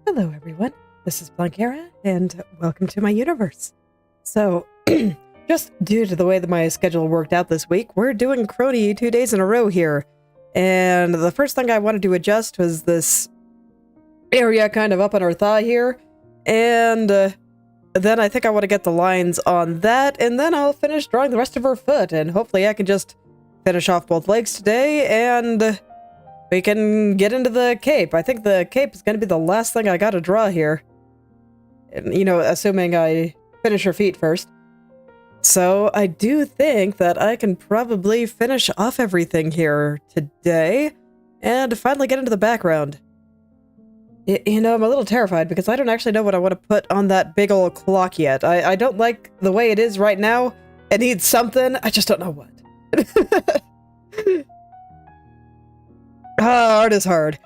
Hello everyone, this is Planckera, and welcome to my universe. So, just due to the way that my schedule worked out this week, we're doing Kronii 2 days in a row here. And the first thing I wanted to adjust was this area kind of up on our thigh here. And then I think I want to get the lines on that, and then I'll finish drawing the rest of her foot, and hopefully I can just finish off both legs today, and we can get into the cape. I think the cape is going to be the last thing I gotta draw here. And, you know, assuming I finish her feet first. So I do think that I can probably finish off everything here today and finally get into the background. You know, I'm a little terrified because I don't actually know what I want to put on that big old clock yet. I don't like the way it is right now. It needs something. I just don't know what. Art is hard.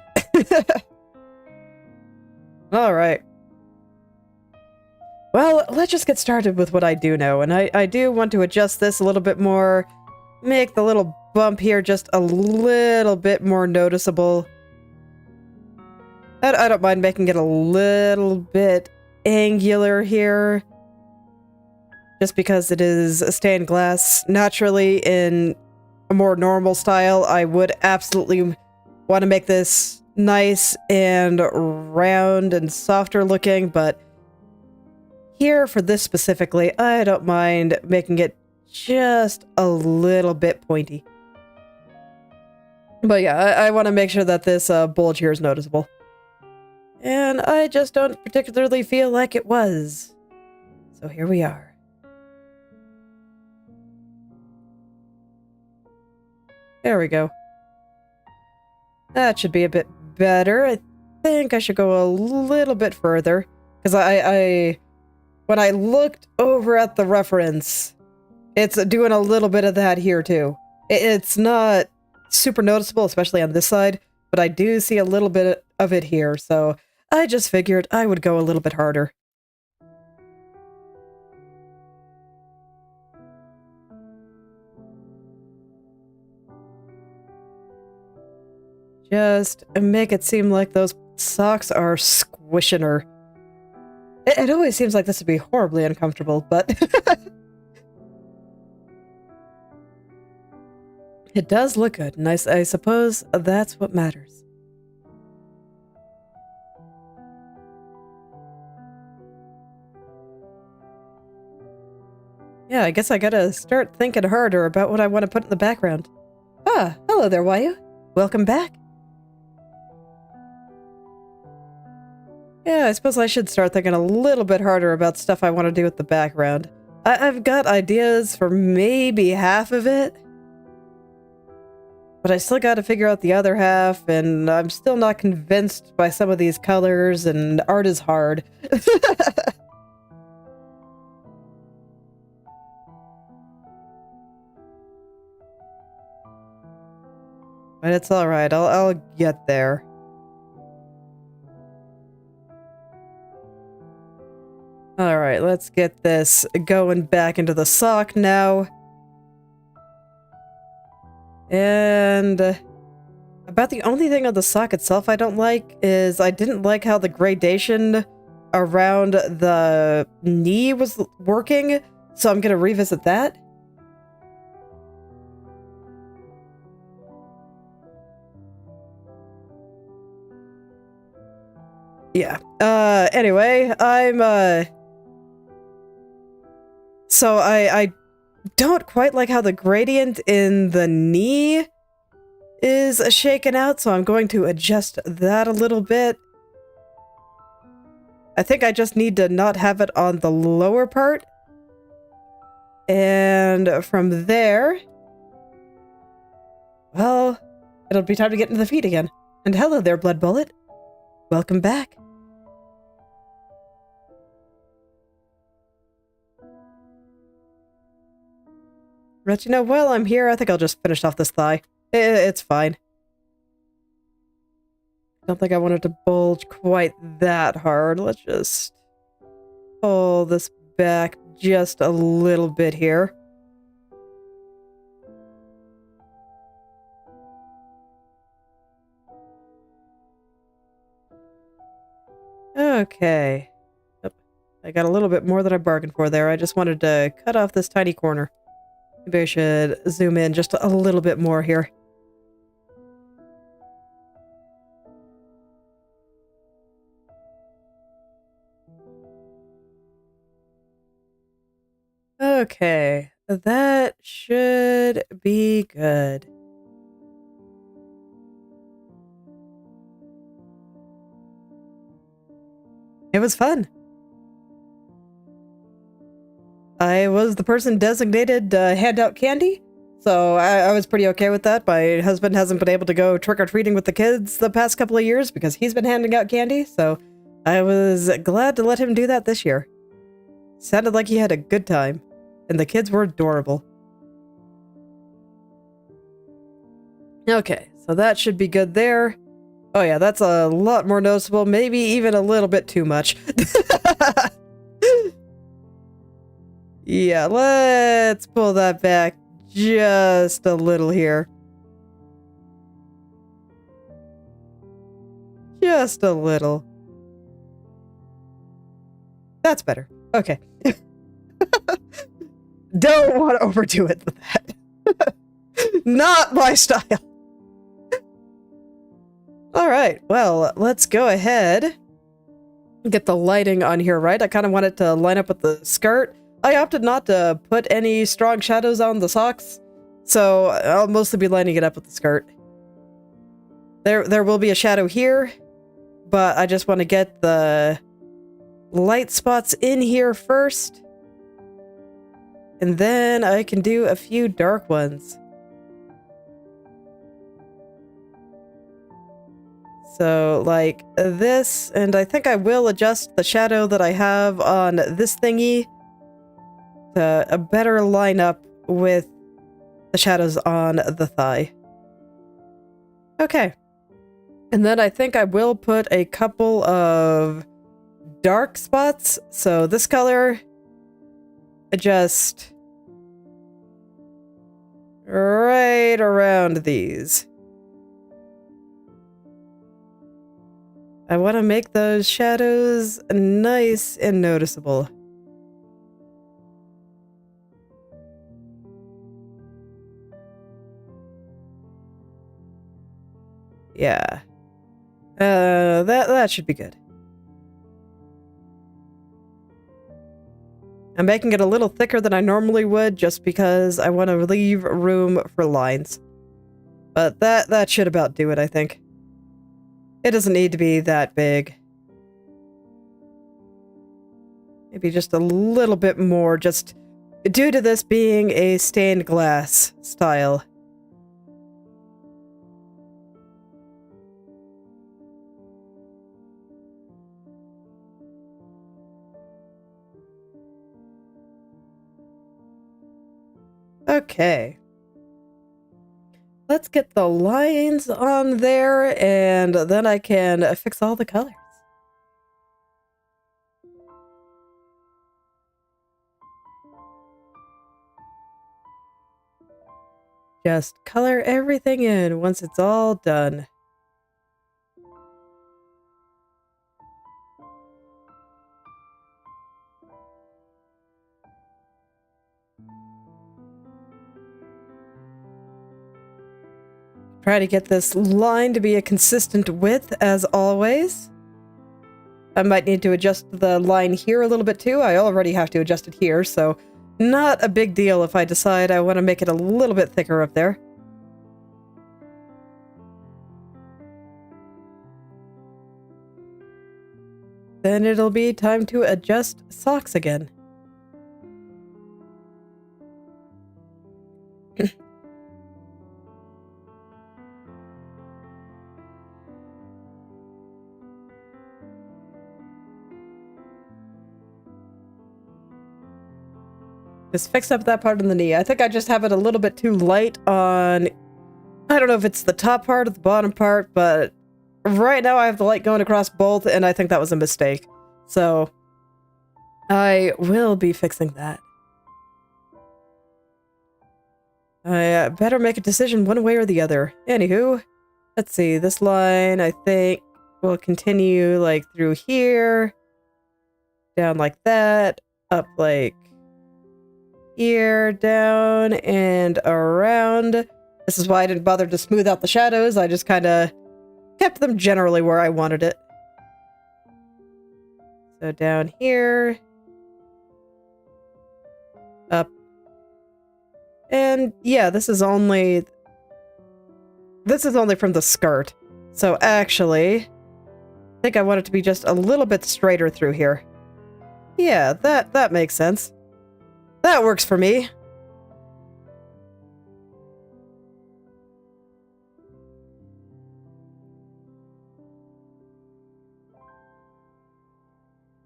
Alright. Well, let's just get started with what I do know, and I do want to adjust this a little bit more, make the little bump here just a little bit more noticeable. I don't mind making it a little bit angular here, just because it is a stained glass. Naturally, in a more normal style, I would absolutely want to make this nice and round and softer looking, but here for this specifically, I don't mind making it just a little bit pointy. But yeah, I want to make sure that this bulge here is noticeable. And I just don't particularly feel like it was. So here we are. There we go. That should be a bit better. I think I should go a little bit further. Because when I looked over at the reference, it's doing a little bit of that here too. It's not super noticeable, especially on this side, but I do see a little bit of it here, so I just figured I would go a little bit harder. Just make it seem like those socks are squishing her. It always seems like this would be horribly uncomfortable, but it does look good, and I suppose that's what matters. Yeah, I guess I gotta start thinking harder about what I want to put in the background. Ah, hello there, Wayu. Welcome back. Yeah, I suppose I should start thinking a little bit harder about stuff I want to do with the background. I've got ideas for maybe half of it, but I still got to figure out the other half, and I'm still not convinced by some of these colors, and art is hard. But it's alright, I'll get there. Alright, let's get this going back into the sock now. And about the only thing on the sock itself I don't like is I didn't like how the gradation around the knee was working, so I'm gonna revisit that. Yeah. Anyway, so I don't quite like how the gradient in the knee is shaken out, so I'm going to adjust that a little bit. I think I just need to not have it on the lower part. And from there, well, it'll be time to get into the feet again. And hello there, Blood Bullet. Welcome back. But you know, while I'm here, I think I'll just finish off this thigh. It's fine. Don't think I want it to bulge quite that hard. Let's just pull this back just a little bit here. Okay. Yep. I got a little bit more than I bargained for there. I just wanted to cut off this tiny corner. Maybe I should zoom in just a little bit more here. Okay, that should be good. It was fun. I was the person designated to hand out candy, so I was pretty okay with that. My husband hasn't been able to go trick-or-treating with the kids the past couple of years because he's been handing out candy, so I was glad to let him do that this year. Sounded like he had a good time, and the kids were adorable. Okay, so that should be good there. Oh yeah, that's a lot more noticeable, maybe even a little bit too much. Yeah, let's pull that back just a little here. Just a little. That's better. Okay. Don't want to overdo it with that. Not my style. Alright, well, let's go ahead and get the lighting on here right. I kind of want it to line up with the skirt. I opted not to put any strong shadows on the socks, so I'll mostly be lining it up with the skirt. There will be a shadow here, but I just want to get the light spots in here first, and then I can do a few dark ones. So, like this, and I think I will adjust the shadow that I have on this thingy to a better line up with the shadows on the thigh. Okay. And then I think I will put a couple of dark spots. So this color, just right around these. I want to make those shadows nice and noticeable. Yeah. That should be good. I'm making it a little thicker than I normally would just because I want to leave room for lines. But that should about do it, I think. It doesn't need to be that big. Maybe just a little bit more, just due to this being a stained glass style. Okay. Let's get the lines on there, and then I can fix all the colors. Just color everything in once it's all done. Try to get this line to be a consistent width as always. I might need to adjust the line here a little bit too. I already have to adjust it here, so not a big deal if I decide I want to make it a little bit thicker up there. Then it'll be time to adjust socks again. Just fix up that part of the knee. I think I just have it a little bit too light on... I don't know if it's the top part or the bottom part, but right now I have the light going across both, and I think that was a mistake. So, I will be fixing that. I better make a decision one way or the other. Anywho, let's see, this line, I think... we'll continue like through here, down like that, up like here, down and around. This is why I didn't bother to smooth out the shadows. I just kind of kept them generally where I wanted it. So down here, up, and yeah, this is only from the skirt. So actually, I think I want it to be just a little bit straighter through here. Yeah, that makes sense. That works for me.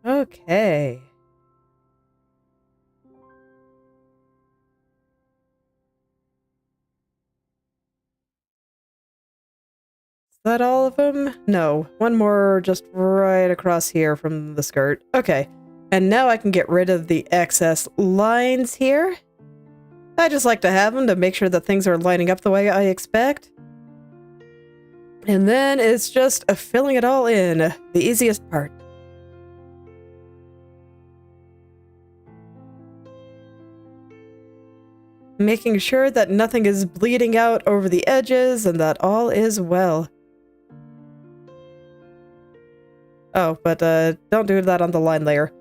Okay. Is that all of them? No. One more just right across here from the skirt. Okay. And now I can get rid of the excess lines here. I just like to have them to make sure that things are lining up the way I expect. And then it's just filling it all in. The easiest part. Making sure that nothing is bleeding out over the edges and that all is well. Oh, but don't do that on the line layer.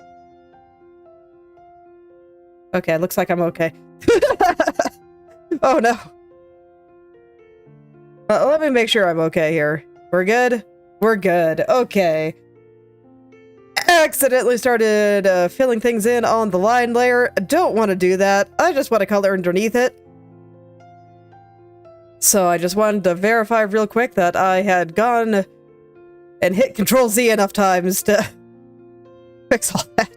Okay, looks like I'm okay. Oh no. Let me make sure I'm okay here. We're good? We're good. Okay. Accidentally started filling things in on the line layer. Don't want to do that. I just want to color underneath it. So I just wanted to verify real quick that I had gone and hit Control-Z enough times to fix all that.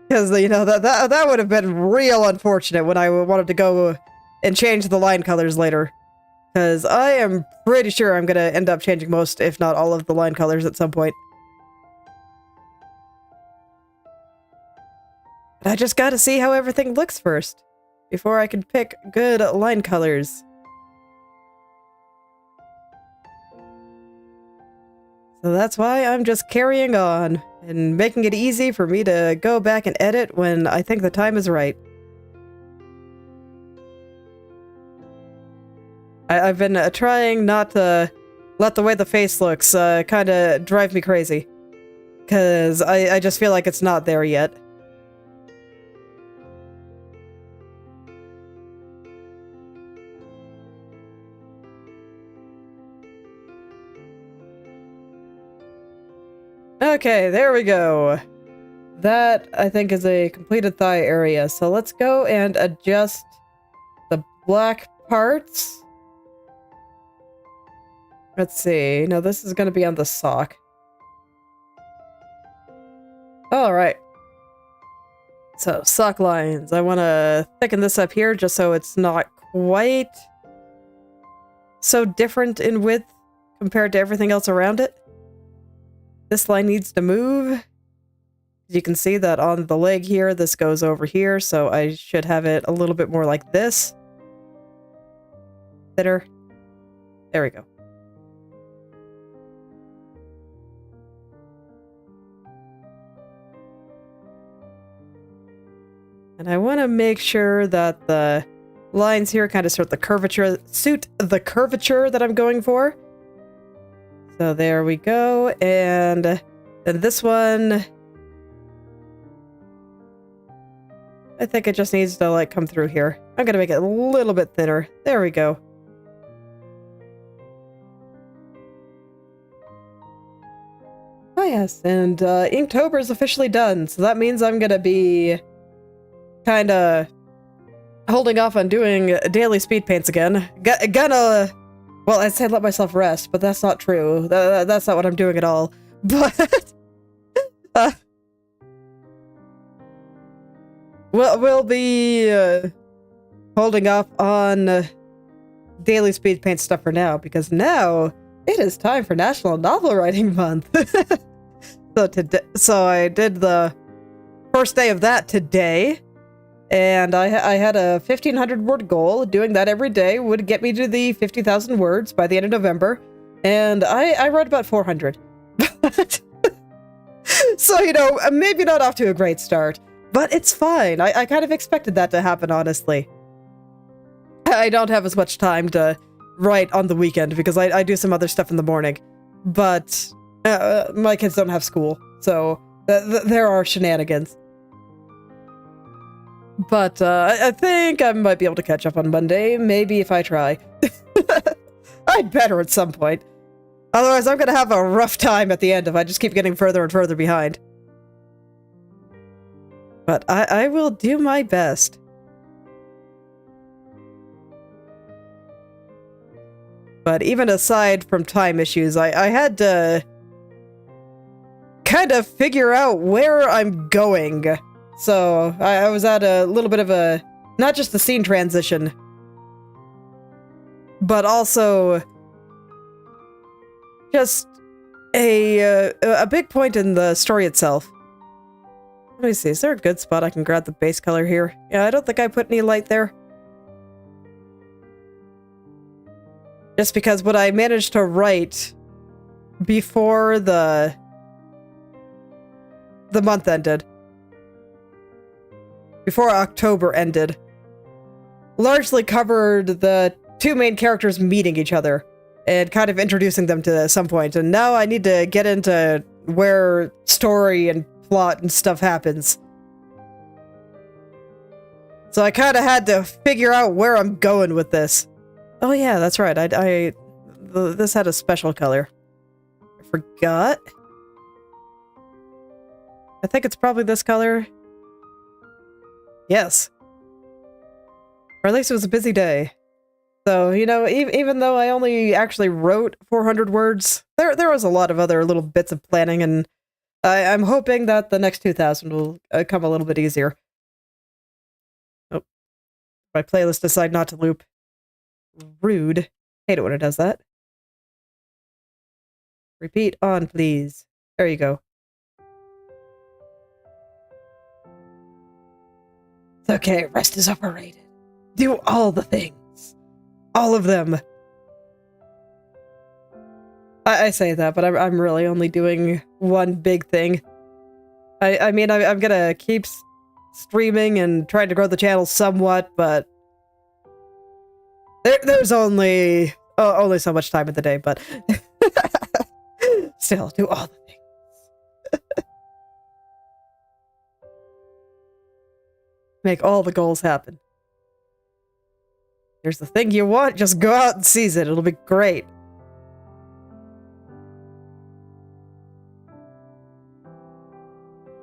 Because, you know, that would have been real unfortunate when I wanted to go and change the line colors later. Because I am pretty sure I'm going to end up changing most, if not all, of the line colors at some point. But I just gotta see how everything looks first, before I can pick good line colors. So that's why I'm just carrying on, and making it easy for me to go back and edit when I think the time is right. I've been trying not to let the way the face looks kind of drive me crazy. Because I just feel like it's not there yet. Okay, there we go. That, I think, is a completed thigh area. So let's go and adjust the black parts. Let's see. No, this is going to be on the sock. Alright. So, sock lines. I want to thicken this up here just so it's not quite so different in width compared to everything else around it. This line needs to move. You can see that on the leg here, this goes over here, so I should have it a little bit more like this. Thinner. There we go. And I want to make sure that the lines here kind of suit the curvature that I'm going for. So there we go, and then this one, I think it just needs to like come through here. I'm gonna make it a little bit thinner. There we go. Oh yes, and Inktober is officially done, so that means I'm gonna be kind of holding off on doing daily speed paints again. Well, I said let myself rest, but that's not true. That's not what I'm doing at all. But we'll be holding off on daily speed paint stuff for now, because now it is time for National Novel Writing Month. So I did the first day of that today. And I had a 1,500 word goal. Doing that every day would get me to the 50,000 words by the end of November. and I wrote about 400. So, you know, maybe not off to a great start, but it's fine. I kind of expected that to happen, honestly. I don't have as much time to write on the weekend because I do some other stuff in the morning, but my kids don't have school, so there are shenanigans. But I think I might be able to catch up on Monday, maybe if I try. I'd better at some point. Otherwise, I'm going to have a rough time at the end if I just keep getting further and further behind. But I will do my best. But even aside from time issues, I had to kind of figure out where I'm going. So I was at a little bit of a, not just a scene transition, but also just a big point in the story itself. Let me see, is there a good spot I can grab the base color here? Yeah, I don't think I put any light there. Just because what I managed to write before the month ended, before October ended, largely covered the two main characters meeting each other and kind of introducing them to some point. And now I need to get into where story and plot and stuff happens. So I kind of had to figure out where I'm going with this. Oh yeah, that's right. This had a special color. I forgot. I think it's probably this color. Yes. Or at least it was a busy day. So, you know, even though I only actually wrote 400 words, there was a lot of other little bits of planning, and I'm hoping that the next 2,000 will come a little bit easier. Oh. My playlist decided not to loop. Rude. Hate it when it does that. Repeat on, please. There you go. It's okay, rest is overrated. Do all the things. All of them. I say that, but I'm really only doing one big thing. I mean, I'm gonna keep streaming and trying to grow the channel somewhat, but there's only so much time in the day, but still, do all the things. Make all the goals happen. Here's the thing you want, just go out and seize it. It'll be great.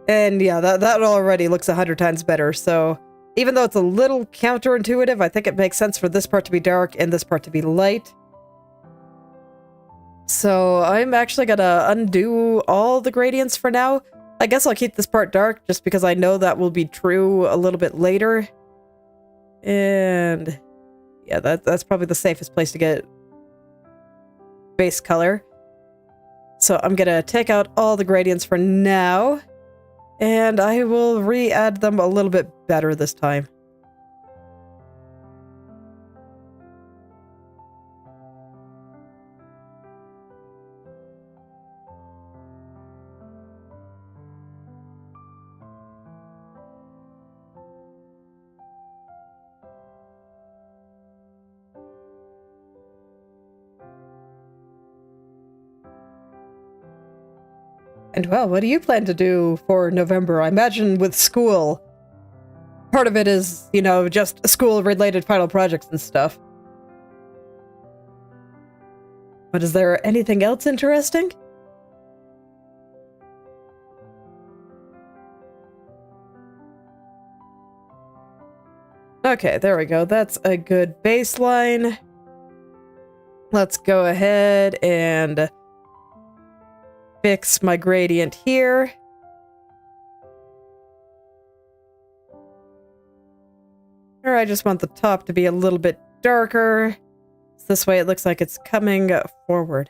And yeah, that already looks 100 times better, so even though it's a little counterintuitive, I think it makes sense for this part to be dark and this part to be light. So I'm actually gonna undo all the gradients for now. I guess I'll keep this part dark just because I know that will be true a little bit later. And yeah, that's probably the safest place to get base color. So I'm gonna take out all the gradients for now, and I will re-add them a little bit better this time. And well, what do you plan to do for November? I imagine with school, part of it is, you know, just school-related final projects and stuff. But is there anything else interesting? Okay, there we go. That's a good baseline. Let's go ahead and fix my gradient here. Or I just want the top to be a little bit darker. So this way it looks like it's coming forward.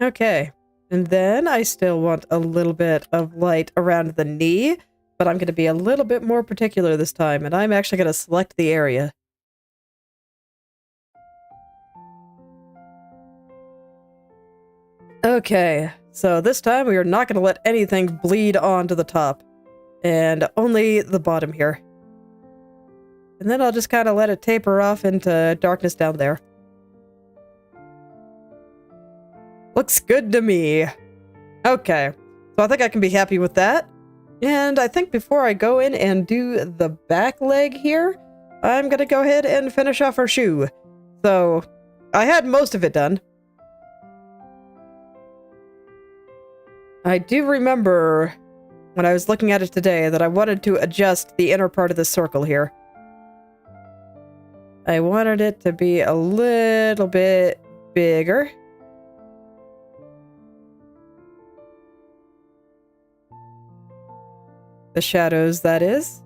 Okay. And then I still want a little bit of light around the knee, but I'm going to be a little bit more particular this time, and I'm actually going to select the area. Okay, so this time we are not going to let anything bleed onto the top, and only the bottom here. And then I'll just kind of let it taper off into darkness down there. Looks good to me. Okay, so I think I can be happy with that. And I think before I go in and do the back leg here, I'm gonna go ahead and finish off our shoe. So, I had most of it done. I do remember when I was looking at it today that I wanted to adjust the inner part of the circle here. I wanted it to be a little bit bigger. The shadows, that is.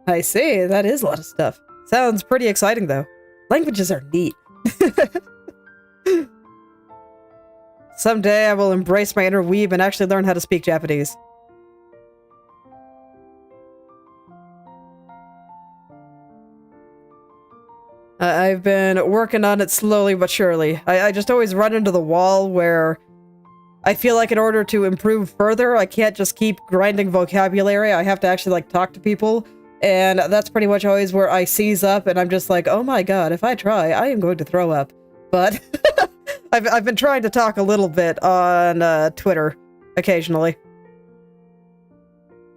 I see, that is a lot of stuff. Sounds pretty exciting, though. Languages are neat. Someday I will embrace my inner weeb and actually learn how to speak Japanese. I've been working on it slowly but surely. I just always run into the wall where I feel like in order to improve further, I can't just keep grinding vocabulary. I have to actually, like, talk to people. And that's pretty much always where I seize up and I'm just like, oh my god, if I try, I am going to throw up. But I've been trying to talk a little bit on Twitter occasionally.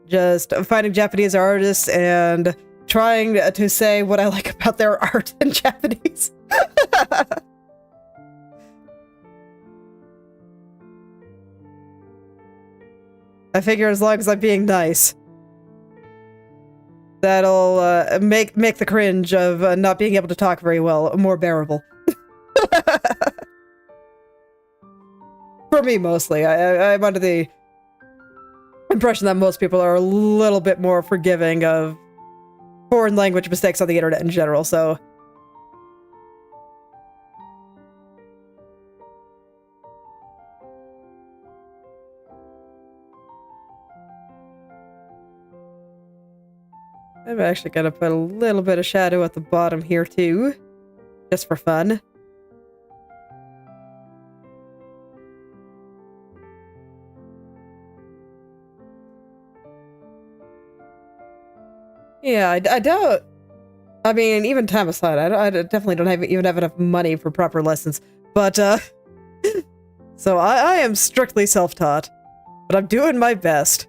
Just finding Japanese artists and trying to say what I like about their art in Japanese. I figure as long as I'm being nice, that'll make the cringe of not being able to talk very well more bearable. For me, mostly. I'm under the impression that most people are a little bit more forgiving of foreign language mistakes on the internet in general, so... I'm actually gonna put a little bit of shadow at the bottom here, too. Just for fun. Yeah, I doubt... I mean, even time aside, I definitely don't even have enough money for proper lessons. But, so I am strictly self-taught. But I'm doing my best.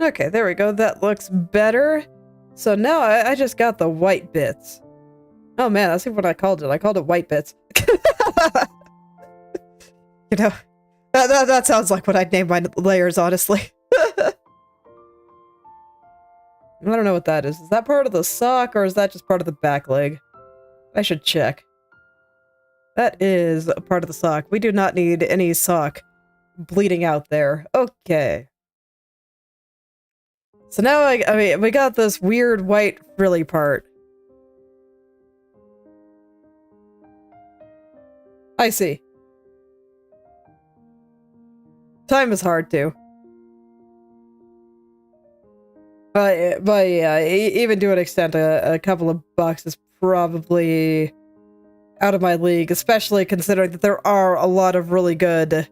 Okay, there we go. That looks better. So now I just got the white bits. Oh man, that's what I called it. I called it white bits. You know, that sounds like what I'd name my layers, honestly. I don't know what that is. Is that part of the sock or is that just part of the back leg? I should check. That is a part of the sock. We do not need any sock bleeding out there. Okay. So now, I mean, we got this weird white frilly part. I see. Time is hard, too. But yeah, even to an extent, a couple of bucks is probably out of my league, especially considering that there are a lot of really good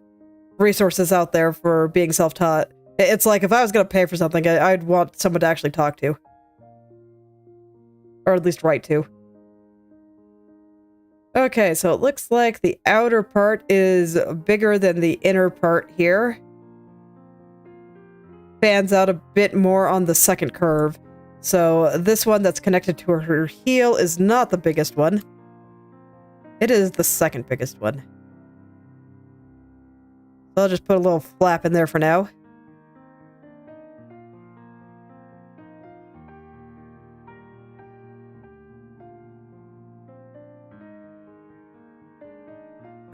resources out there for being self-taught. It's like, if I was going to pay for something, I'd want someone to actually talk to. Or at least write to. Okay, so it looks like the outer part is bigger than the inner part here. Fans out a bit more on the second curve. So this one that's connected to her heel is not the biggest one. It is the second biggest one. So I'll just put a little flap in there for now.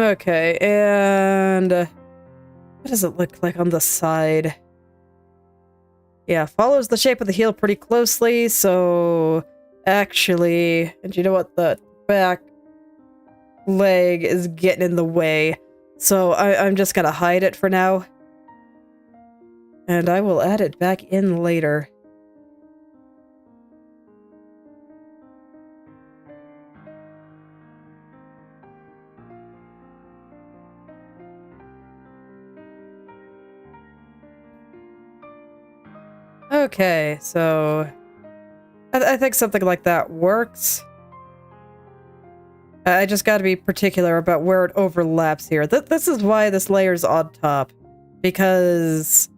Okay, and what does it look like on the side? Yeah, follows the shape of the heel pretty closely, so actually, and you know what? The back leg is getting in the way, so I'm just gonna hide it for now. And I will add it back in later. Okay, so I think something like that works. I just gotta be particular about where it overlaps here. This is why this layer's on top, because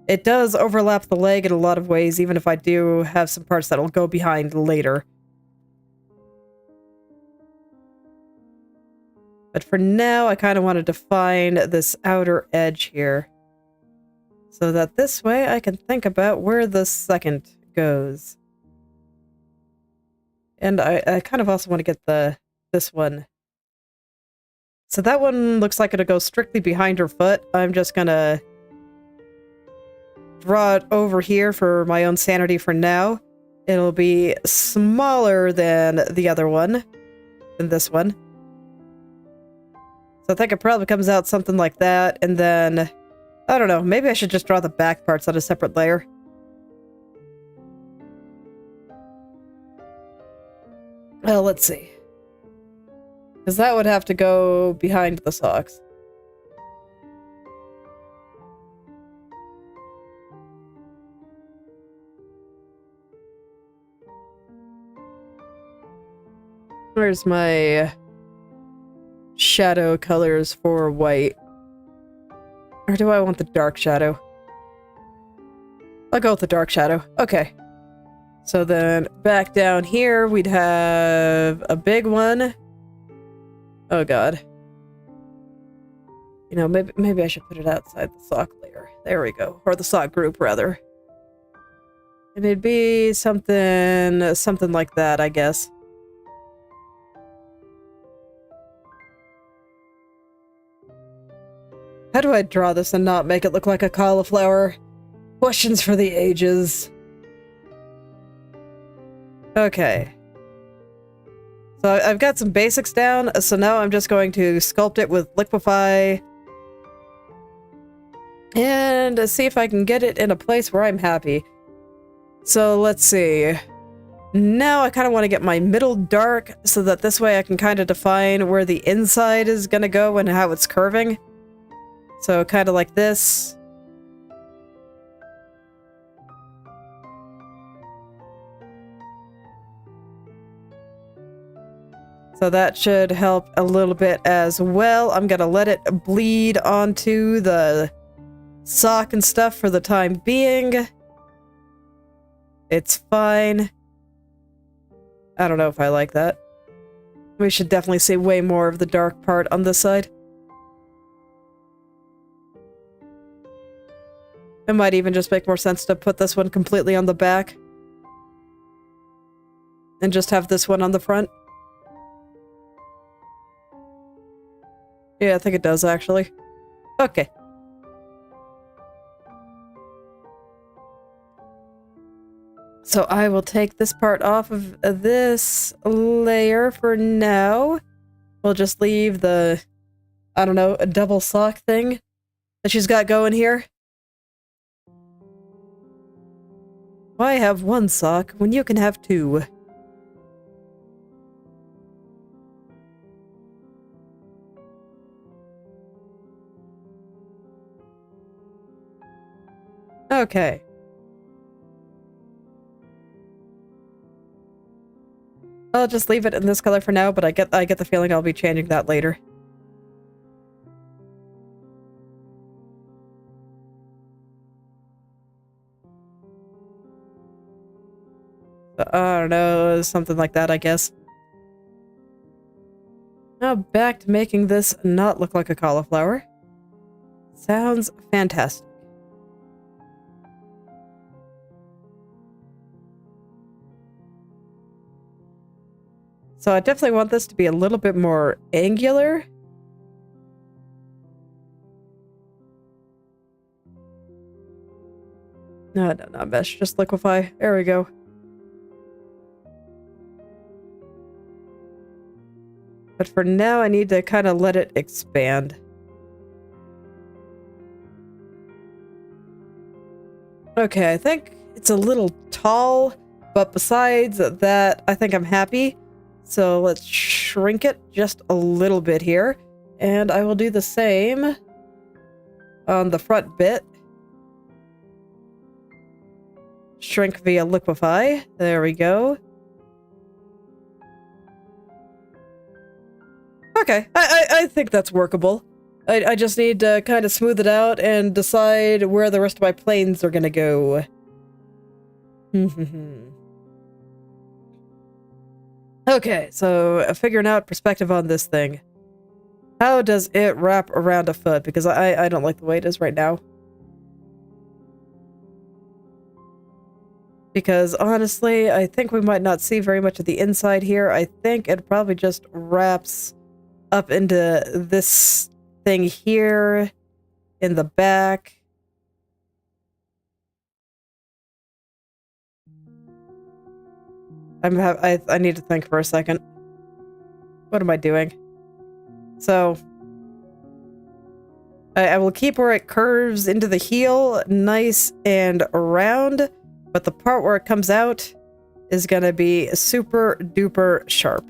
it does overlap the leg in a lot of ways, even if I do have some parts that'll go behind later. But for now, I kind of want to define this outer edge here, so that this way I can think about where the second goes. And I kind of also want to get this one. So that one looks like it'll go strictly behind her foot. I'm just gonna draw it over here for my own sanity for now. It'll be smaller than the other one, than this one. So I think it probably comes out something like that, and then, I don't know, maybe I should just draw the back parts on a separate layer. Well, let's see. Because that would have to go behind the socks. Where's my shadow colors for white? Or do I want the dark shadow? I'll go with the dark shadow. Okay. So then back down here, we'd have a big one. Oh god. You know, maybe I should put it outside the sock layer. There we go. Or the sock group, rather. And it'd be something like that, I guess. How do I draw this and not make it look like a cauliflower? Questions for the ages. Okay. So I've got some basics down, so now I'm just going to sculpt it with Liquify. And see if I can get it in a place where I'm happy. So let's see. Now I kind of want to get my middle dark, so that this way I can kind of define where the inside is going to go and how it's curving. So kind of like this. So that should help a little bit as well. I'm gonna let it bleed onto the sock and stuff for the time being. It's fine. I don't know if I like that. We should definitely see way more of the dark part on this side. It might even just make more sense to put this one completely on the back. And just have this one on the front. Yeah, I think it does, actually. Okay. So I will take this part off of this layer for now. We'll just leave the, I don't know, a double sock thing that she's got going here. Why have one sock when you can have two? Okay. I'll just leave it in this color for now, but I get the feeling I'll be changing that later. I don't know, something like that, I guess. Now back to making this not look like a cauliflower. Sounds fantastic. So I definitely want this to be a little bit more angular. No, not mesh, just liquefy. There we go. But for now, I need to kind of let it expand. Okay, I think it's a little tall, but besides that, I think I'm happy. So let's shrink it just a little bit here. And I will do the same on the front bit. Shrink via liquefy. There we go. Okay, I think that's workable. I just need to kind of smooth it out and decide where the rest of my planes are gonna go. Okay, so figuring out perspective on this thing. How does it wrap around a foot? Because I don't like the way it is right now. Because honestly, I think we might not see very much of the inside here. I think it probably just wraps up into this thing here in the back. I need to think for a second. What am I doing? So I will keep where it curves into the heel nice and round, but the part where it comes out is gonna be super duper sharp.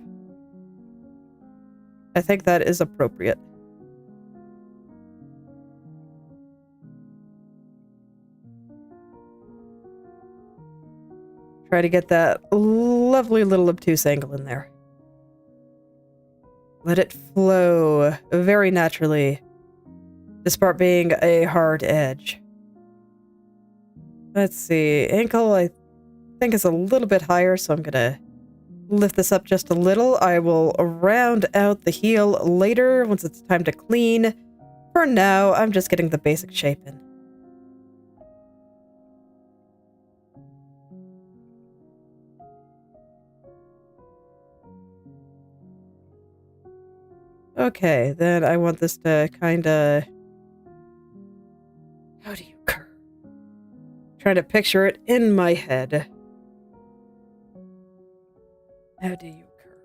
I think that is appropriate. Try to get that lovely little obtuse angle in there. Let it flow very naturally, this part being a hard edge. Let's see, ankle I think is a little bit higher, so I'm gonna lift this up just a little. I will round out the heel later once it's time to clean. For now, I'm just getting the basic shape in. Okay, then I want this to kinda... How do you curve? Trying to picture it in my head. How do you curve?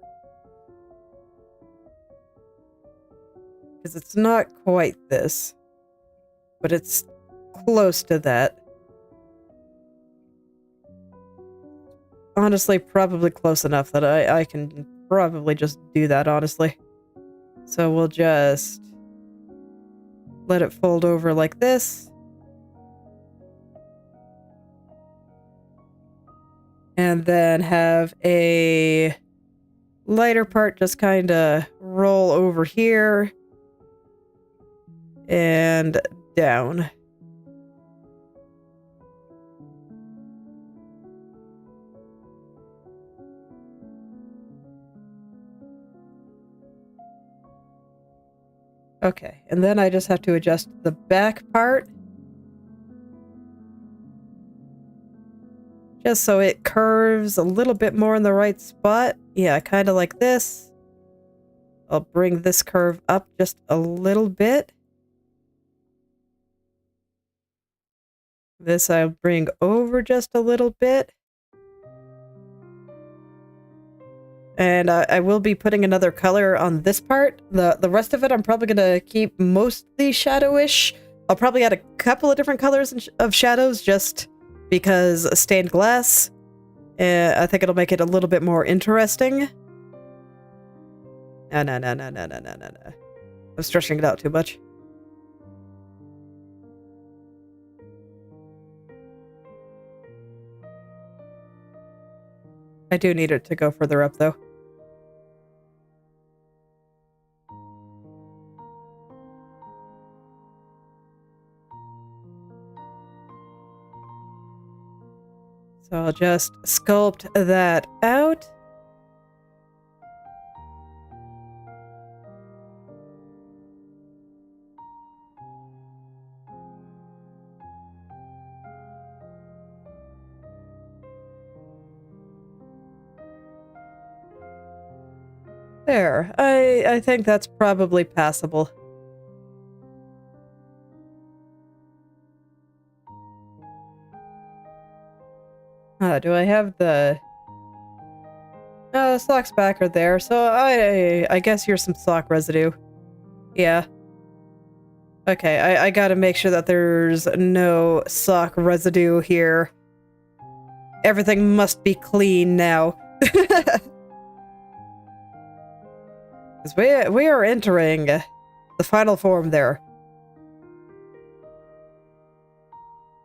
Because it's not quite this, but it's close to that. Honestly, probably close enough that I can probably just do that, honestly. So we'll just let it fold over like this. And then have a lighter part just kind of roll over here and down. Okay, and then I just have to adjust the back part. Just so it curves a little bit more in the right spot. Yeah, kind of like this. I'll bring this curve up just a little bit. This I'll bring over just a little bit. And I will be putting another color on this part. The rest of it I'm probably going to keep mostly shadowish. I'll probably add a couple of different colors of shadows just because stained glass. I think it'll make it a little bit more interesting. No. I'm stretching it out too much. I do need it to go further up, though. So I'll just sculpt that out. There. I think that's probably passable. Do I have the... sock's back are there, so I guess here's some sock residue. Yeah. Okay, I gotta make sure that there's no sock residue here. Everything must be clean now. Because we are entering the final form there.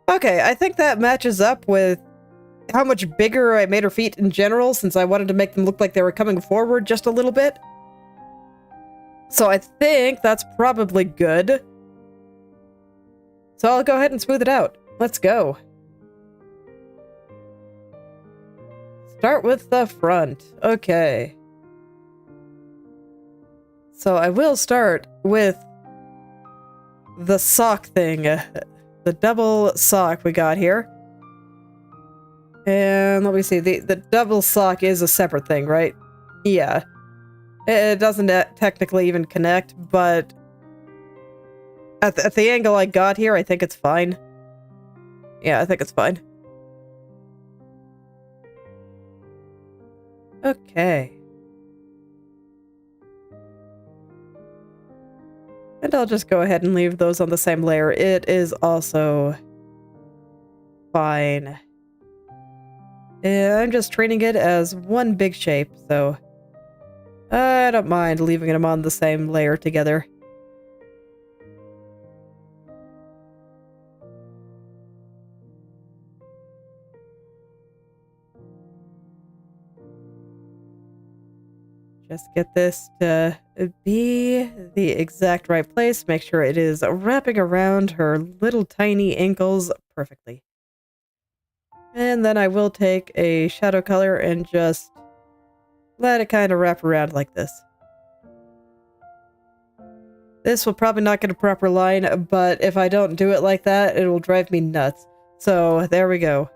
Okay, I think that matches up with how much bigger I made her feet in general, since I wanted to make them look like they were coming forward just a little bit. So I think that's probably good. So I'll go ahead and smooth it out. Let's go. Start with the front. Okay. So I will start with the sock thing. The double sock we got here. And let me see, the double sock is a separate thing, right? Yeah. It doesn't technically even connect, but at the angle I got here, I think it's fine. Yeah, I think it's fine. Okay. And I'll just go ahead and leave those on the same layer. It is also fine. I'm just treating it as one big shape, so I don't mind leaving them on the same layer together. Just get this to be the exact right place. Make sure it is wrapping around her little tiny ankles perfectly. And then I will take a shadow color and just let it kind of wrap around like this. This will probably not get a proper line, but if I don't do it like that, it will drive me nuts. So there we go.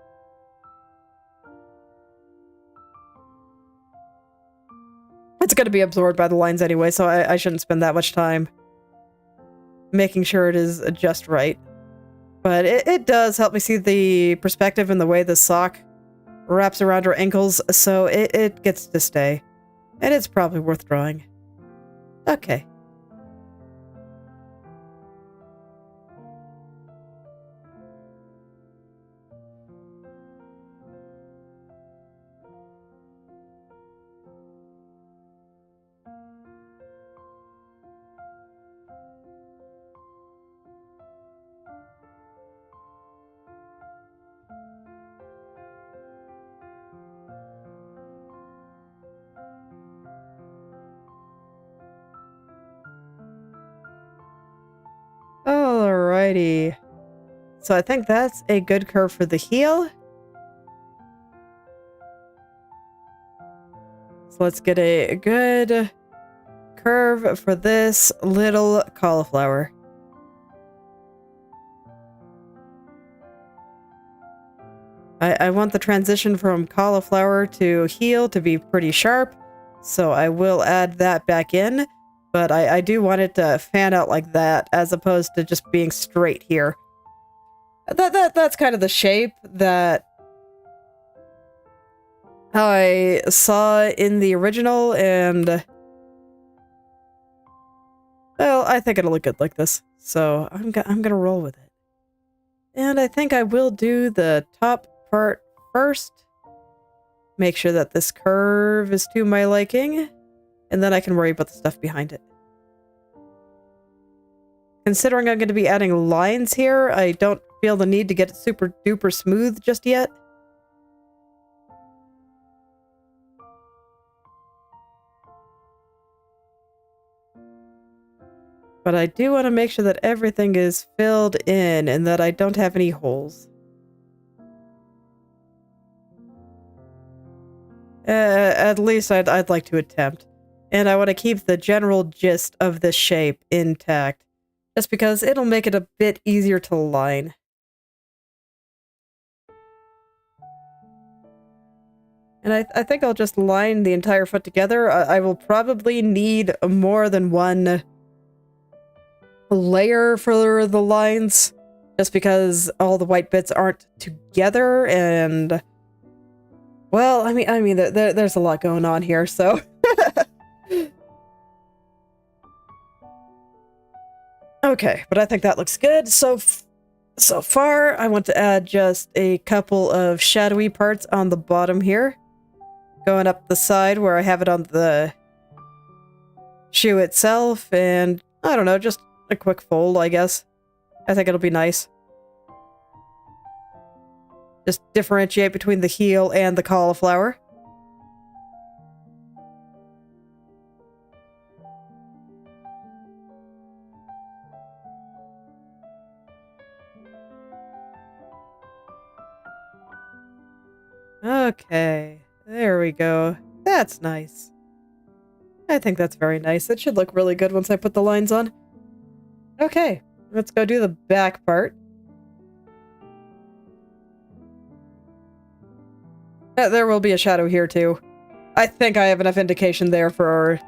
It's going to be absorbed by the lines anyway, so I shouldn't spend that much time making sure it is just right. But it does help me see the perspective and the way the sock wraps around her ankles, so it gets to stay. And it's probably worth drawing. Okay. Alrighty. So I think that's a good curve for the heel. So let's get a good curve for this little cauliflower. I want the transition from cauliflower to heel to be pretty sharp, so I will add that back in. But I do want it to fan out like that, as opposed to just being straight here. That's kind of the shape that I saw in the original, and well, I think it'll look good like this. So I'm gonna roll with it. And I think I will do the top part first. Make sure that this curve is to my liking. And then I can worry about the stuff behind it. Considering I'm going to be adding lines here, I don't feel the need to get it super duper smooth just yet. But I do want to make sure that everything is filled in and that I don't have any holes. At least I'd like to attempt. And I want to keep the general gist of this shape intact, just because it'll make it a bit easier to line. And I think I'll just line the entire foot together. I will probably need more than one layer for the lines, just because all the white bits aren't together, and Well, there's a lot going on here, so... Okay, but I think that looks good. So far, I want to add just a couple of shadowy parts on the bottom here. Going up the side where I have it on the shoe itself, and I don't know, just a quick fold, I guess. I think it'll be nice. Just differentiate between the heel and the cauliflower. Okay, there we go. That's nice. I think that's very nice. It should look really good once I put the lines on. Okay, let's go do the back part. There will be a shadow here too. I think I have enough indication there for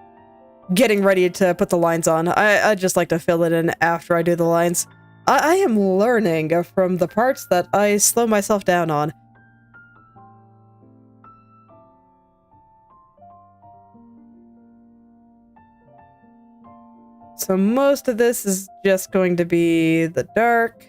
getting ready to put the lines on. I just like to fill it in after I do the lines. I am learning from the parts that I slow myself down on. So most of this is just going to be the dark.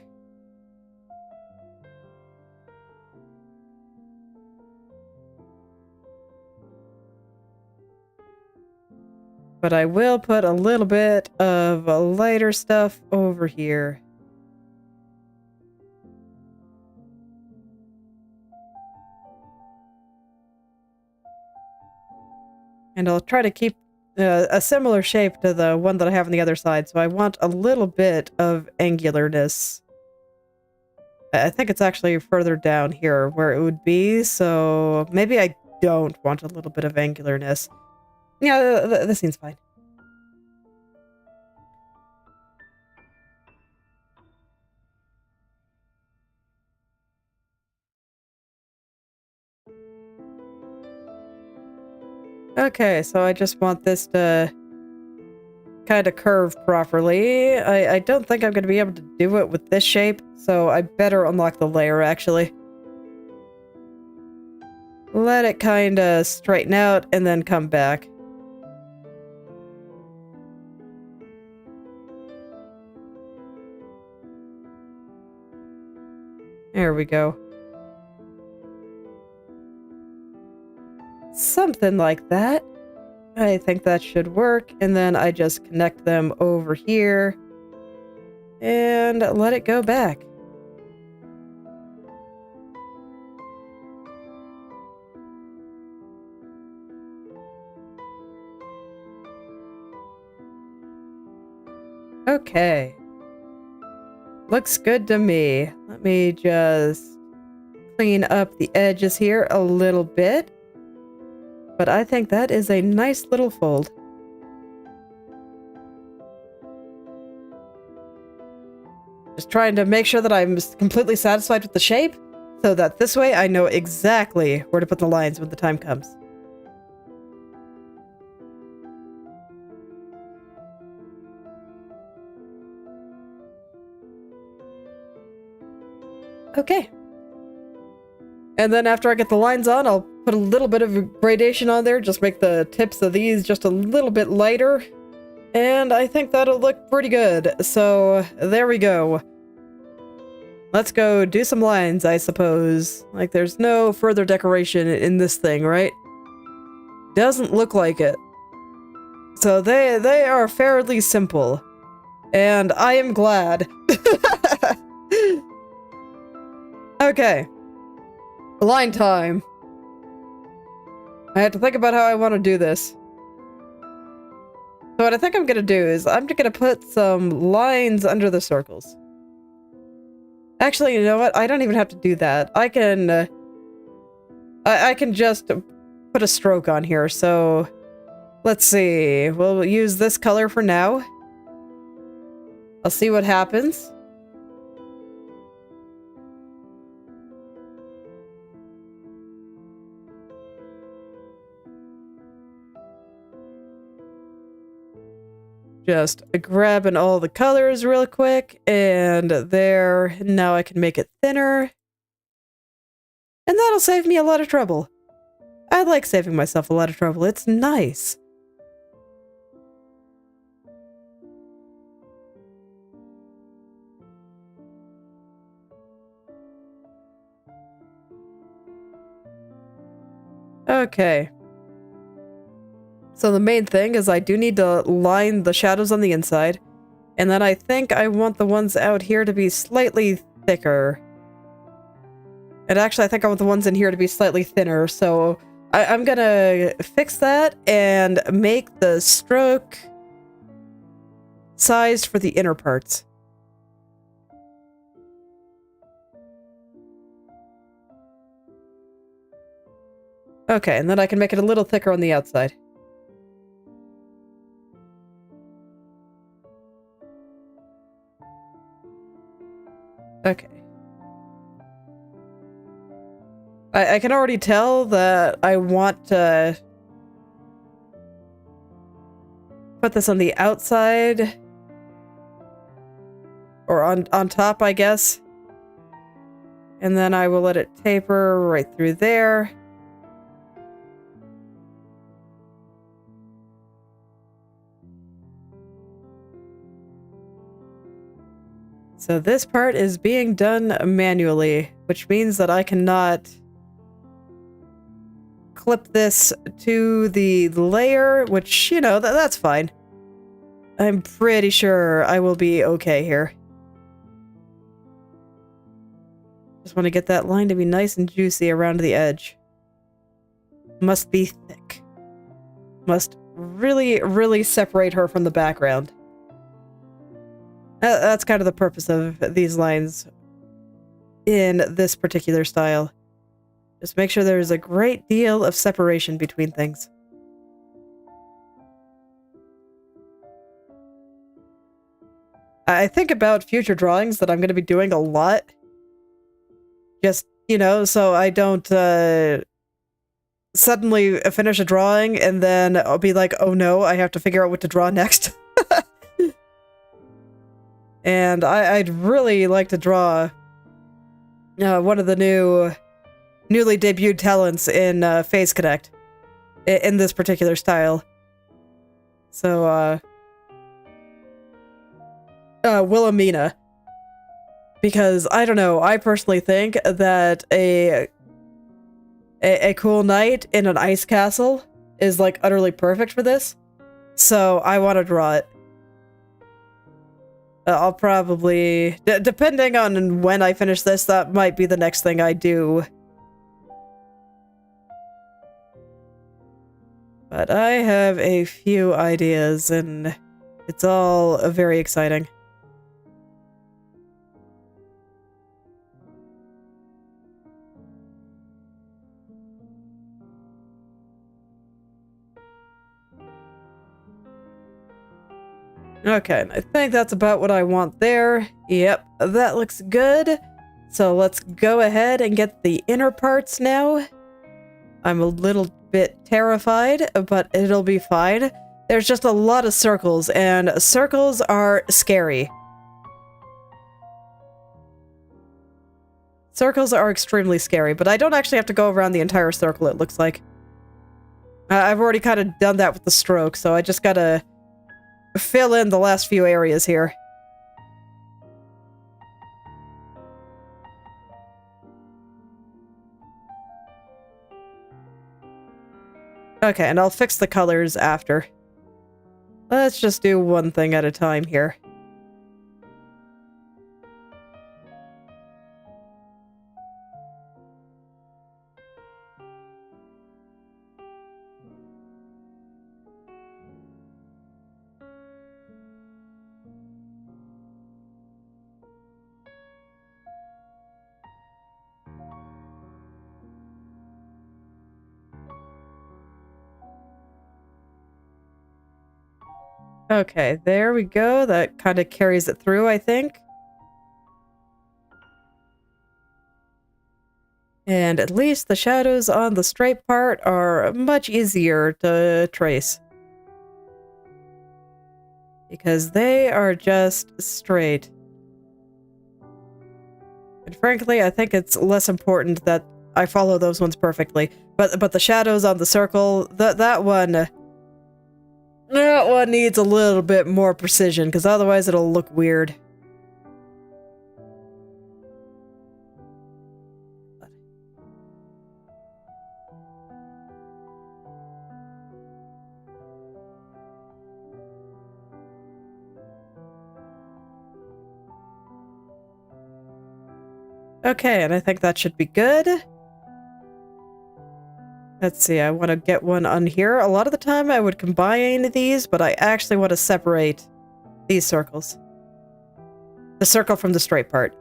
But I will put a little bit of lighter stuff over here. And I'll try to keep a similar shape to the one that I have on the other side, so I want a little bit of angularness. I think it's actually further down here where it would be, so maybe I don't want a little bit of angularness. Yeah, this seems fine. Okay, so I just want this to kind of curve properly. I don't think I'm going to be able to do it with this shape, so I better unlock the layer, actually. Let it kind of straighten out and then come back. There we go. Something like that. I think that should work, and then I just connect them over here and let it go back. Okay. Looks good to me. Let me just clean up the edges here a little bit. But I think that is a nice little fold. Just trying to make sure that I'm completely satisfied with the shape, so that this way I know exactly where to put the lines when the time comes. Okay. And then after I get the lines on, I'll put a little bit of gradation on there, just make the tips of these just a little bit lighter. And I think that'll look pretty good. So there we go. Let's go do some lines, I suppose. Like, there's no further decoration in this thing, right? Doesn't look like it. So they are fairly simple. And I am glad. Okay. Line time. I have to think about how I want to do this. So what I think I'm going to do is I'm going to put some lines under the circles. Actually, you know what? I don't even have to do that. I can just put a stroke on here. So let's see. We'll use this color for now. I'll see what happens. Just grabbing all the colors real quick, and there. Now I can make it thinner. And that'll save me a lot of trouble. I like saving myself a lot of trouble. It's nice. Okay. So the main thing is I do need to line the shadows on the inside. And then I think I want the ones out here to be slightly thicker. And actually, I think I want the ones in here to be slightly thinner. So I'm gonna fix that and make the stroke sized for the inner parts. Okay, and then I can make it a little thicker on the outside. Okay. I can already tell that I want to put this on the outside. Or on top, I guess. And then I will let it taper right through there. So this part is being done manually, which means that I cannot clip this to the layer, which, you know, that's fine. I'm pretty sure I will be okay here. Just want to get that line to be nice and juicy around the edge. Must be thick. Must really, really separate her from the background. That's kind of the purpose of these lines in this particular style. Just make sure there's a great deal of separation between things. I think about future drawings that I'm going to be doing a lot. Just, you know, so I don't suddenly finish a drawing and then I'll be like, oh no, I have to figure out what to draw next. And I'd really like to draw one of the newly debuted talents in Phase Connect in this particular style. So, Wilhelmina. Because, I don't know, I personally think that a cool knight in an ice castle is, like, utterly perfect for this. So, I want to draw it. I'll probably... depending on when I finish this, that might be the next thing I do. But I have a few ideas, and it's all very exciting. Okay, I think that's about what I want there. Yep, that looks good. So let's go ahead and get the inner parts now. I'm a little bit terrified, but it'll be fine. There's just a lot of circles, and circles are scary. Circles are extremely scary, but I don't actually have to go around the entire circle, it looks like. I've already kind of done that with the stroke, so I just gotta fill in the last few areas here. Okay, and I'll fix the colors after. Let's just do one thing at a time here. Okay, there we go. That kind of carries it through, I think. And at least the shadows on the stripe part are much easier to trace. Because they are just straight. And frankly, I think it's less important that I follow those ones perfectly. But the shadows on the circle, that one needs a little bit more precision, because otherwise it'll look weird. Okay, and I think that should be good. Let's see, I want to get one on here. A lot of the time I would combine these, but I actually want to separate these circles. The circle from the straight part.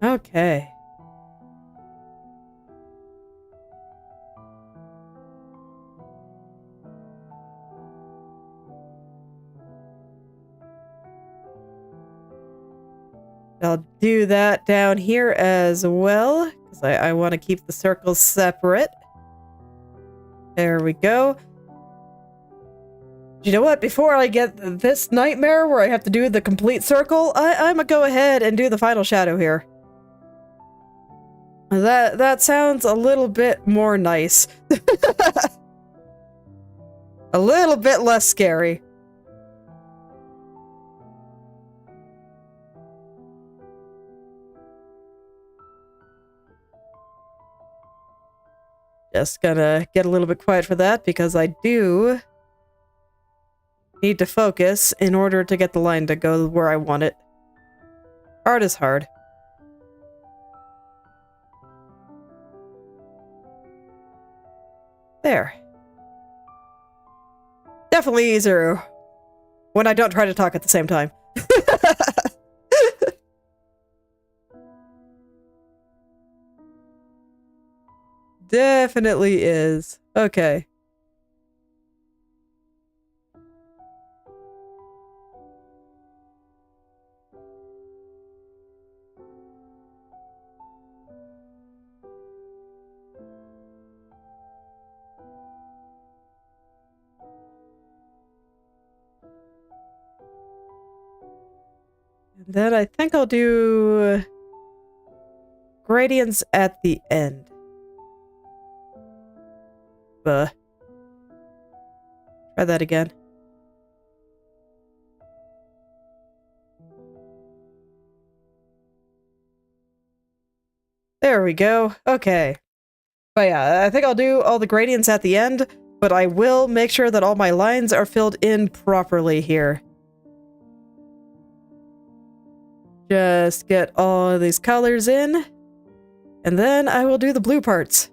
Okay. I'll do that down here as well, because I want to keep the circles separate. There we go. You know what? Before I get this nightmare where I have to do the complete circle, I'm gonna go ahead and do the final shadow here. That sounds a little bit more nice. A little bit less scary. Just gonna get a little bit quiet for that, because I do need to focus in order to get the line to go where I want it. Art is hard. There. Definitely easier when I don't try to talk at the same time. Definitely is. Okay. And then I think I'll do gradients at the end. Try that again. There we go. Okay. But yeah, I think I'll do all the gradients at the end, but I will make sure that all my lines are filled in properly here. Just get all of these colors in, and then I will do the blue parts.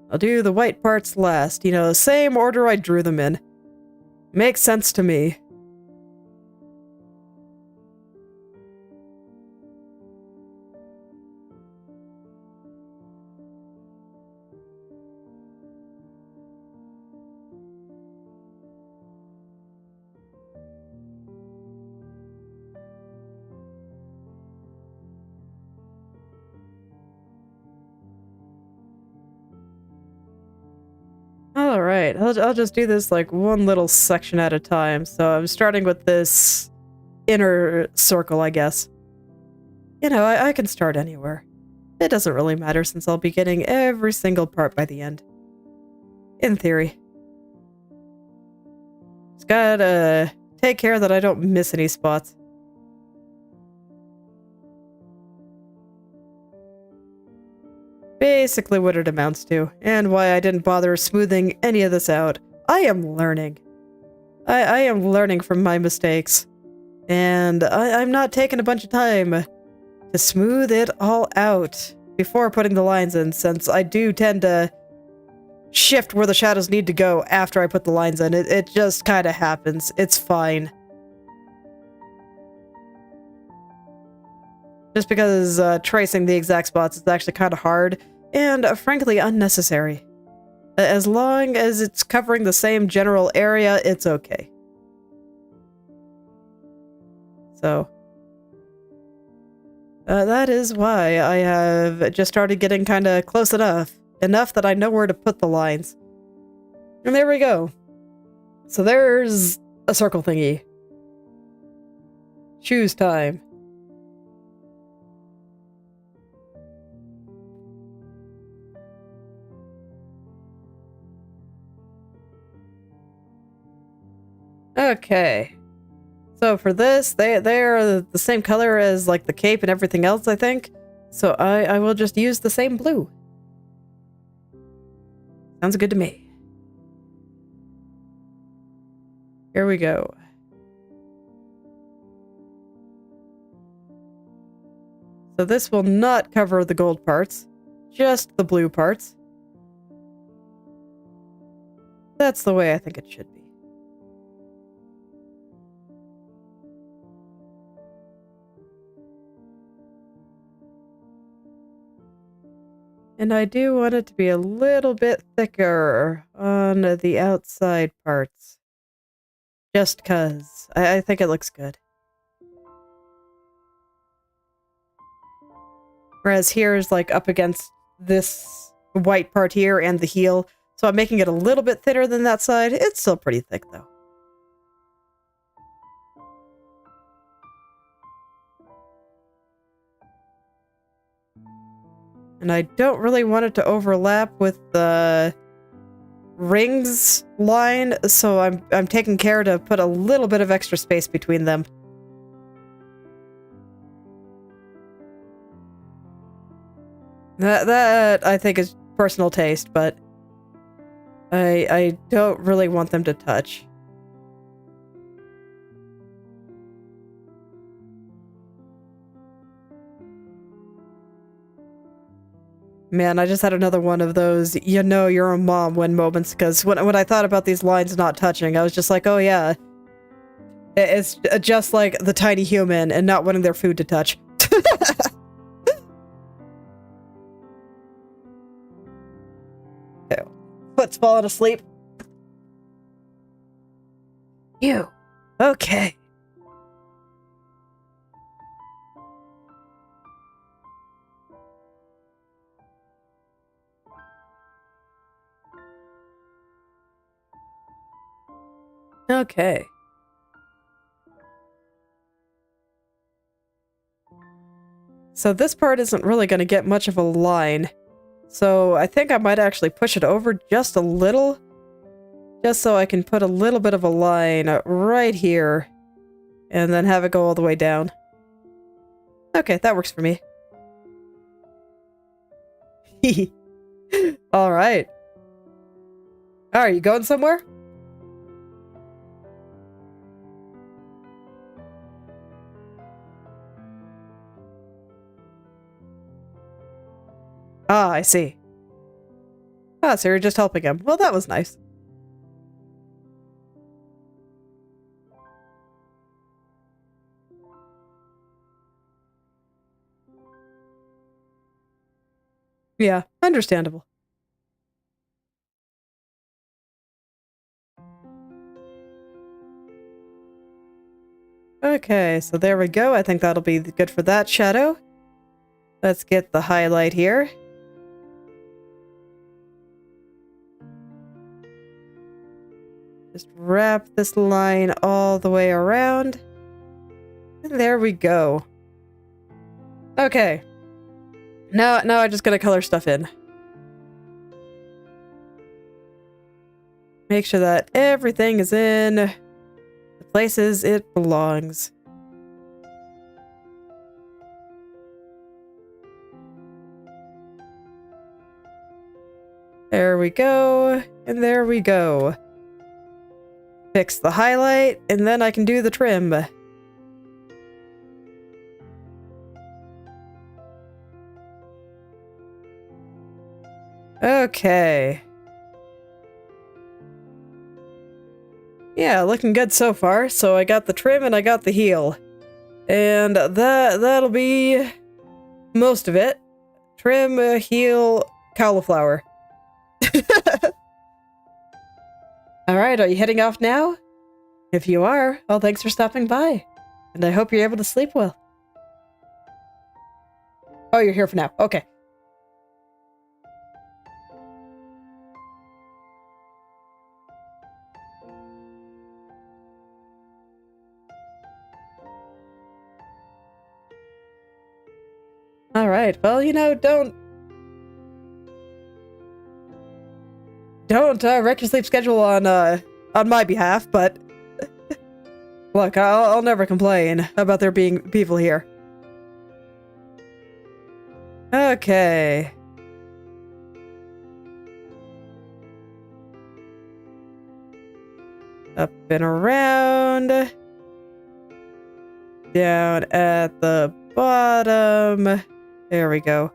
I'll do the white parts last, you know, the same order I drew them in. Makes sense to me. Alright, I'll just do this like one little section at a time. So I'm starting with this inner circle, I guess. You know, I can start anywhere. It doesn't really matter since I'll be getting every single part by the end. In theory. Just gotta take care that I don't miss any spots. Basically what it amounts to, and why I didn't bother smoothing any of this out. I am learning. I am learning from my mistakes. And I'm not taking a bunch of time to smooth it all out before putting the lines in, since I do tend to shift where the shadows need to go after I put the lines in. It just kind of happens. It's fine. Just because tracing the exact spots is actually kind of hard and frankly unnecessary. As long as it's covering the same general area, it's okay. So that is why I have just started getting kind of close enough that I know where to put the lines. And there we go. So there's a circle thingy. Choose time. Okay. So for this, they're the same color as like the cape and everything else, I think. So I will just use the same blue. Sounds good to me. Here we go. So this will not cover the gold parts, just the blue parts. That's the way I think it should be. And I do want it to be a little bit thicker on the outside parts. Just 'cause. I think it looks good. Whereas here's like up against this white part here and the heel. So I'm making it a little bit thinner than that side. It's still pretty thick though. And I don't really want it to overlap with the rings line, so I'm taking care to put a little bit of extra space between them. That I think is personal taste, but I don't really want them to touch. Man, I just had another one of those, you know you're a mom when moments, because when I thought about these lines not touching, I was just like, oh yeah. It's just like the tiny human and not wanting their food to touch. Okay. Foot's falling asleep. You. Okay. Okay. So this part isn't really going to get much of a line. So I think I might actually push it over just a little. Just so I can put a little bit of a line right here. And then have it go all the way down. Okay, that works for me. Alright. Are you going somewhere? Ah, I see. Ah, so you're just helping him. Well, that was nice. Yeah, understandable. Okay, so there we go. I think that'll be good for that shadow. Let's get the highlight here. Just wrap this line all the way around. And there we go. Okay. Now I'm just gonna color stuff in. Make sure that everything is in the places it belongs. There we go, and there we go. Fix the highlight, and then I can do the trim. Okay. Yeah, looking good so far. So I got the trim and I got the heel. And that'll be most of it. Trim, heel, cauliflower. Alright, are you heading off now? If you are, well, thanks for stopping by. And I hope you're able to sleep well. Oh, you're here for now. Okay. Alright, well, you know, don't wreck your sleep schedule on my behalf, but look, I'll never complain about there being people here. Okay. Up and around. Down at the bottom. There we go.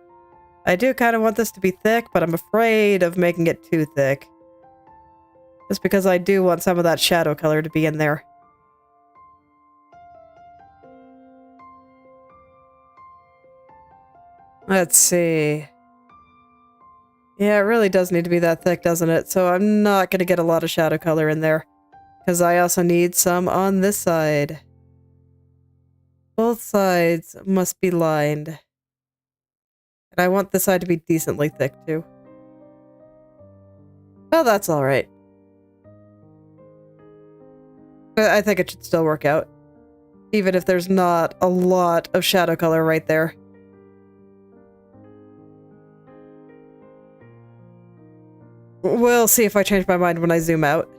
I do kind of want this to be thick, but I'm afraid of making it too thick. Just because I do want some of that shadow color to be in there. Let's see. Yeah, it really does need to be that thick, doesn't it? So I'm not going to get a lot of shadow color in there. Because I also need some on this side. Both sides must be lined. And I want this side to be decently thick, too. Well, that's alright. I think it should still work out. Even if there's not a lot of shadow color right there. We'll see if I change my mind when I zoom out.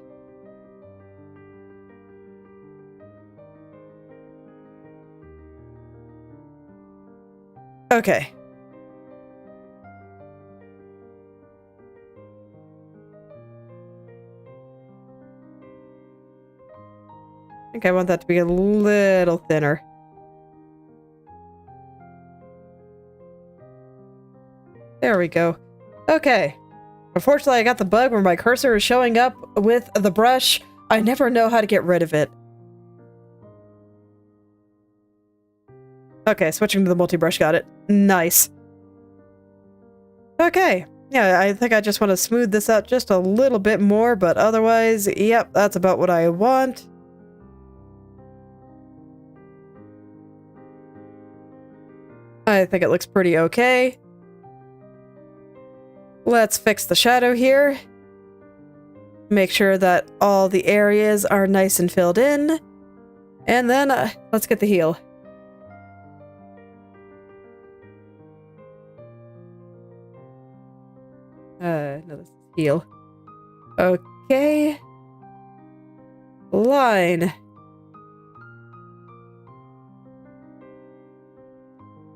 Okay. I think I want that to be a little thinner. There we go. Okay. Unfortunately, I got the bug where my cursor is showing up with the brush. I never know how to get rid of it. Okay, switching to the multi-brush, got it. Nice. Okay. Yeah, I think I just want to smooth this out just a little bit more, but otherwise, yep, that's about what I want. I think it looks pretty okay. Let's fix the shadow here. Make sure that all the areas are nice and filled in. And then, let's get the heel. No, this is heel. Okay. Line.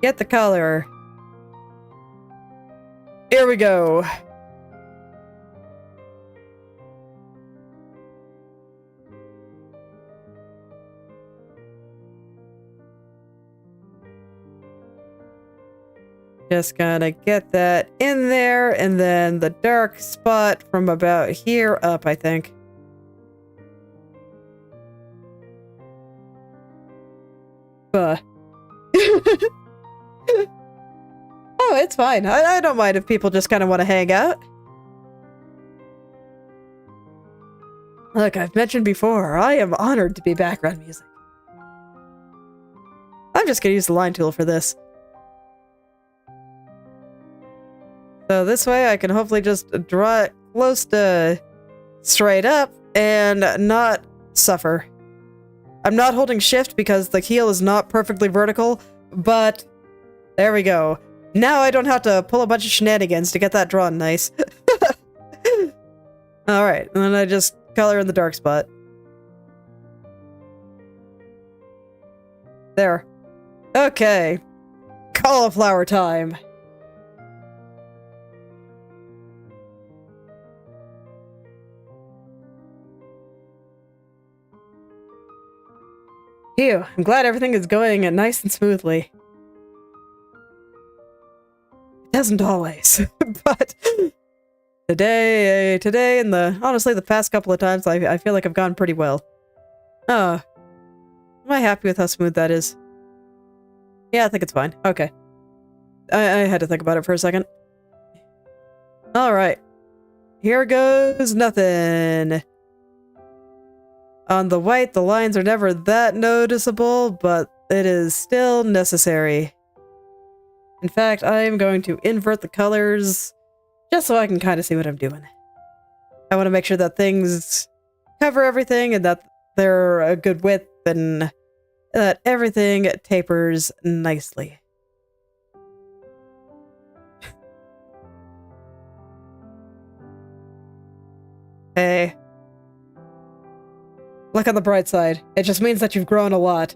Get the color. Here we go. Just gonna get that in there, and then the dark spot from about here up, I think. Oh, it's fine. I don't mind if people just kind of want to hang out. Look, I've mentioned before, I am honored to be background music. I'm just gonna use the line tool for this. So this way I can hopefully just draw it close to straight up and not suffer. I'm not holding shift because the heel is not perfectly vertical, but there we go. Now I don't have to pull a bunch of shenanigans to get that drawn nice. Alright, and then I just color in the dark spot. There. Okay. Cauliflower time. Phew, I'm glad everything is going nice and smoothly. It doesn't always, but today and honestly the past couple of times I feel like I've gone pretty well. Oh, am I happy with how smooth that is? Yeah, I think it's fine. Okay. I had to think about it for a second. Alright. Here goes nothing. On the white, the lines are never that noticeable, but it is still necessary. In fact, I am going to invert the colors just so I can kind of see what I'm doing. I want to make sure that things cover everything and that they're a good width and that everything tapers nicely. Hey. Look on the bright side. It just means that you've grown a lot.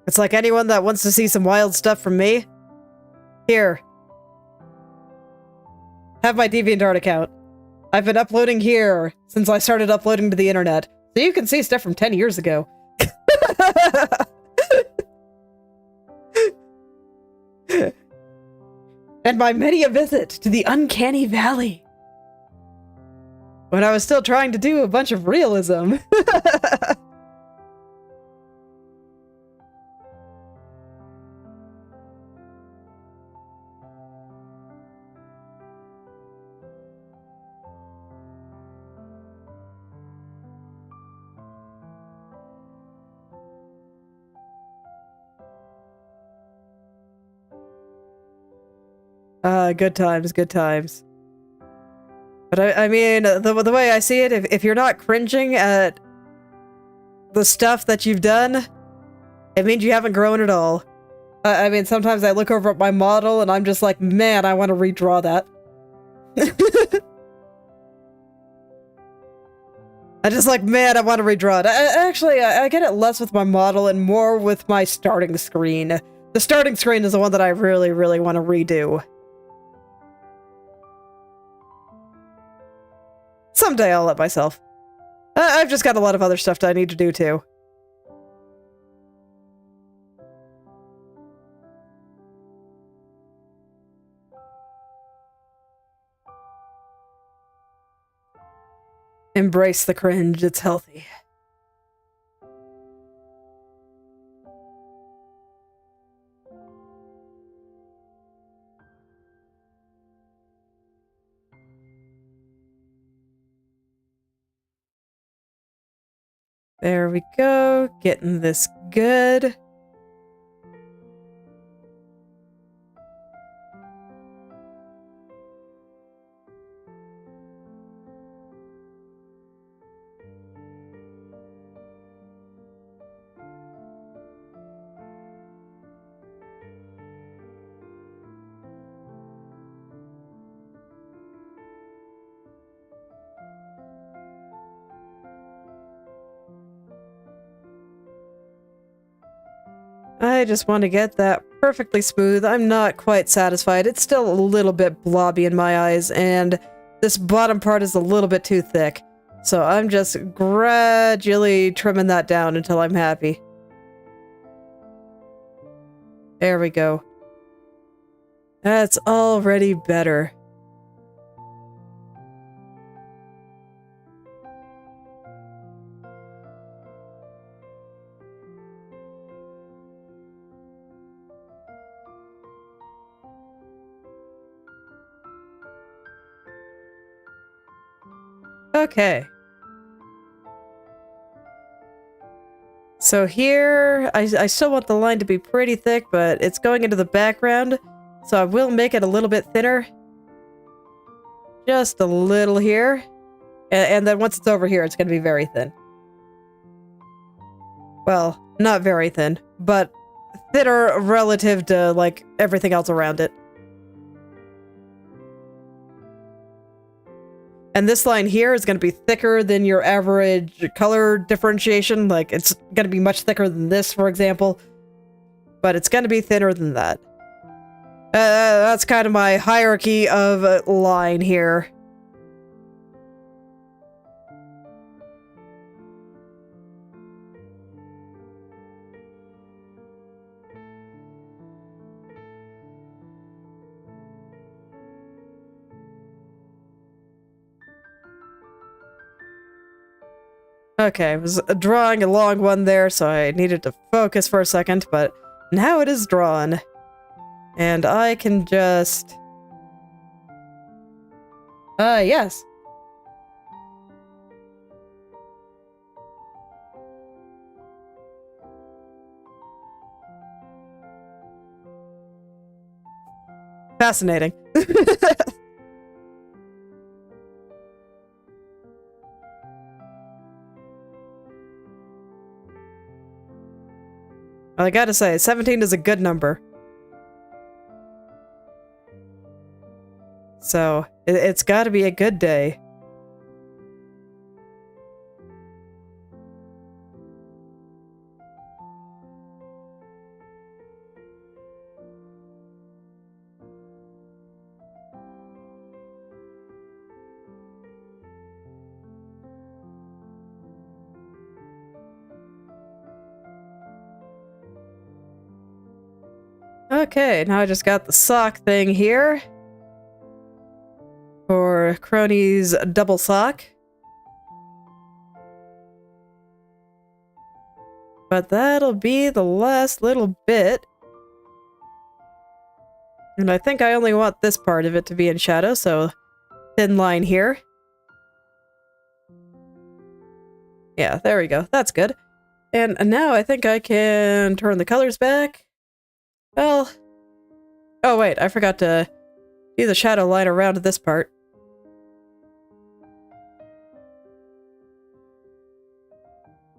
It's like anyone that wants to see some wild stuff from me. Here. Have my DeviantArt account. I've been uploading here since I started uploading to the internet. So you can see stuff from 10 years ago. And my many a visit to the uncanny valley. When I was still trying to do a bunch of realism. Good times, good times. But I mean, the way I see it, if you're not cringing at the stuff that you've done, it means you haven't grown at all. I mean, sometimes I look over at my model and I'm just like, man, I want to redraw that. I just like, man, I want to redraw it. Actually, I get it less with my model and more with my starting screen. The starting screen is the one that I really, really want to redo. Someday I'll let myself. I've just got a lot of other stuff that I need to do too. Embrace the cringe, it's healthy. There we go, getting this good. I just want to get that perfectly smooth. I'm not quite satisfied. It's still a little bit blobby in my eyes, and this bottom part is a little bit too thick. So I'm just gradually trimming that down until I'm happy. There we go. That's already better. Okay. So here, I still want the line to be pretty thick, but it's going into the background, so I will make it a little bit thinner. Just a little here. And then once it's over here, it's going to be very thin. Well, not very thin, but thinner relative to, like, everything else around it. And this line here is going to be thicker than your average color differentiation. Like, it's going to be much thicker than this, for example. But it's going to be thinner than that. That's kind of my hierarchy of line here. Okay, I was drawing a long one there, so I needed to focus for a second, but now it is drawn. And I can just... yes. Fascinating. I gotta say, 17 is a good number. So, it's gotta be a good day. Okay, now I just got the sock thing here. For Kronii's double sock. But that'll be the last little bit. And I think I only want this part of it to be in shadow, so thin line here. Yeah, there we go. That's good. And now I think I can turn the colors back. Well... Oh wait, I forgot to do the shadow line around this part.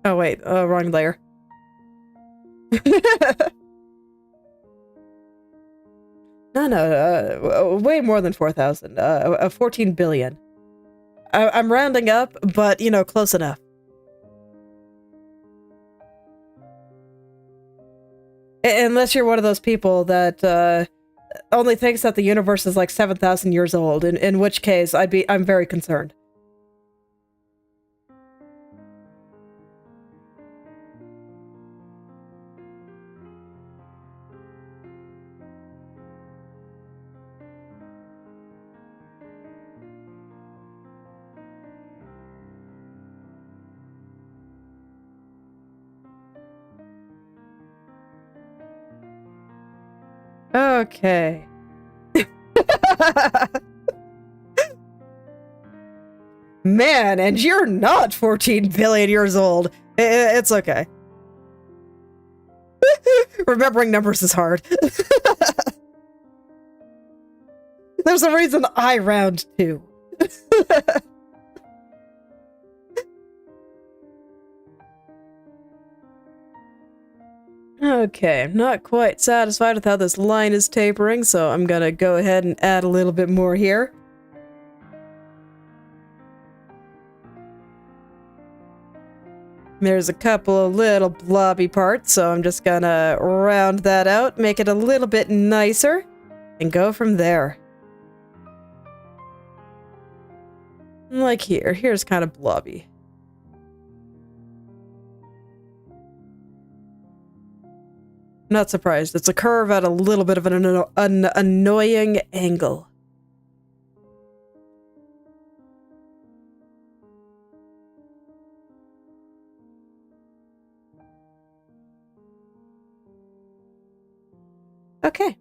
Oh wait, wrong layer. No, way more than 4,000. 14 billion. I'm rounding up, but, you know, close enough. Unless you're one of those people that only thinks that the universe is like 7,000 years old, in which case I'm very concerned. Okay. Man, and you're not 14 billion years old. It's okay. Remembering numbers is hard. There's a reason I round too. Okay, I'm not quite satisfied with how this line is tapering, so I'm gonna go ahead and add a little bit more here. There's a couple of little blobby parts, so I'm just gonna round that out, make it a little bit nicer, and go from there. Like here. Here's kind of blobby. Not surprised. It's a curve at a little bit of an annoying angle. Okay.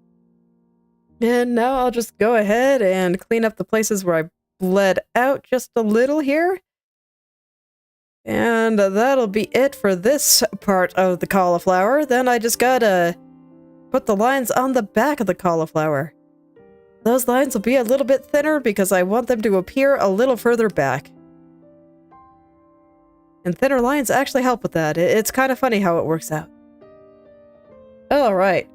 And now I'll just go ahead and clean up the places where I bled out just a little here. And that'll be it for this part of the cauliflower. Then I just gotta put the lines on the back of the cauliflower. Those lines will be a little bit thinner because I want them to appear a little further back. And thinner lines actually help with that. It's kind of funny how it works out. Alright.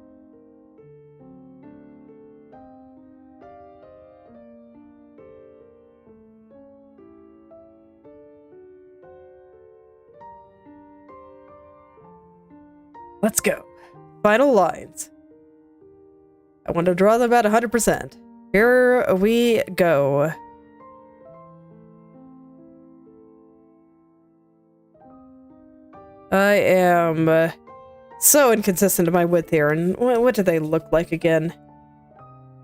Let's go. Final lines. I want to draw them at 100%. Here we go. I am so inconsistent in my width here, and what do they look like again?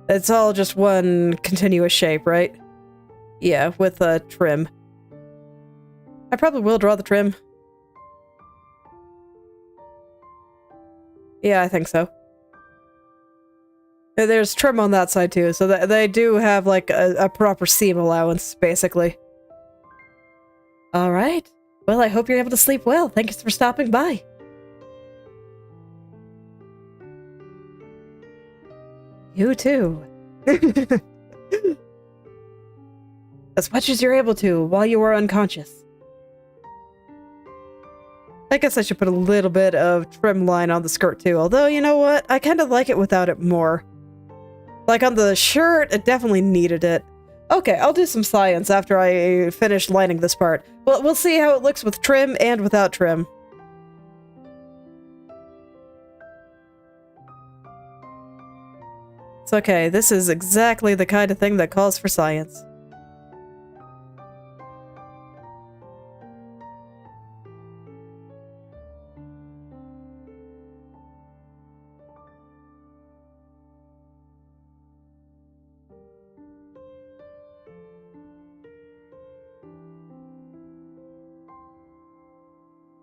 It's all just one continuous shape, right? Yeah, with a trim. I probably will draw the trim. Yeah, I think so. There's trim on that side too, so they do have like a proper seam allowance, basically. Alright. Well, I hope you're able to sleep well. Thank you for stopping by. You too. As much as you're able to while you are unconscious. I guess I should put a little bit of trim line on the skirt too, although you know what? I kind of like it without it more. Like on the shirt, it definitely needed it. Okay, I'll do some science after I finish lining this part. Well, we'll see how it looks with trim and without trim. It's okay, this is exactly the kind of thing that calls for science.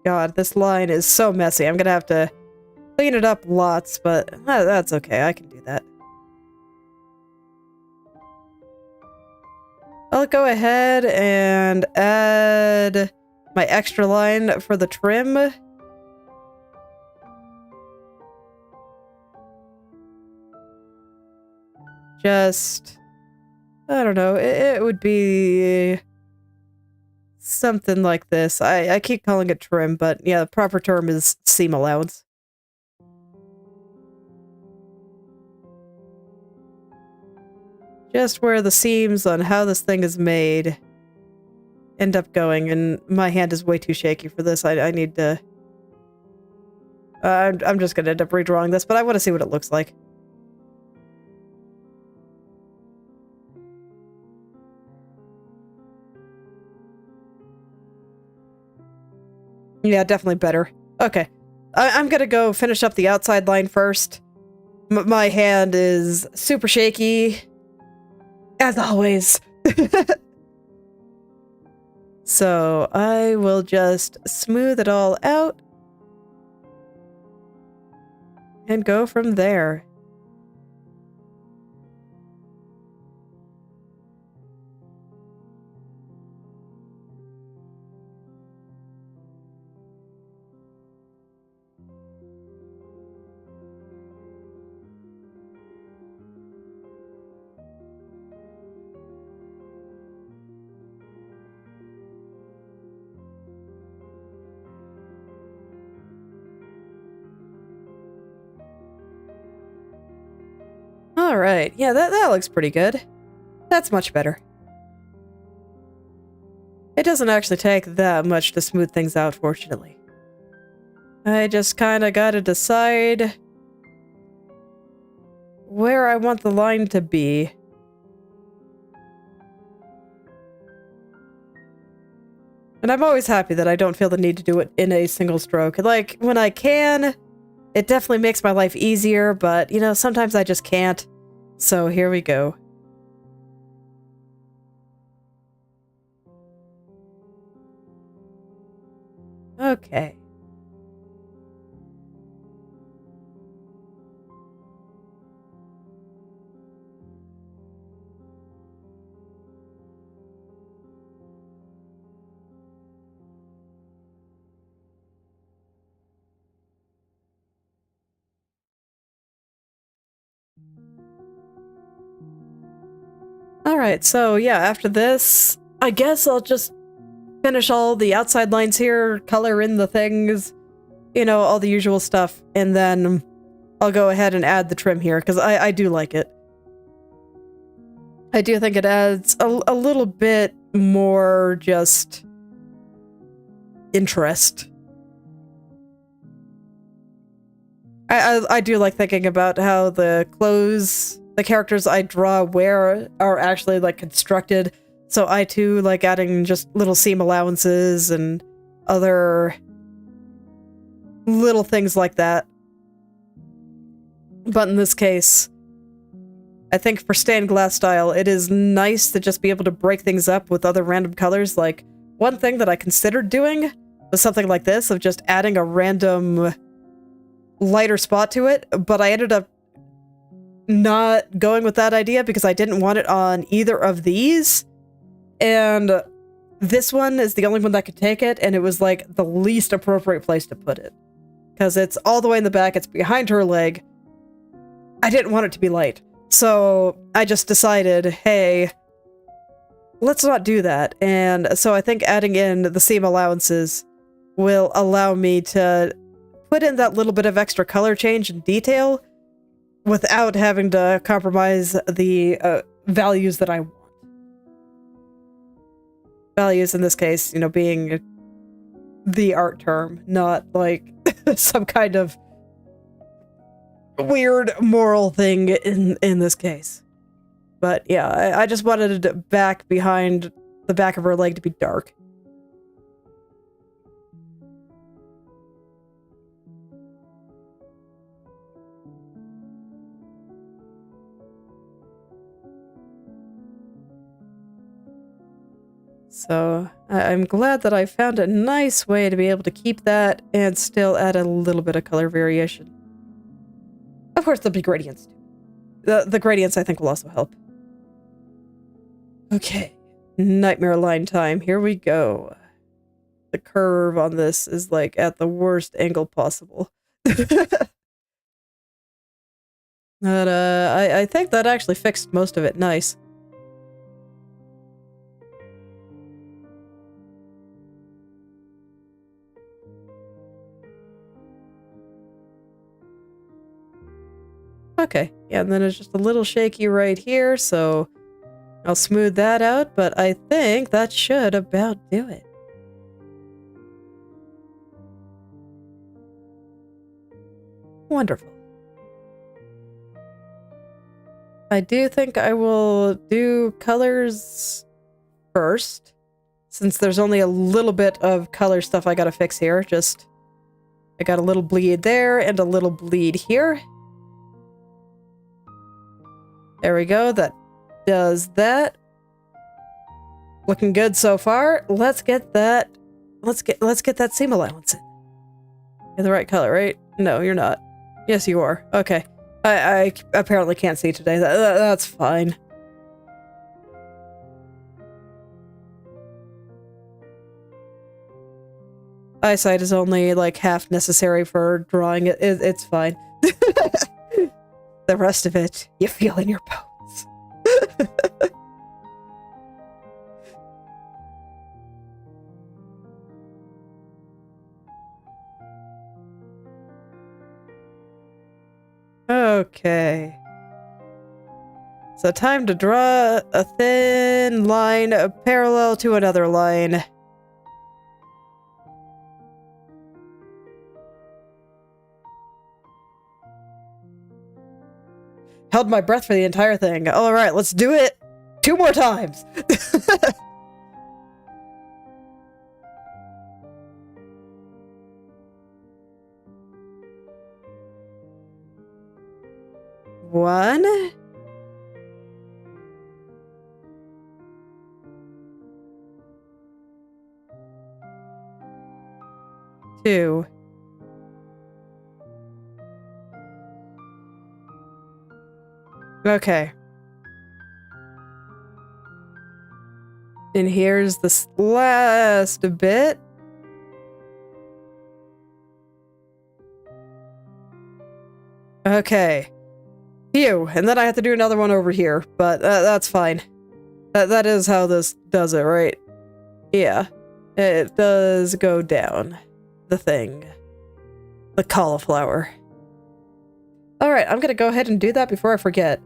God, this line is so messy. I'm gonna have to clean it up lots, but that's okay. I can do that. I'll go ahead and add my extra line for the trim. Just, I don't know, it would be something like this. I keep calling it trim, but yeah, the proper term is seam allowance. Just where the seams on how this thing is made end up going, and my hand is way too shaky for this. I need to... I'm just gonna end up redrawing this, but I want to see what it looks like. Yeah, definitely better. Okay. I'm gonna go finish up the outside line first. My hand is super shaky, as always. So I will just smooth it all out and go from there. Alright, yeah, that looks pretty good. That's much better. It doesn't actually take that much to smooth things out, fortunately. I just kinda gotta decide where I want the line to be. And I'm always happy that I don't feel the need to do it in a single stroke. Like, when I can, it definitely makes my life easier, but, you know, sometimes I just can't. So here we go. Okay. Alright, so yeah, after this, I guess I'll just finish all the outside lines here, color in the things, you know, all the usual stuff, and then I'll go ahead and add the trim here, because I do like it. I do think it adds a little bit more just interest. I do like thinking about how the clothes, the characters I draw wear are actually like constructed. So I too like adding just little seam allowances and other little things like that. But in this case, I think for stained glass style, it is nice to just be able to break things up with other random colors. Like, one thing that I considered doing was something like this, of just adding a random lighter spot to it, but I ended up not going with that idea because I didn't want it on either of these, and this one is the only one that could take it, and it was like the least appropriate place to put it. Because it's all the way in the back, it's behind her leg. I didn't want it to be light. So I just decided, hey, let's not do that. And so I think adding in the seam allowances will allow me to put in that little bit of extra color change and detail without having to compromise the values that I want. Values in this case, you know, being the art term, not like some kind of weird moral thing in this case. But yeah, I just wanted it back behind the back of her leg to be dark. So I'm glad that I found a nice way to be able to keep that and still add a little bit of color variation. Of course, there'll be gradients too. The gradients, I think, will also help. Okay, nightmare line time. Here we go. The curve on this is like at the worst angle possible. But I think that actually fixed most of it. Nice. Okay, yeah, and then it's just a little shaky right here, so I'll smooth that out, but I think that should about do it. Wonderful. I do think I will do colors first, since there's only a little bit of color stuff I gotta fix here. I got a little bleed there and a little bleed here. There we go, that does that. Looking good so far. Let's get that seam allowance in. You're the right color, right? No, you're not. Yes, you are. Okay. I apparently can't see today. That's fine. Eyesight is only like half necessary for drawing it. It's fine. The rest of it, you feel in your bones. Okay. So time to draw a thin line parallel to another line. Held my breath for the entire thing. All right, let's do it 2 more times. One. Two. Okay. And here's this last bit. Okay. Phew. And then I have to do another one over here, but that's fine. That is how this does it, right? Yeah. It does go down. The thing. The cauliflower. Alright, I'm gonna go ahead and do that before I forget.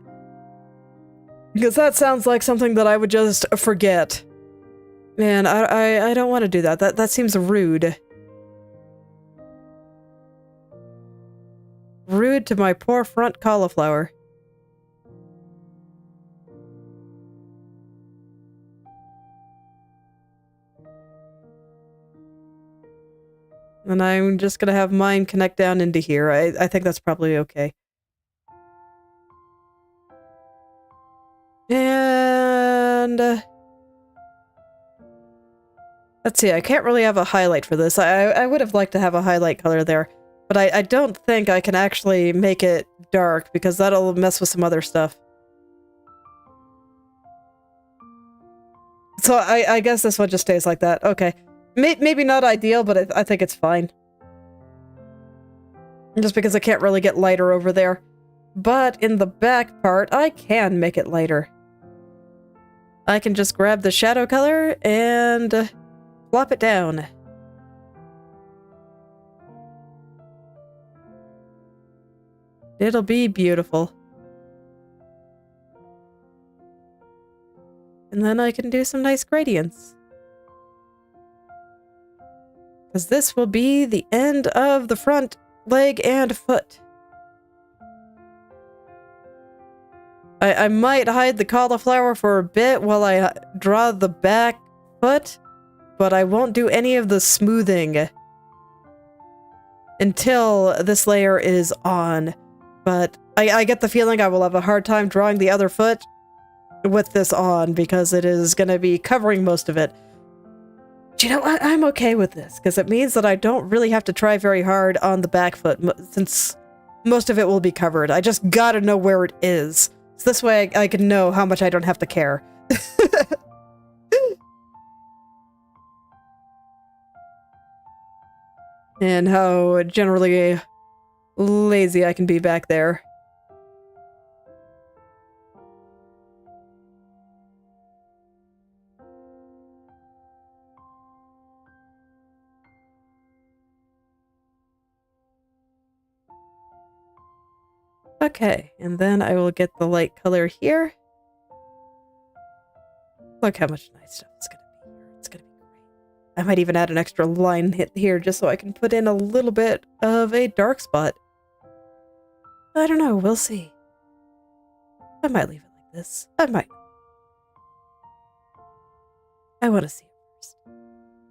Because that sounds like something that I would just forget. Man, I don't want to do that. That seems rude. Rude to my poor front cauliflower. And I'm just gonna have mine connect down into here. I think that's probably okay. And let's see, I can't really have a highlight for this. I would have liked to have a highlight color there, but I don't think I can actually make it dark because that'll mess with some other stuff. So I guess this one just stays like that. Okay. Maybe not ideal, but I think it's fine. Just because I can't really get lighter over there. But in the back part, I can make it lighter. I can just grab the shadow color and plop it down. It'll be beautiful. And then I can do some nice gradients. Because this will be the end of the front leg and foot. I might hide the cauliflower for a bit while I draw the back foot, but I won't do any of the smoothing until this layer is on. But I get the feeling I will have a hard time drawing the other foot with this on because it is going to be covering most of it. But you know, I'm okay with this, because it means that I don't really have to try very hard on the back foot, since most of it will be covered. I just gotta know where it is. So this way I can know how much I don't have to care. And how generally lazy I can be back there. Okay, and then I will get the light color here. Look how much nice stuff it's gonna be here. It's gonna be great. I might even add an extra line hit here just so I can put in a little bit of a dark spot. I don't know, we'll see. I might leave it like this. I might. I want to see it first.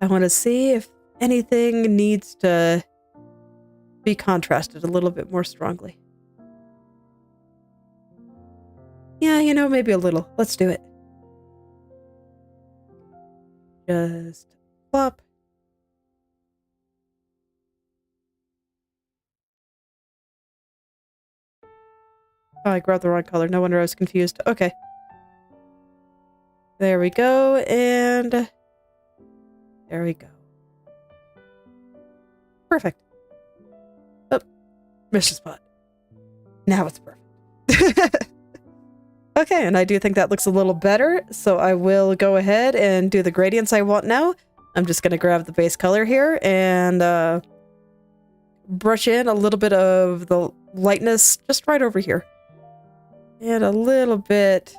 I want to see if anything needs to be contrasted a little bit more strongly. Yeah, you know, maybe a little. Let's do it. Just plop. Oh, I grabbed the wrong color. No wonder I was confused. Okay. There we go, and there we go. Perfect. Oh, missed the spot. Now it's perfect. Okay, and I do think that looks a little better, so I will go ahead and do the gradients I want now. I'm just going to grab the base color here and brush in a little bit of the lightness just right over here. And a little bit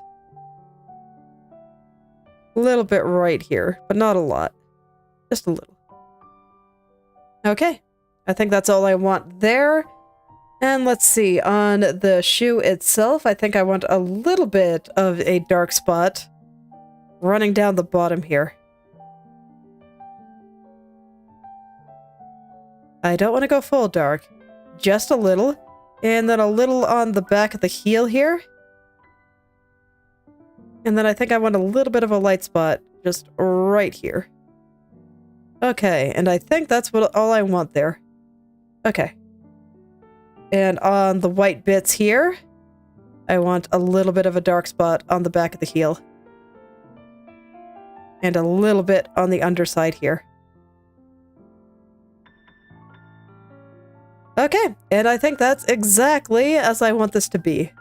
right here, but not a lot. Just a little. Okay, I think that's all I want there. And let's see, on the shoe itself, I think I want a little bit of a dark spot running down the bottom here. I don't want to go full dark, just a little. And then a little on the back of the heel here. And then I think I want a little bit of a light spot just right here. Okay, and I think that's all I want there. Okay. And on the white bits here, I want a little bit of a dark spot on the back of the heel. And a little bit on the underside here. Okay, and I think that's exactly as I want this to be.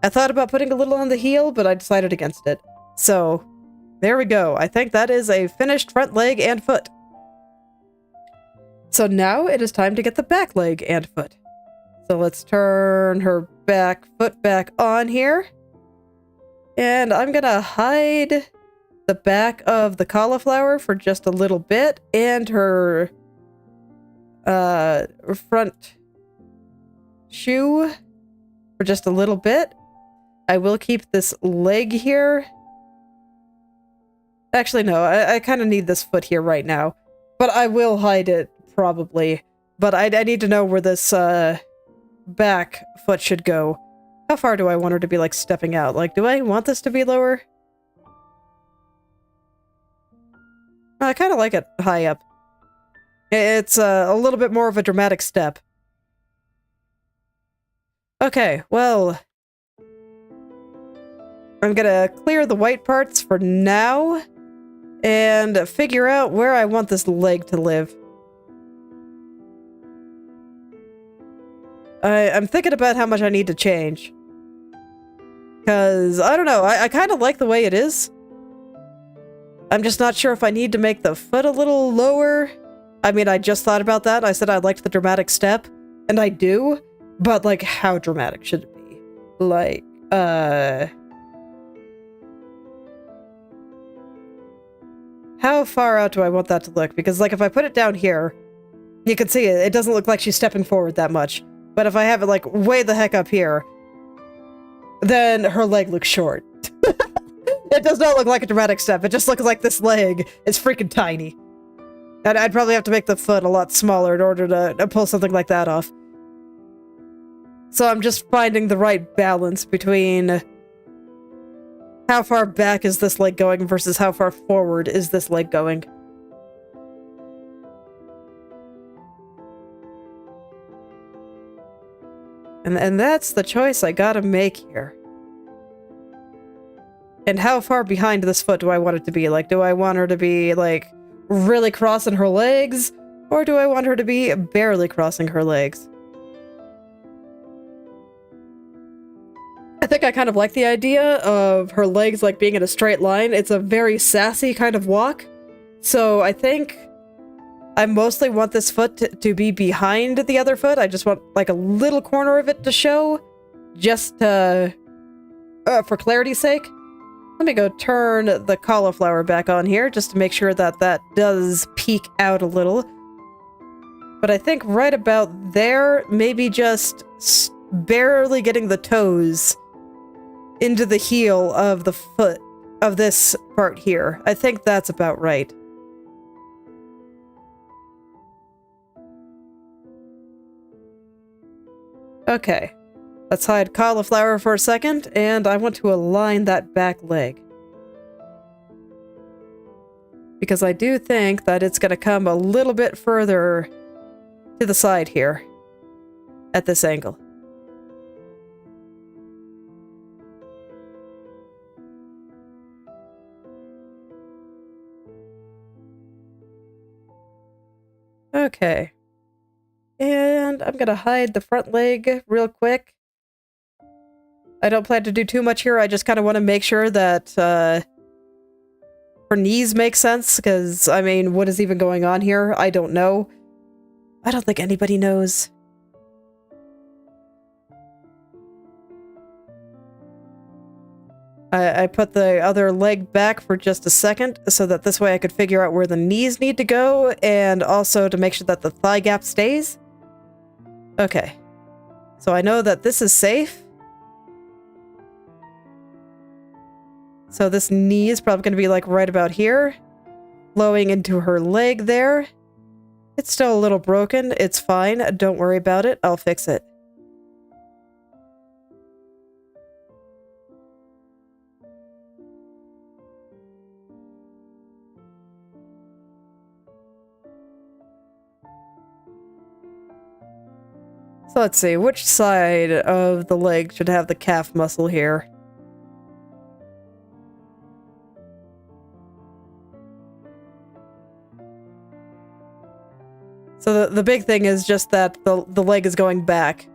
I thought about putting a little on the heel, but I decided against it. So, there we go. I think that is a finished front leg and foot. So now it is time to get the back leg and foot. So let's turn her back foot back on here. And I'm gonna hide the back of the cauliflower for just a little bit and her front shoe for just a little bit. I will keep this leg here. Actually, no, I kind of need this foot here right now. But I will hide it, probably. But I need to know where this back foot should go. How far do I want her to be, like, stepping out? Like, do I want this to be lower? I kind of like it high up. It's a little bit more of a dramatic step. Okay, well, I'm gonna clear the white parts for now and figure out where I want this leg to live. I'm thinking about how much I need to change. Because, I don't know, I kind of like the way it is. I'm just not sure if I need to make the foot a little lower. I mean, I just thought about that. I said I liked the dramatic step, and I do. But, like, how dramatic should it be? Like, how far out do I want that to look? Because, like, if I put it down here, you can see it. It doesn't look like she's stepping forward that much. But if I have it, like, way the heck up here, then her leg looks short. It does not look like a dramatic step. It just looks like this leg is freaking tiny. And I'd probably have to make the foot a lot smaller in order to pull something like that off. So I'm just finding the right balance between how far back is this leg going versus how far forward is this leg going. And that's the choice I gotta make here. And how far behind this foot do I want it to be? Like, do I want her to be, like, really crossing her legs? Or do I want her to be barely crossing her legs? I think I kind of like the idea of her legs, like, being in a straight line. It's a very sassy kind of walk. So I think I mostly want this foot to be behind the other foot. I just want, like, a little corner of it to show, just for clarity's sake. Let me go turn the cauliflower back on here, just to make sure that that does peek out a little. But I think right about there, maybe just barely getting the toes into the heel of the foot of this part here. I think that's about right. Okay. Let's hide cauliflower for a second, and I want to align that back leg. Because I do think that it's going to come a little bit further to the side here, at this angle. Okay. And I'm going to hide the front leg real quick. I don't plan to do too much here. I just kind of want to make sure that her knees make sense, because, I mean, what is even going on here? I don't know. I don't think anybody knows. I put the other leg back for just a second, so that this way I could figure out where the knees need to go, and also to make sure that the thigh gap stays. Okay. So I know that this is safe. So this knee is probably going to be like right about here, flowing into her leg there. It's still a little broken. It's fine. Don't worry about it. I'll fix it. So let's see, which side of the leg should have the calf muscle here? So the big thing is just that the leg is going back.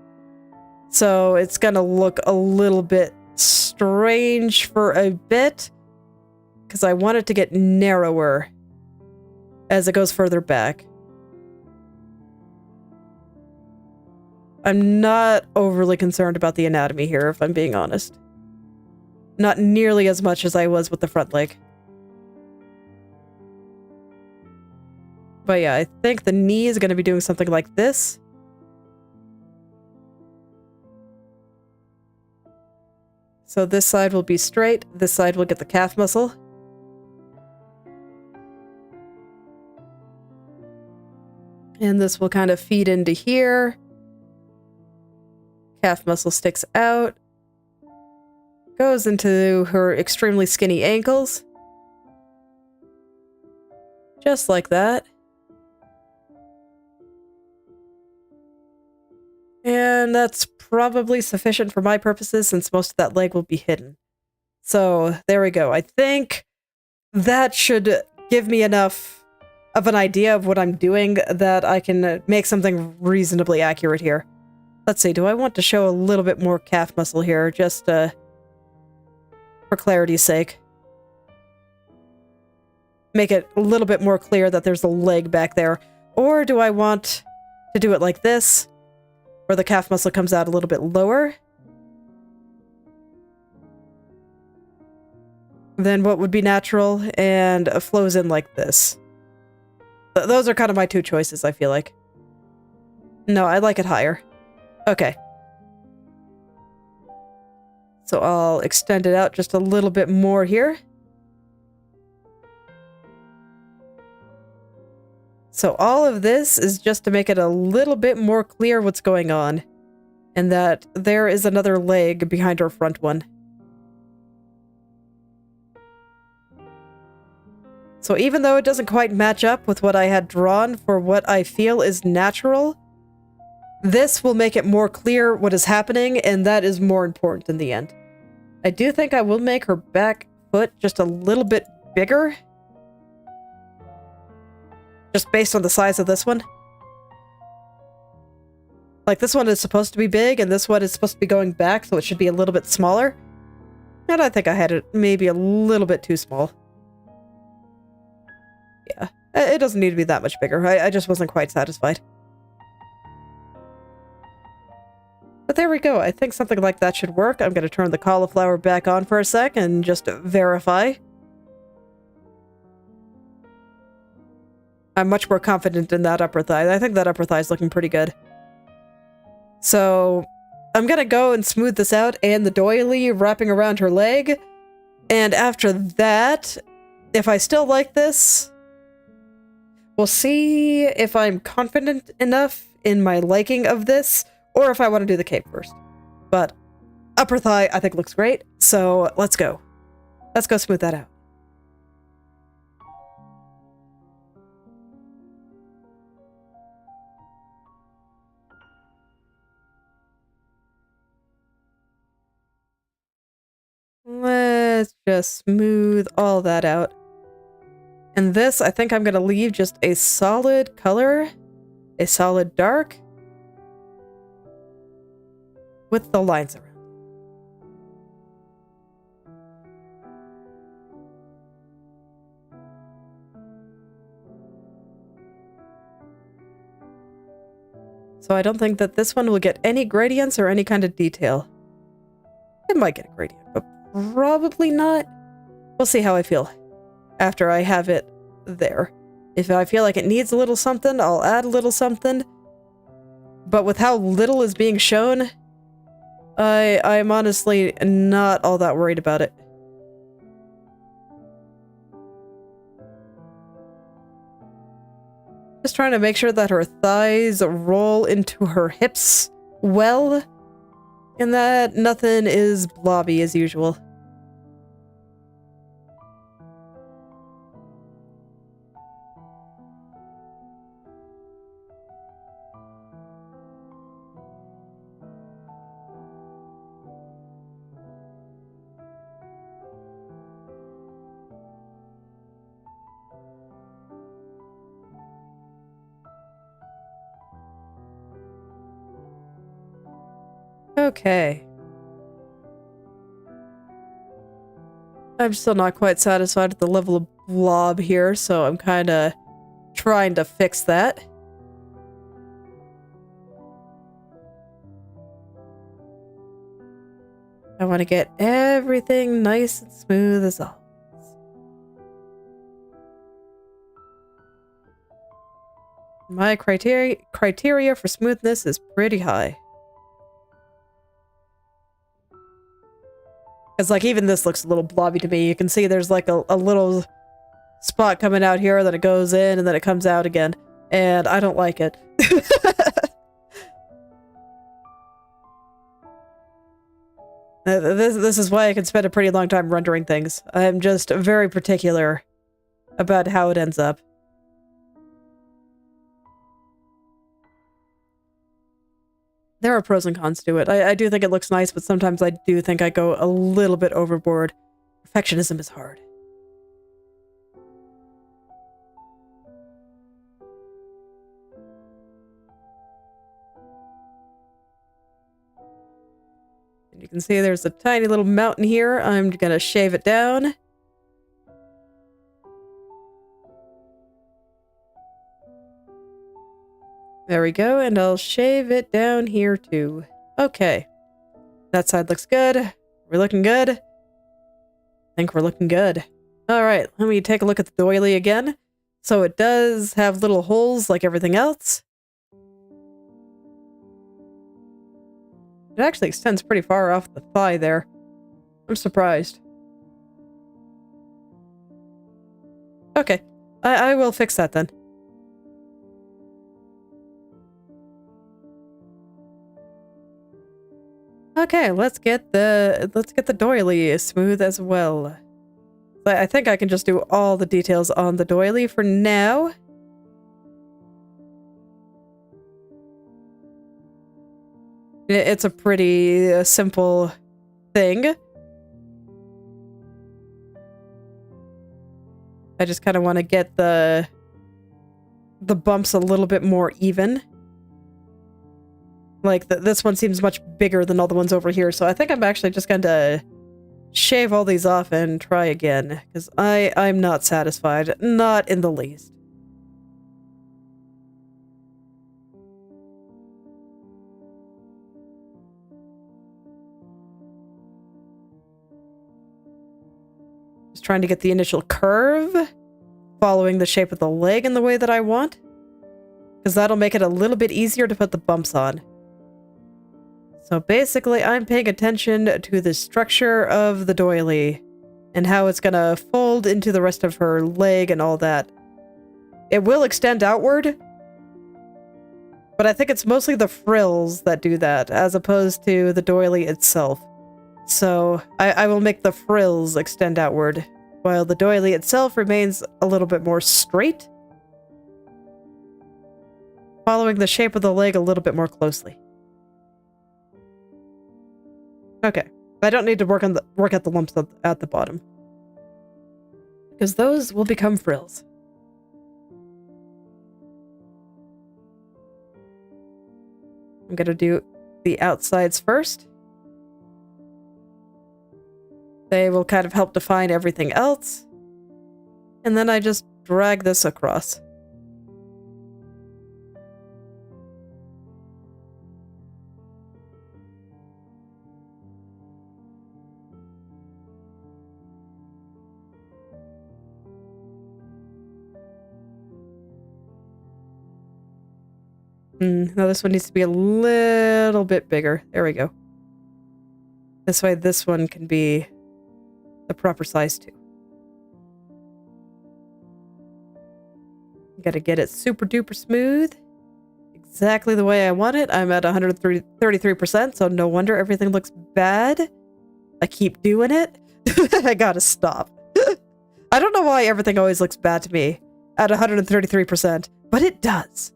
So it's gonna look a little bit strange for a bit, because I want it to get narrower as it goes further back. I'm not overly concerned about the anatomy here, if I'm being honest. Not nearly as much as I was with the front leg. But yeah, I think the knee is going to be doing something like this. So this side will be straight, this side will get the calf muscle. And this will kind of feed into here. Calf muscle sticks out. Goes into her extremely skinny ankles. Just like that. And that's probably sufficient for my purposes, since most of that leg will be hidden. So, there we go. I think that should give me enough of an idea of what I'm doing that I can make something reasonably accurate here. Let's see, do I want to show a little bit more calf muscle here, just for clarity's sake? Make it a little bit more clear that there's a leg back there. Or do I want to do it like this, where the calf muscle comes out a little bit lower? Then what would be natural and flows in like this. Those are kind of my two choices, I feel like. No, I like it higher. Okay. So I'll extend it out just a little bit more here. So all of this is just to make it a little bit more clear what's going on, and that there is another leg behind her front one. So even though it doesn't quite match up with what I had drawn for what I feel is natural, this will make it more clear what is happening, and that is more important in the end. I do think I will make her back foot just a little bit bigger. Just based on the size of this one. Like, this one is supposed to be big, and this one is supposed to be going back, so it should be a little bit smaller. And I think I had it maybe a little bit too small. Yeah, it doesn't need to be that much bigger. I just wasn't quite satisfied. But there we go. I think something like that should work. I'm going to turn the cauliflower back on for a sec and just verify. I'm much more confident in that upper thigh. I think that upper thigh is looking pretty good. So I'm going to go and smooth this out and the doily wrapping around her leg. And after that, if I still like this, we'll see if I'm confident enough in my liking of this or if I want to do the cape first. But upper thigh, I think looks great. So let's go. Let's go smooth that out. Let's just smooth all that out. And this, I think I'm going to leave just a solid color, a solid dark, with the lines around. So I don't think that this one will get any gradients or any kind of detail. It might get a gradient, but probably not. We'll see how I feel after I have it there. If I feel like it needs a little something, I'll add a little something. But with how little is being shown, I'm honestly not all that worried about it. Just trying to make sure that her thighs roll into her hips well, and that nothing is blobby as usual. Okay. I'm still not quite satisfied with the level of blob here, so I'm kind of trying to fix that. I want to get everything nice and smooth as always. My criteria for smoothness is pretty high. Because, like, even this looks a little blobby to me. You can see there's, like, a little spot coming out here, then it goes in, and then it comes out again. And I don't like it. This is why I can spend a pretty long time rendering things. I'm just very particular about how it ends up. There are pros and cons to it. I do think it looks nice, but sometimes I do think I go a little bit overboard. Perfectionism is hard. And you can see there's a tiny little mountain here. I'm gonna shave it down. There we go, and I'll shave it down here too. Okay. That side looks good. We're looking good. I think we're looking good. Alright, let me take a look at the doily again. So it does have little holes like everything else. It actually extends pretty far off the thigh there. I'm surprised. Okay, I will fix that then. Okay, let's get the doily smooth as well. I think I can just do all the details on the doily for now. It's a pretty simple thing. I just kind of want to get the bumps a little bit more even. Like, this one seems much bigger than all the ones over here, so I think I'm actually just going to shave all these off and try again, because I'm not satisfied. Not in the least. Just trying to get the initial curve, following the shape of the leg in the way that I want, because that'll make it a little bit easier to put the bumps on. So basically, I'm paying attention to the structure of the doily and how it's gonna fold into the rest of her leg and all that. It will extend outward, but I think it's mostly the frills that do that, as opposed to the doily itself. So I will make the frills extend outward, while the doily itself remains a little bit more straight, following the shape of the leg a little bit more closely. Okay, I don't need to work at the lumps at the bottom, because those will become frills. I'm gonna do the outsides first. They will kind of help define everything else. And then I just drag this across. No, this one needs to be a little bit bigger. There we go. This way this one can be the proper size too. Gotta get it super duper smooth. Exactly the way I want it. I'm at 133%, so no wonder everything looks bad. I keep doing it. I gotta stop. I don't know why everything always looks bad to me at 133%, but it does.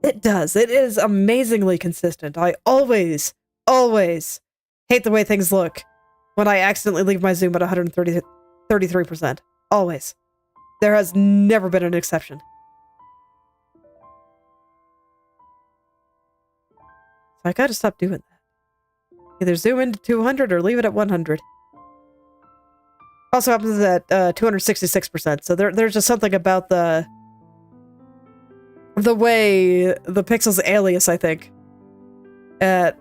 It does. It is amazingly consistent. I always hate the way things look when I accidentally leave my zoom at 133%. Always. There has never been an exception. So I gotta stop doing that. Either zoom into 200 or leave it at 100. Also happens at 266%, so there's just something about the way the pixels alias, I think, at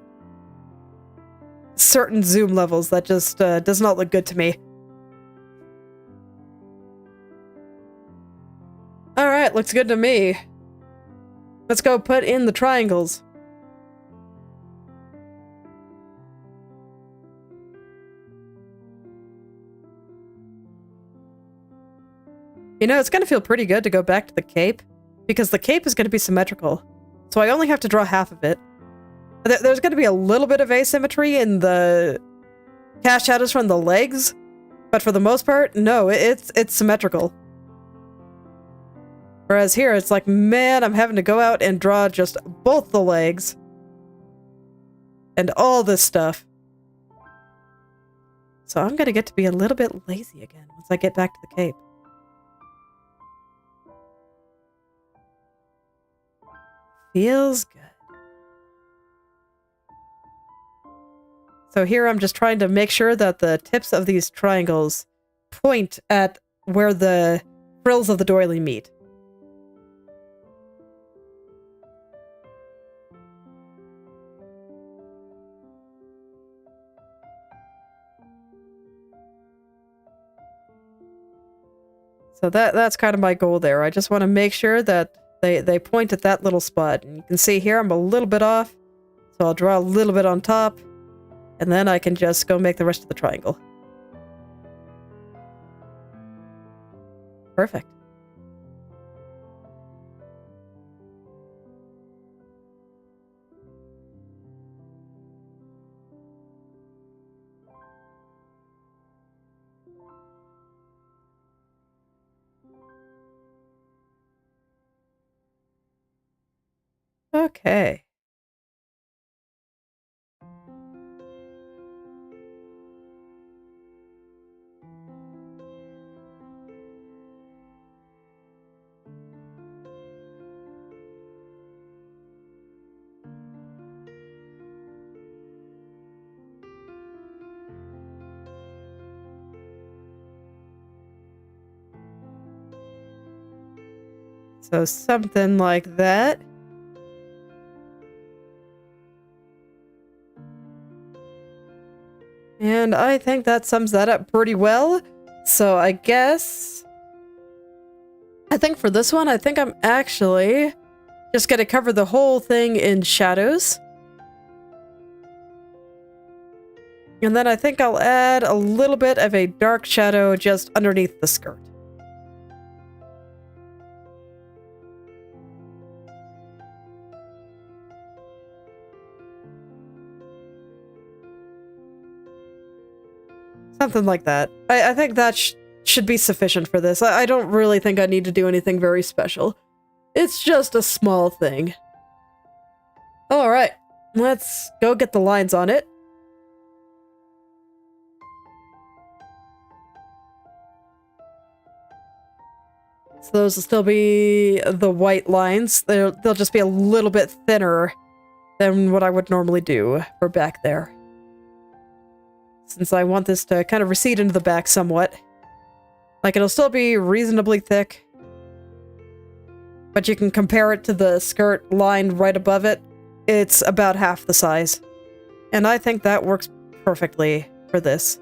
certain zoom levels that just does not look good to me. Alright, looks good to me. Let's go put in the triangles. You know, it's gonna feel pretty good to go back to the cape, because the cape is gonna be symmetrical. So I only have to draw half of it. There's gonna be a little bit of asymmetry in the cast shadows from the legs, but for the most part, no, it's symmetrical. Whereas here, it's like, man, I'm having to go out and draw just both the legs. And all this stuff. So I'm gonna get to be a little bit lazy again once I get back to the cape. Feels good. So here I'm just trying to make sure that the tips of these triangles point at where the frills of the doily meet. So that's kind of my goal there. I just want to make sure that they point at that little spot. And you can see here I'm a little bit off, so I'll draw a little bit on top, and then I can just go make the rest of the triangle. Perfect. Okay. So something like that. And I think that sums that up pretty well. So I guess... I think for this one, I think I'm actually just going to cover the whole thing in shadows. And then I think I'll add a little bit of a dark shadow just underneath the skirt. Something like that. I think that should be sufficient for this. I don't really think I need to do anything very special. It's just a small thing. Alright, let's go get the lines on it. So those will still be the white lines. They'll just be a little bit thinner than what I would normally do for back there. Since I want this to kind of recede into the back somewhat. Like, it'll still be reasonably thick. But you can compare it to the skirt line right above it. It's about half the size. And I think that works perfectly for this.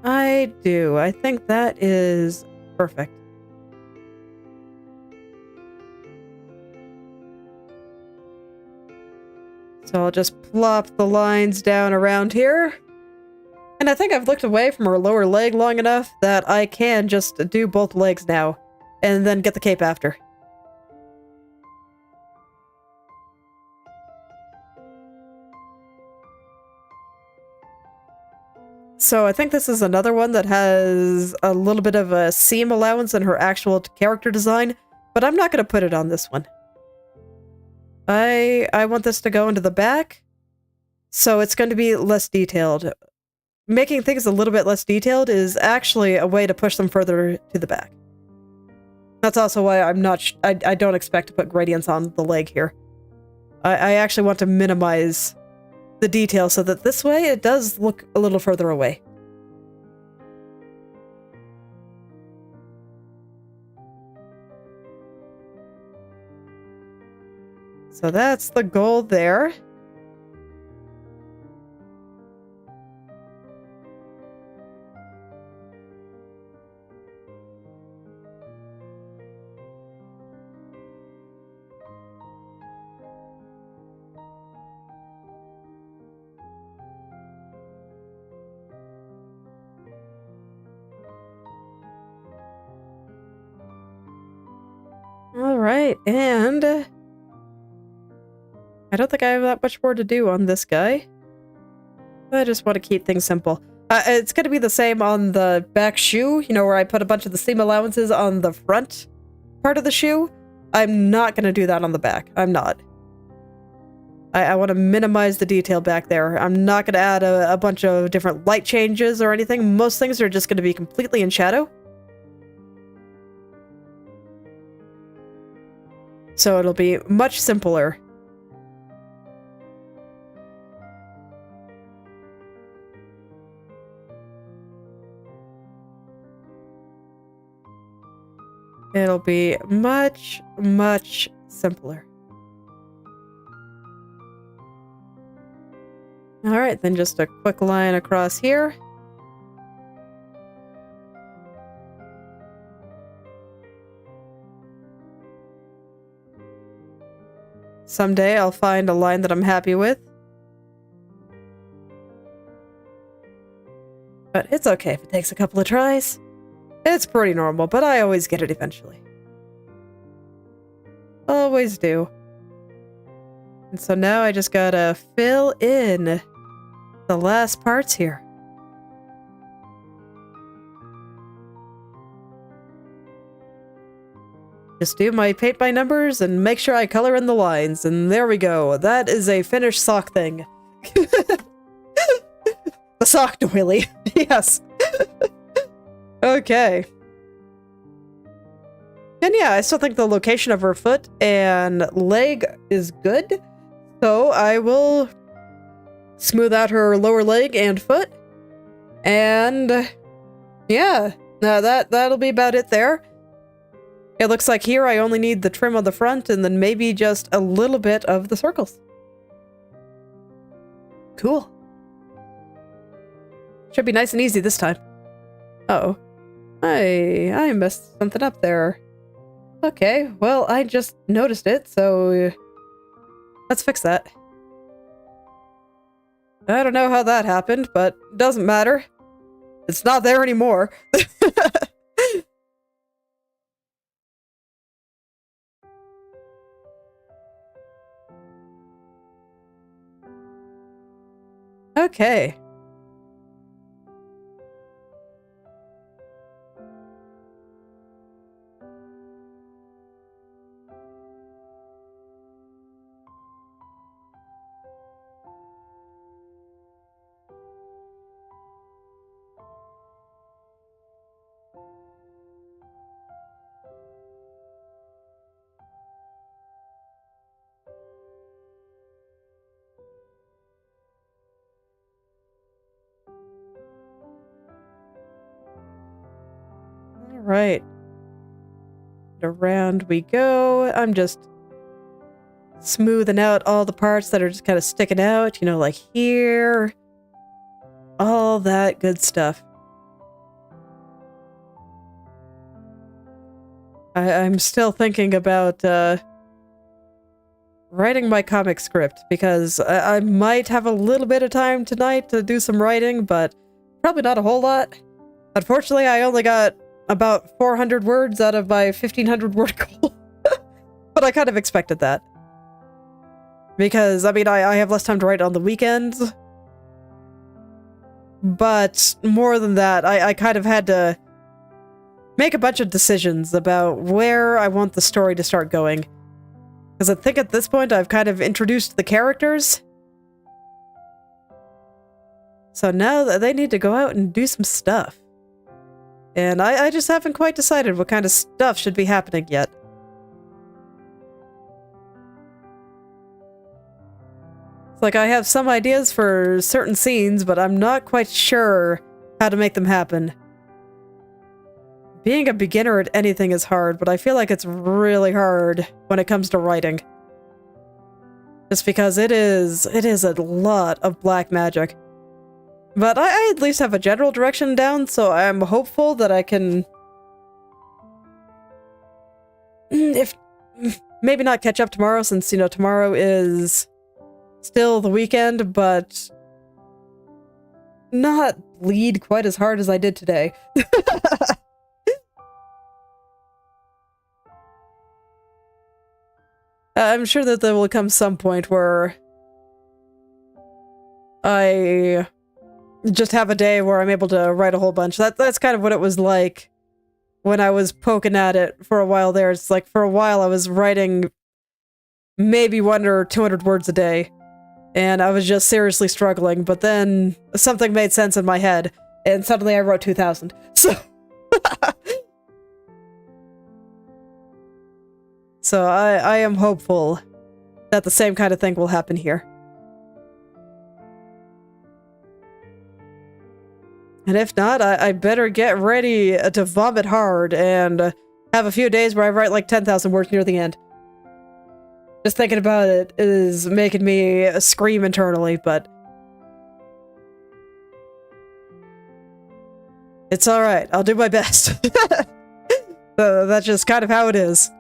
I do. I think that is perfect. So I'll just plop the lines down around here. And I think I've looked away from her lower leg long enough that I can just do both legs now. And then get the cape after. So I think this is another one that has a little bit of a seam allowance in her actual character design. But I'm not going to put it on this one. I want this to go into the back, so it's going to be less detailed. Making things a little bit less detailed is actually a way to push them further to the back. That's also why I don't expect to put gradients on the leg here. I actually want to minimize the detail so that this way it does look a little further away. So that's the goal there. All right, and I don't think I have that much more to do on this guy. I just want to keep things simple. It's going to be the same on the back shoe, you know, where I put a bunch of the seam allowances on the front part of the shoe. I'm not going to do that on the back. I'm not. I want to minimize the detail back there. I'm not going to add a bunch of different light changes or anything. Most things are just going to be completely in shadow. So it'll be much simpler. It'll be much, much simpler. Alright, then just a quick line across here. Someday I'll find a line that I'm happy with. But it's okay if it takes a couple of tries. It's pretty normal, but I always get it eventually. Always do. And so now I just gotta fill in the last parts here. Just do my paint by numbers and make sure I color in the lines, and there we go. That is a finished sock thing. The sock doily. Yes. Okay. And yeah, I still think the location of her foot and leg is good. So I will smooth out her lower leg and foot. And yeah, that'll be about it there. It looks like here I only need the trim on the front and then maybe just a little bit of the circles. Cool. Should be nice and easy this time. Uh-oh. I messed something up there. Okay, well, I just noticed it, so let's fix that. I don't know how that happened, but it doesn't matter. It's not there anymore. Okay. Right. Around we go. I'm just smoothing out all the parts that are just kind of sticking out, you know, like here. All that good stuff. I'm still thinking about writing my comic script because I might have a little bit of time tonight to do some writing, but probably not a whole lot. Unfortunately, I only got about 400 words out of my 1,500 word goal. But I kind of expected that. Because, I mean, I have less time to write on the weekends. But more than that, I kind of had to make a bunch of decisions about where I want the story to start going. Because I think at this point I've kind of introduced the characters. So now they need to go out and do some stuff. And I just haven't quite decided what kind of stuff should be happening yet. It's like I have some ideas for certain scenes, but I'm not quite sure how to make them happen. Being a beginner at anything is hard, but I feel like it's really hard when it comes to writing. Just because it is a lot of black magic. But I at least have a general direction down, so I'm hopeful that I can... if maybe not catch up tomorrow, since, you know, tomorrow is still the weekend, but not bleed quite as hard as I did today. I'm sure that there will come some point where I just have a day where I'm able to write a whole bunch. That's kind of what it was like when I was poking at it for a while there. It's like for a while I was writing maybe 100 or 200 words a day, and I was just seriously struggling, but then something made sense in my head, and suddenly I wrote 2,000. So... So I am hopeful that the same kind of thing will happen here. And if not, I better get ready to vomit hard and have a few days where I write like 10,000 words near the end. Just thinking about it is making me scream internally, but... it's alright, I'll do my best. That's just kind of how it is.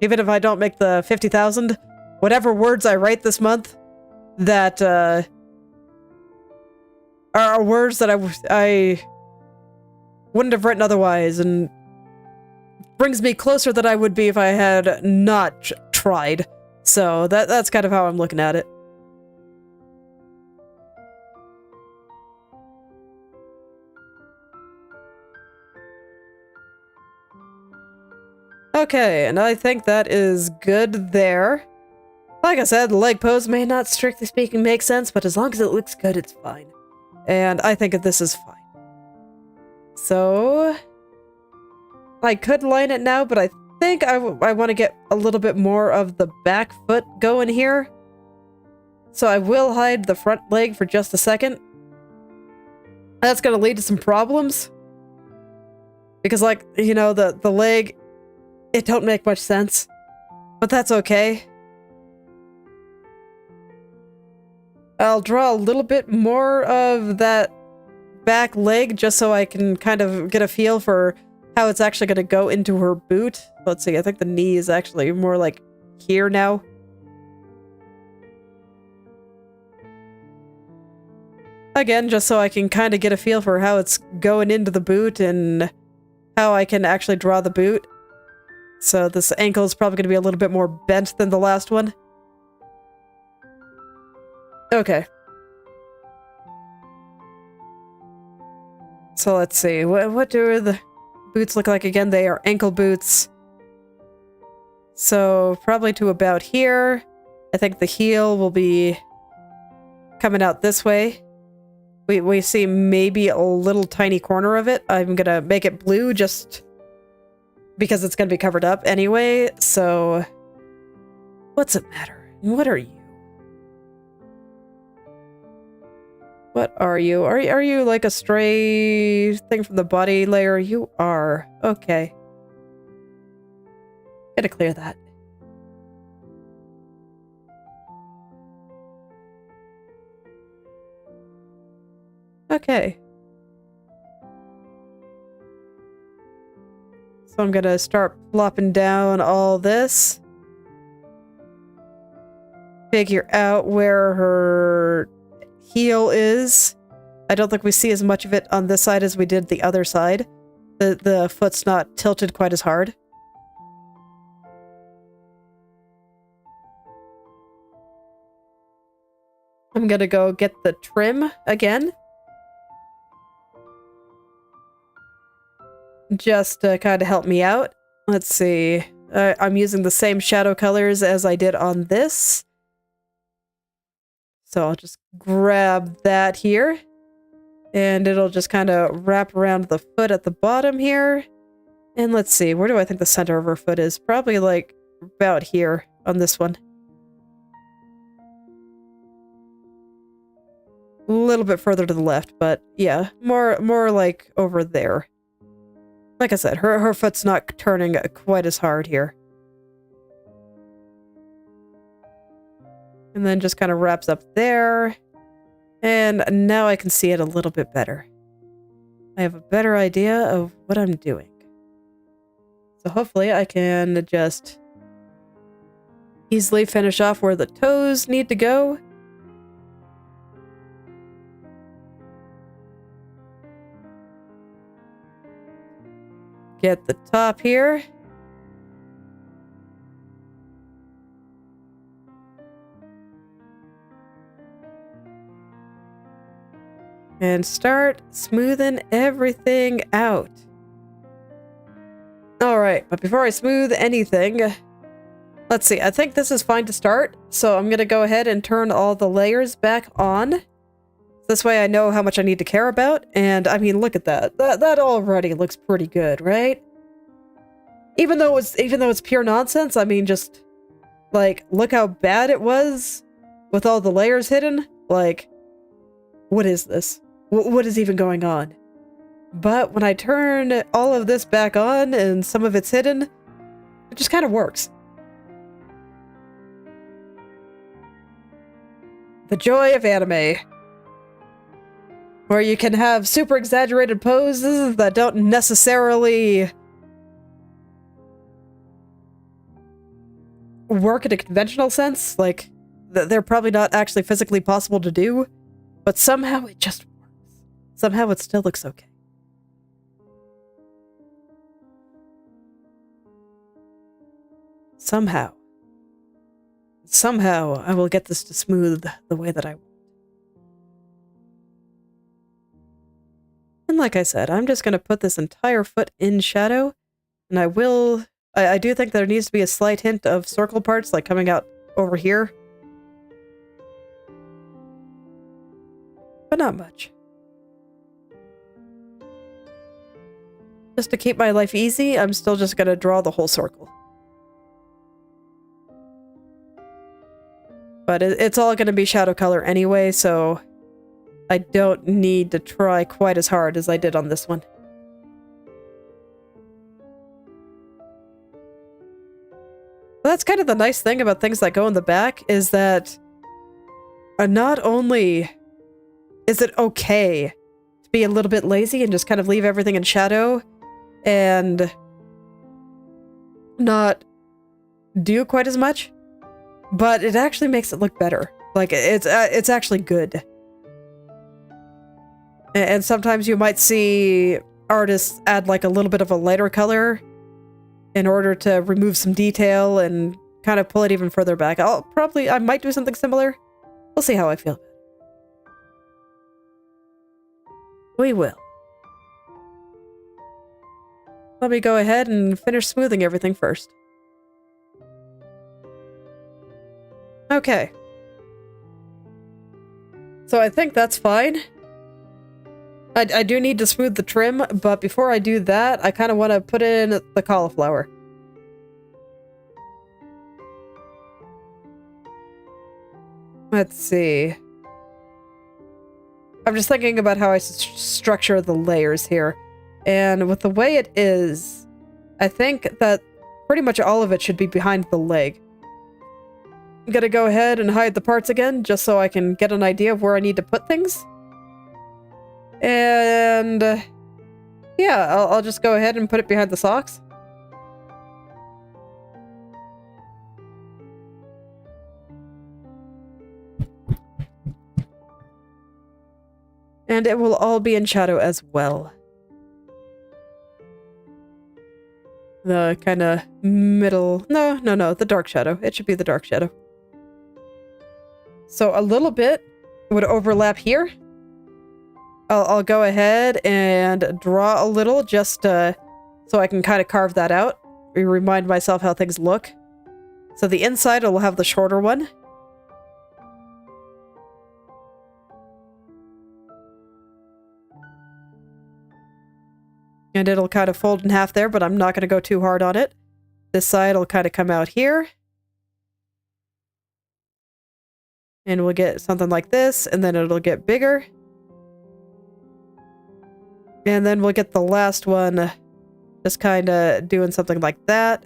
Even if I don't make the 50,000, whatever words I write this month that are words that I wouldn't have written otherwise, and brings me closer than I would be if I had not tried. So that's kind of how I'm looking at it. Okay, and I think that is good there. Like I said, the leg pose may not strictly speaking make sense, but as long as it looks good, it's fine. And I think that this is fine. So... I could line it now, but I think I want to get a little bit more of the back foot going here. So I will hide the front leg for just a second. That's gonna lead to some problems. Because, like, you know, the leg, it don't make much sense. But that's okay. I'll draw a little bit more of that back leg just so I can kind of get a feel for how it's actually going to go into her boot. Let's see, I think the knee is actually more like here now. Again, just so I can kind of get a feel for how it's going into the boot and how I can actually draw the boot. So this ankle is probably going to be a little bit more bent than the last one. Okay. So let's see, what do the boots look like again? They are ankle boots. So probably to about here. I think the heel will be coming out this way. We see maybe a little tiny corner of it. I'm gonna make it blue just because it's gonna be covered up anyway, so what's it matter? What are you? What are you? Are you like a stray thing from the body layer? You are. Okay. Gotta clear that. Okay. So I'm gonna start plopping down all this. Figure out where her heel is. I don't think we see as much of it on this side as we did the other side. The foot's not tilted quite as hard. I'm gonna go get the trim again. Just to kind of help me out. Let's see. I'm using the same shadow colors as I did on this. So I'll just grab that here. And it'll just kind of wrap around the foot at the bottom here. And let's see, where do I think the center of her foot is? Probably like about here on this one. A little bit further to the left, but yeah, more like over there. Like I said, her foot's not turning quite as hard here. And then just kind of wraps up there. And now I can see it a little bit better. I have a better idea of what I'm doing. So hopefully I can just easily finish off where the toes need to go. Get the top here. And start smoothing everything out. Alright, but before I smooth anything, let's see, I think this is fine to start, so I'm gonna go ahead and turn all the layers back on. This way I know how much I need to care about, and I mean, look at that. That already looks pretty good, right? Even though it's pure nonsense, I mean, just, like, look how bad it was with all the layers hidden. Like, what is this? What is even going on? But when I turn all of this back on and some of it's hidden, it just kind of works. The joy of anime. Where you can have super exaggerated poses that don't necessarily work in a conventional sense. Like, they're probably not actually physically possible to do, but somehow it just works. Somehow it still looks okay. Somehow I will get this to smooth the way that I want. And like I said, I'm just going to put this entire foot in shadow, and I do think there needs to be a slight hint of circle parts, like coming out over here. But not much. Just to keep my life easy, I'm still just going to draw the whole circle. But it's all going to be shadow color anyway, so I don't need to try quite as hard as I did on this one. Well, that's kind of the nice thing about things that go in the back, is that not only is it okay to be a little bit lazy and just kind of leave everything in shadow and not do quite as much, but it actually makes it look better. Like, it's actually good. And sometimes you might see artists add like a little bit of a lighter color in order to remove some detail and kind of pull it even further back. I might do something similar. We'll see how I feel. We will. Let me go ahead and finish smoothing everything first. Okay. So I think that's fine. I do need to smooth the trim, but before I do that, I kind of want to put in the cauliflower. Let's see. I'm just thinking about how I structure the layers here. And with the way it is, I think that pretty much all of it should be behind the leg. I'm gonna go ahead and hide the parts again, just so I can get an idea of where I need to put things. And yeah, I'll just go ahead and put it behind the socks. And it will all be in shadow as well. The kind of middle... No, the dark shadow. It should be the dark shadow. So a little bit would overlap here. I'll go ahead and draw a little just so I can kind of carve that out. Remind myself how things look. So the inside will have the shorter one. And it'll kind of fold in half there, but I'm not going to go too hard on it. This side will kind of come out here. And we'll get something like this, and then it'll get bigger. And then we'll get the last one just kind of doing something like that.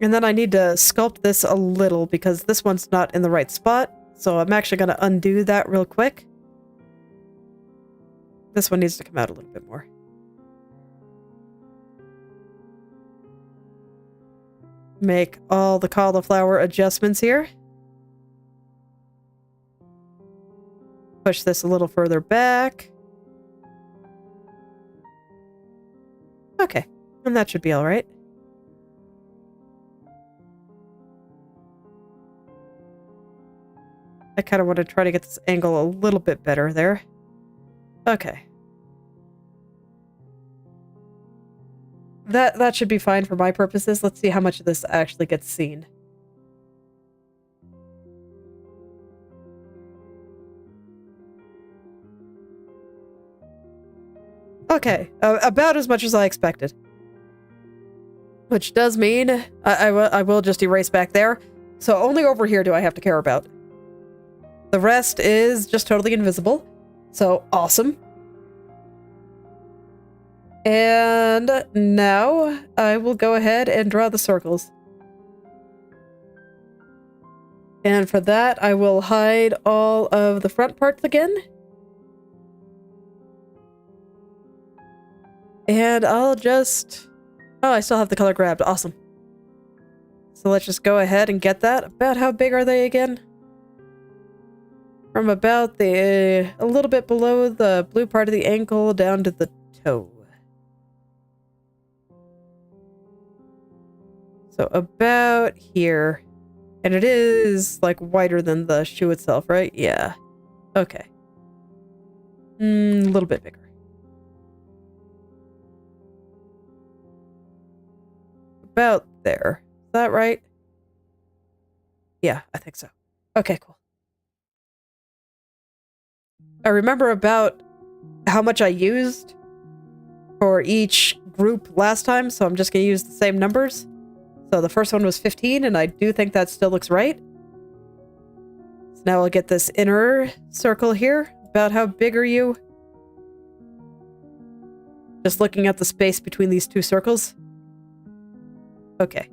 And then I need to sculpt this a little because this one's not in the right spot. So I'm actually going to undo that real quick. This one needs to come out a little bit more. Make all the cauliflower adjustments here. Push this a little further back. Okay, and that should be all right. I kind of want to try to get this angle a little bit better there. Okay. That should be fine for my purposes. Let's see how much of this actually gets seen. Okay, about as much as I expected. Which does mean I will just erase back there. So only over here do I have to care about. The rest is just totally invisible. So awesome. And now I will go ahead and draw the circles. And for that, I will hide all of the front parts again. And I'll just... Oh, I still have the color grabbed. Awesome. So let's just go ahead and get that. About how big are they again? From about a little bit below the blue part of the ankle down to the toe. So about here. And it is like wider than the shoe itself, right? Yeah. Okay. A little bit bigger. About there. Is that right? Yeah, I think so. Okay, cool. I remember about how much I used for each group last time, so I'm just going to use the same numbers. So the first one was 15, and I do think that still looks right. now I'll get this inner circle here. About how big are you? Just looking at the space between these two circles. Okay.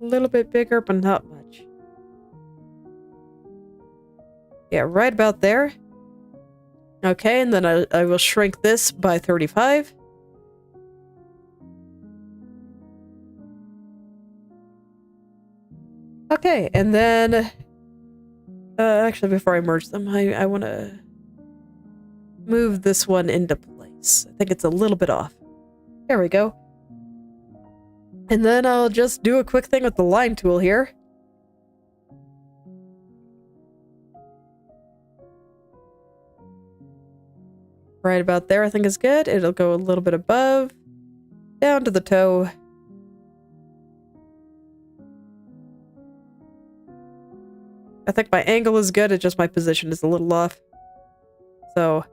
A little bit bigger, but not much. Yeah, right about there. Okay, and then I will shrink this by 35. Okay, and then... actually, before I merge them, I want to move this one into place. I think it's a little bit off. There we go. And then I'll just do a quick thing with the line tool here. Right about there, I think is good. It'll go a little bit above, down to the toe. I think my angle is good, it's just my position is a little off. So...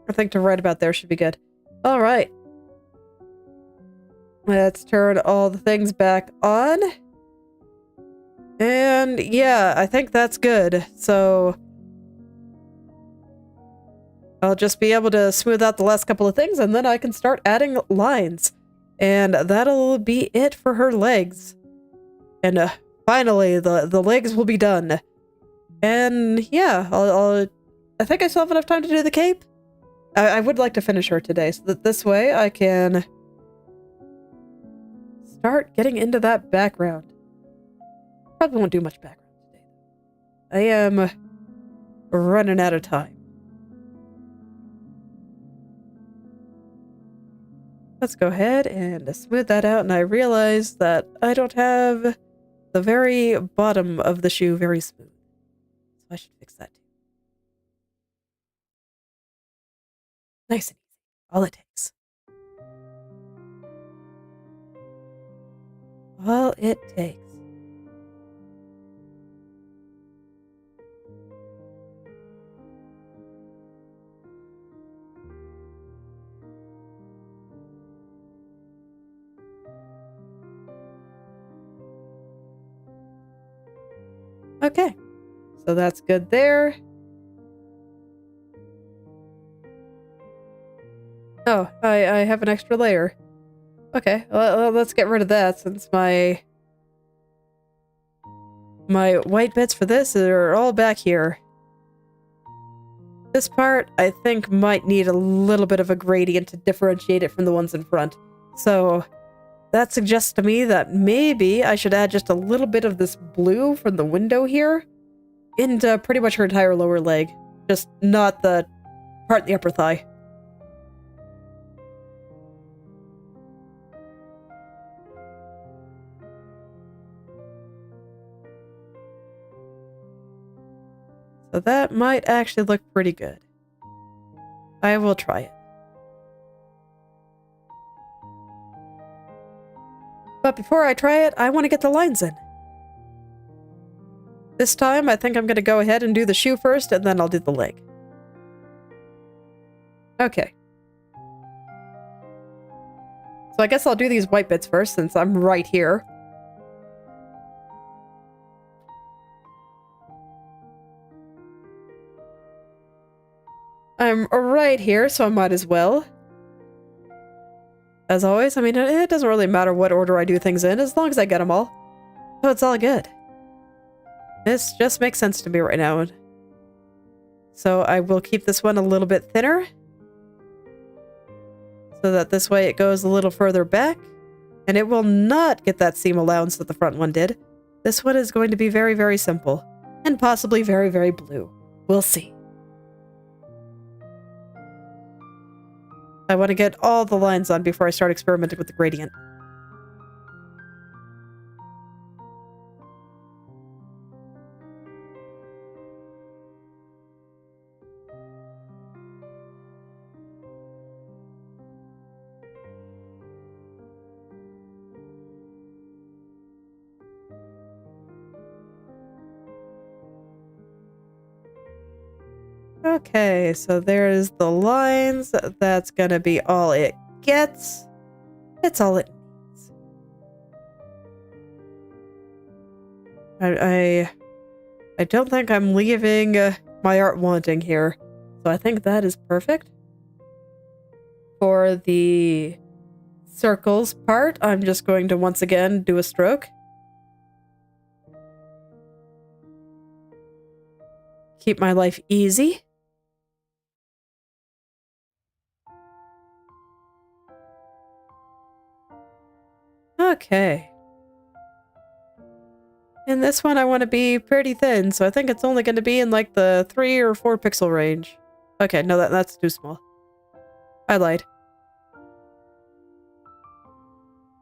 I think to right about there should be good. Alright. Let's turn all the things back on. And yeah, I think that's good. So I'll just be able to smooth out the last couple of things and then I can start adding lines. And that'll be it for her legs. And finally, the legs will be done. And yeah, I think I still have enough time to do the cape. I would like to finish her today so that this way I can start getting into that background. Probably won't do much background today. I am running out of time. Let's go ahead and smooth that out, and I realize that I don't have the very bottom of the shoe very smooth. So I should fix that too. Nice and easy. All it takes. All it takes. Okay. So that's good there. Oh, I have an extra layer. Okay, well, let's get rid of that since my white bits for this are all back here. This part, I think, might need a little bit of a gradient to differentiate it from the ones in front. So that suggests to me that maybe I should add just a little bit of this blue from the window here into pretty much her entire lower leg. Just not the part in the upper thigh. So that might actually look pretty good. I will try it. But before I try it, I want to get the lines in. This time, I think I'm going to go ahead and do the shoe first, and then I'll do the leg. Okay. So I guess I'll do these white bits first, since I'm right here. I'm right here, so I might as well. As always, I mean, it doesn't really matter what order I do things in, as long as I get them all. So it's all good. This just makes sense to me right now. So I will keep this one a little bit thinner. So that this way it goes a little further back. And it will not get that seam allowance that the front one did. This one is going to be very, very simple. And possibly very, very blue. We'll see. I want to get all the lines on before I start experimenting with the gradient. Okay, so there's the lines. That's gonna be all it gets. It's all it needs. I don't think I'm leaving my art wanting here. So I think that is perfect. For the circles part, I'm just going to once again do a stroke. Keep my life easy. Okay. In this one, I want to be pretty thin, so I think it's only going to be in like the 3 or 4 pixel range. Okay, no, that's too small. I lied.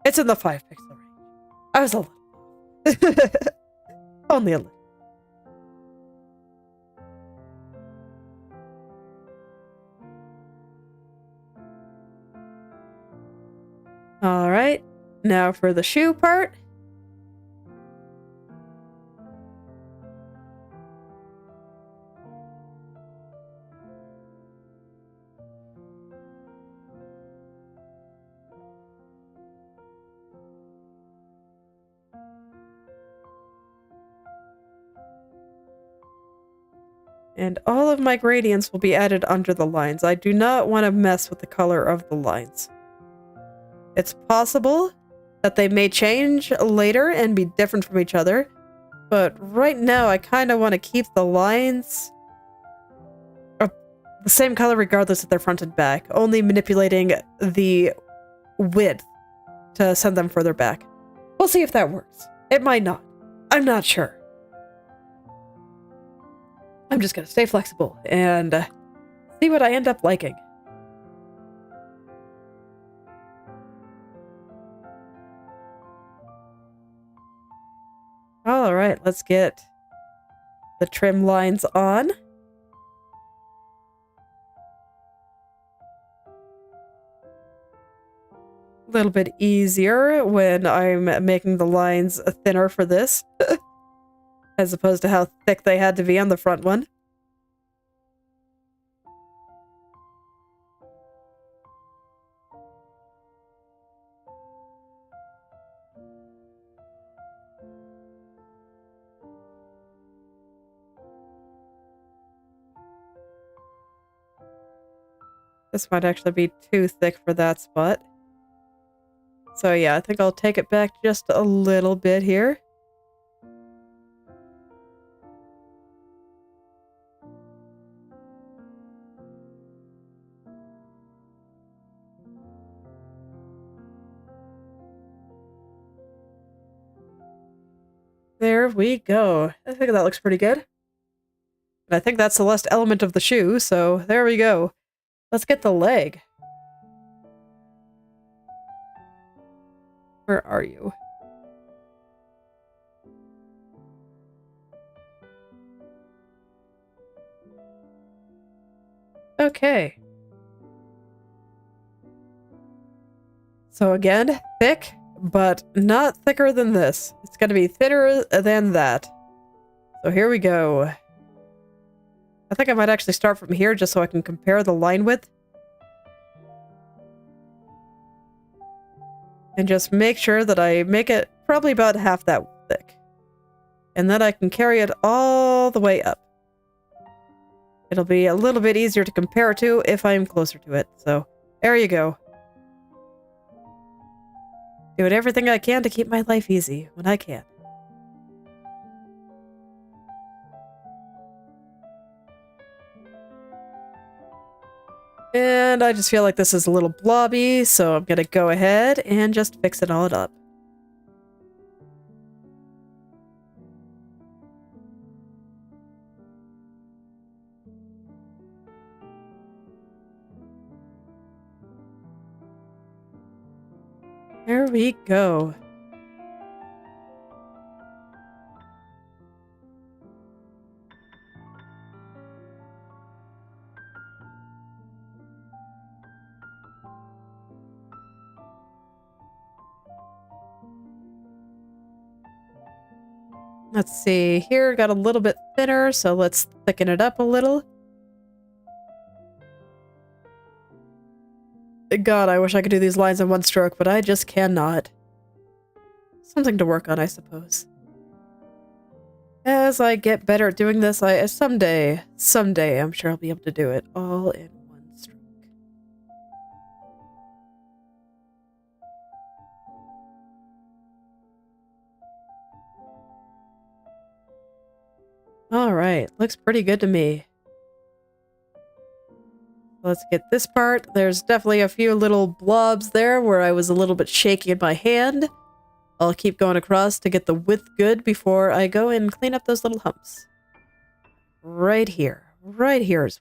It's in the 5 pixel range. I was a little. Only a little. Alright, now for the shoe part. And all of my gradients will be added under the lines. I do not want to mess with the color of the lines. It's possible that they may change later and be different from each other, but right now I kind of want to keep the lines the same color regardless of their front and back, only manipulating the width to send them further back. We'll see if that works. It might not. I'm not sure. I'm just gonna stay flexible and see what I end up liking. Alright, let's get the trim lines on. A little bit easier when I'm making the lines thinner for this, as opposed to how thick they had to be on the front one. This might actually be too thick for that spot. So yeah, I think I'll take it back just a little bit here. There we go. I think that looks pretty good. And I think that's the last element of the shoe, so there we go. Let's get the leg. Where are you? Okay. So again, thick, but not thicker than this. It's gonna be thinner than that. So here we go. I think I might actually start from here just so I can compare the line width. And just make sure that I make it probably about half that thick. And then I can carry it all the way up. It'll be a little bit easier to compare to if I'm closer to it. So, there you go. Doing everything I can to keep my life easy when I can. And I just feel like this is a little blobby, so I'm gonna go ahead and just fix it all up. There we go. Let's see, here got a little bit thinner, so let's thicken it up a little. God, I wish I could do these lines in one stroke, but I just cannot. Something to work on, I suppose. As I get better at doing this, someday, I'm sure I'll be able to do it all in one stroke. Alright, looks pretty good to me. Let's get this part. There's definitely a few little blobs there where I was a little bit shaky in my hand. I'll keep going across to get the width good before I go and clean up those little humps. Right here. Right here is...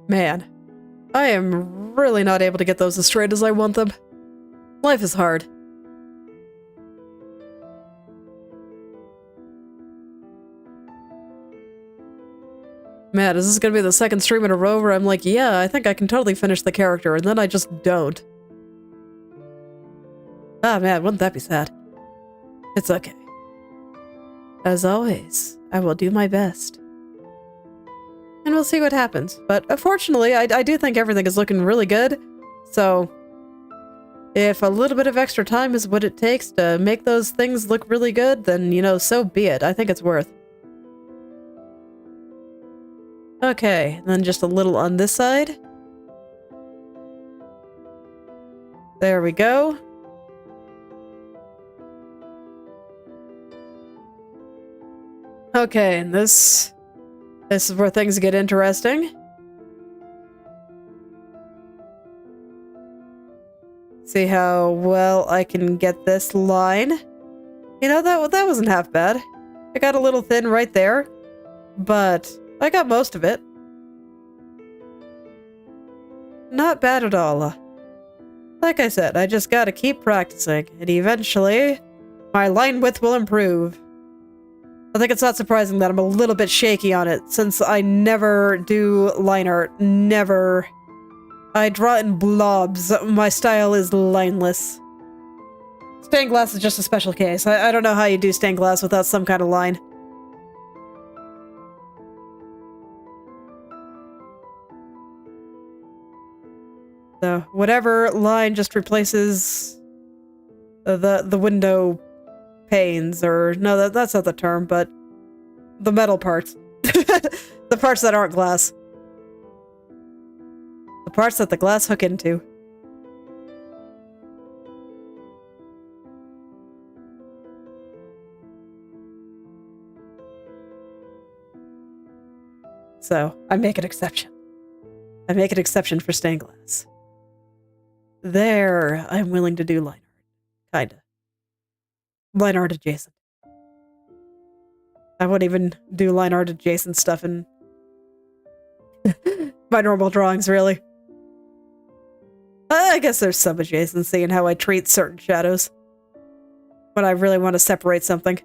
Man, I am really not able to get those as straight as I want them. Life is hard. Man, is this gonna be the second stream in a row where I'm like, yeah, I think I can totally finish the character, and then I just don't. Ah, man, wouldn't that be sad? It's okay. As always, I will do my best. And we'll see what happens. But fortunately, I do think everything is looking really good. So, if a little bit of extra time is what it takes to make those things look really good, then, you know, so be it. I think it's worth. Okay, and then just a little on this side. There we go. Okay, and this is where things get interesting. See how well I can get this line. You know, that wasn't half bad. I got a little thin right there, but I got most of it. Not bad at all. Like I said, I just gotta keep practicing, and eventually, my line width will improve. I think it's not surprising that I'm a little bit shaky on it, since I never do line art. Never. I draw in blobs. My style is lineless. Stained glass is just a special case. I don't know how you do stained glass without some kind of line. So, whatever line just replaces the window panes, or no, that's not the term, but the metal parts. The parts that aren't glass. The parts that the glass hook into. So, I make an exception. I make an exception for stained glass. There, I'm willing to do line art. Kinda. Line art adjacent. I won't even do line art adjacent stuff in my normal drawings, really. I guess there's some adjacency in how I treat certain shadows when I really want to separate something.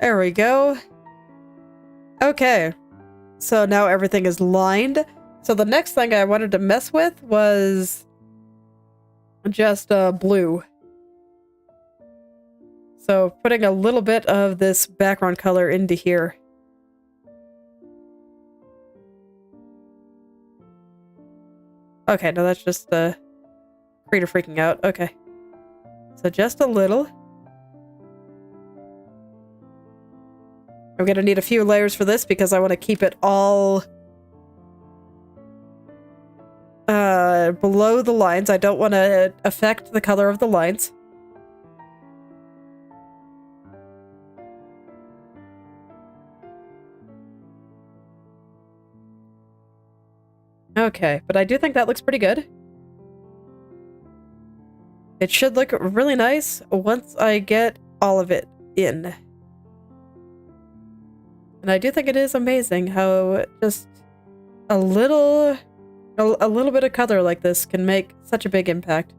There we go. Okay. So now everything is lined. So the next thing I wanted to mess with was just blue. So putting a little bit of this background color into here. Okay, no, that's just Krita freaking out. Okay. So just a little. I'm gonna need a few layers for this because I want to keep it all below the lines. I don't want to affect the color of the lines. Okay, but I do think that looks pretty good. It should look really nice once I get all of it in. And I do think it is amazing how just a little bit of color like this can make such a big impact.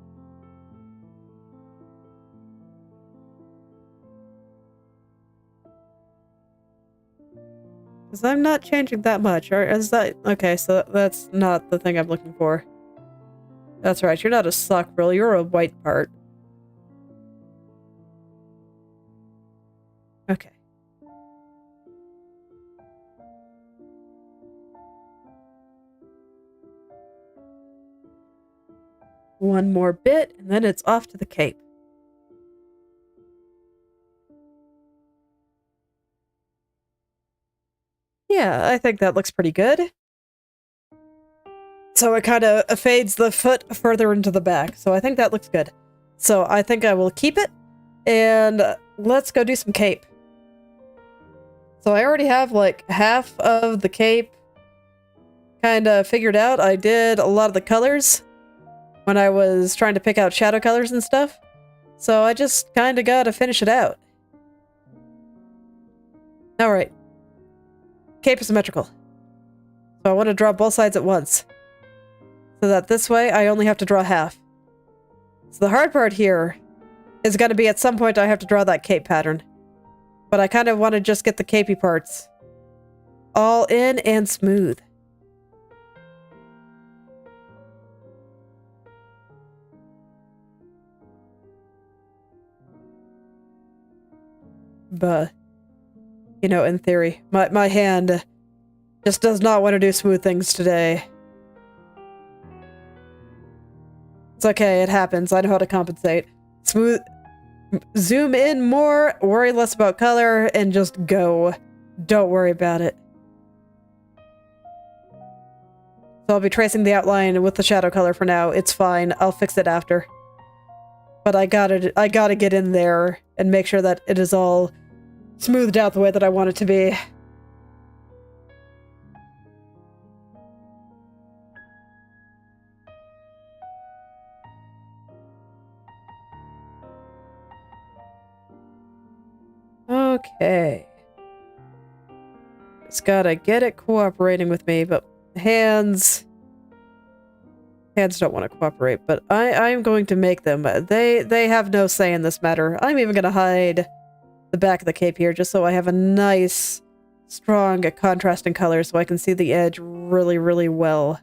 Because I'm not changing that much, or is that... Okay, so that's not the thing I'm looking for. That's right, you're not a sock frill, you're a white part. Okay. One more bit, and then it's off to the cape. Yeah, I think that looks pretty good. So it kind of fades the foot further into the back, so I think that looks good. So I think I will keep it, and let's go do some cape. So I already have like half of the cape kind of figured out. I did a lot of the colors when I was trying to pick out shadow colors and stuff. So I just kind of gotta finish it out. Alright. Cape is symmetrical. So I want to draw both sides at once. So that this way I only have to draw half. So the hard part here is going to be at some point I have to draw that cape pattern. But I kind of want to just get the capey parts all in and smooth. But, you know, in theory, my hand just does not want to do smooth things today. It's okay, it happens. I know how to compensate. Smooth... Zoom in more, worry less about color, and just go. Don't worry about it. So I'll be tracing the outline with the shadow color for now. It's fine. I'll fix it after. But I gotta get in there and make sure that it is all smoothed out the way that I want it to be. Okay. Just gotta get it cooperating with me, but hands don't want to cooperate, but I'm going to make them. They have no say in this matter. I'm even gonna hide the back of the cape here just so I have a nice, strong contrasting color so I can see the edge really, really well.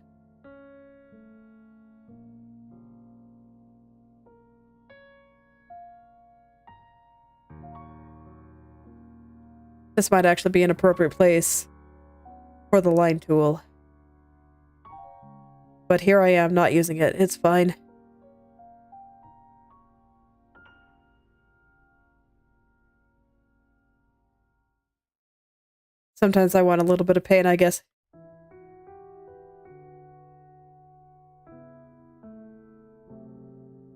This might actually be an appropriate place for the line tool. But here I am not using it. It's fine. Sometimes I want a little bit of pain, I guess.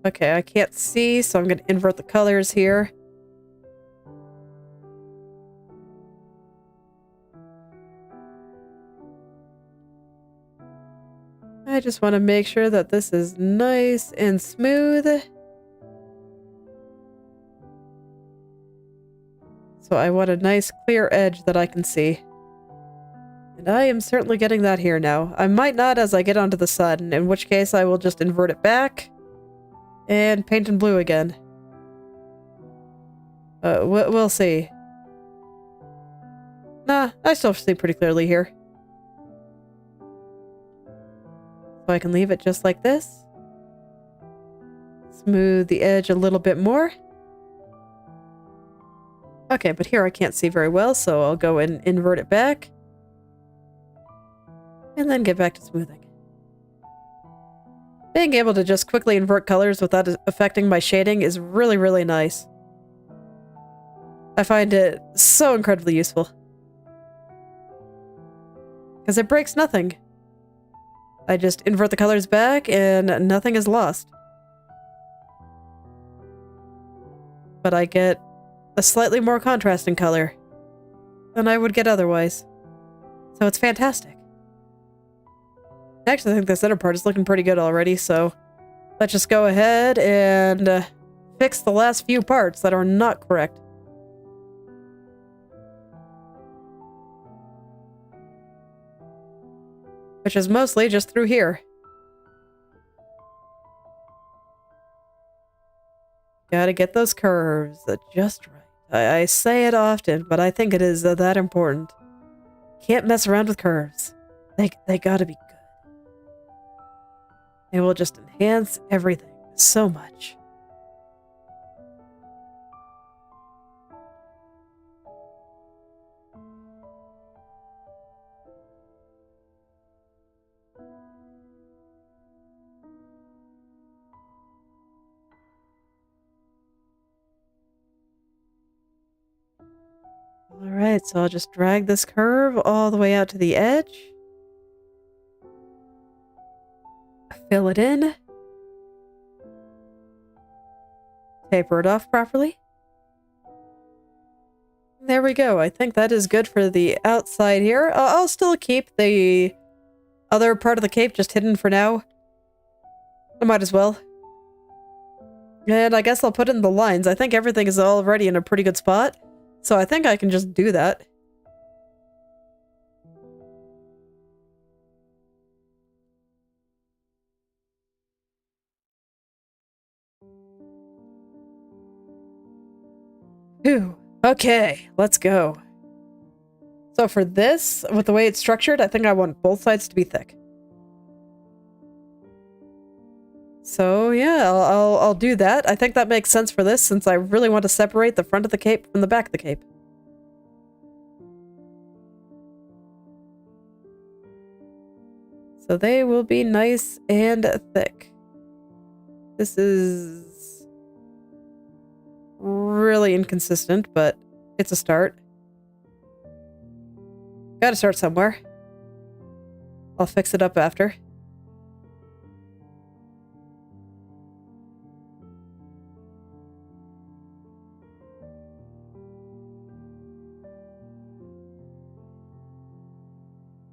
Okay, I can't see, so I'm going to invert the colors here. I just want to make sure that this is nice and smooth. So I want a nice clear edge that I can see. And I am certainly getting that here now. I might not as I get onto the sun, in which case I will just invert it back and paint in blue again. We'll see. Nah, I still see pretty clearly here. So I can leave it just like this. Smooth the edge a little bit more. Okay, but here I can't see very well, so I'll go and invert it back. And then get back to smoothing. Being able to just quickly invert colors without affecting my shading is really, really nice. I find it so incredibly useful. Because it breaks nothing. I just invert the colors back and nothing is lost. But I get a slightly more contrasting color than I would get otherwise. So it's fantastic. I actually think this inner part is looking pretty good already, so let's just go ahead and fix the last few parts that are not correct. which is mostly just through here. Gotta get those curves just right. I say it often, but I think it is that important. Can't mess around with curves. They gotta be good. They will just enhance everything so much. Alright, so I'll just drag this curve all the way out to the edge. Fill it in. Taper it off properly. There we go. I think that is good for the outside here. I'll still keep the other part of the cape just hidden for now. I might as well. And I guess I'll put in the lines. I think everything is already in a pretty good spot. So I think I can just do that. Phew. Okay, let's go. So for this, with the way it's structured, I think I want both sides to be thick. So yeah, I'll do that. I think that makes sense for this, since I really want to separate the front of the cape from the back of the cape. So they will be nice and thick. This is really inconsistent, but it's a start. Gotta start somewhere. I'll fix it up after.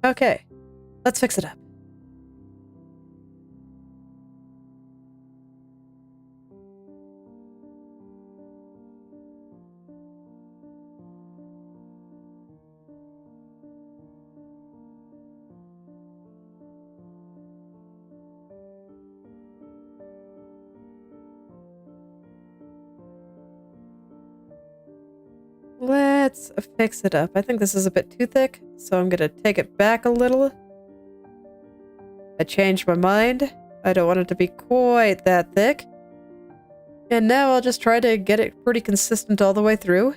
Okay, let's fix it up. Let's fix it up. I think this is a bit too thick, so I'm gonna take it back a little. I changed my mind. I don't want it to be quite that thick. And now I'll just try to get it pretty consistent all the way through.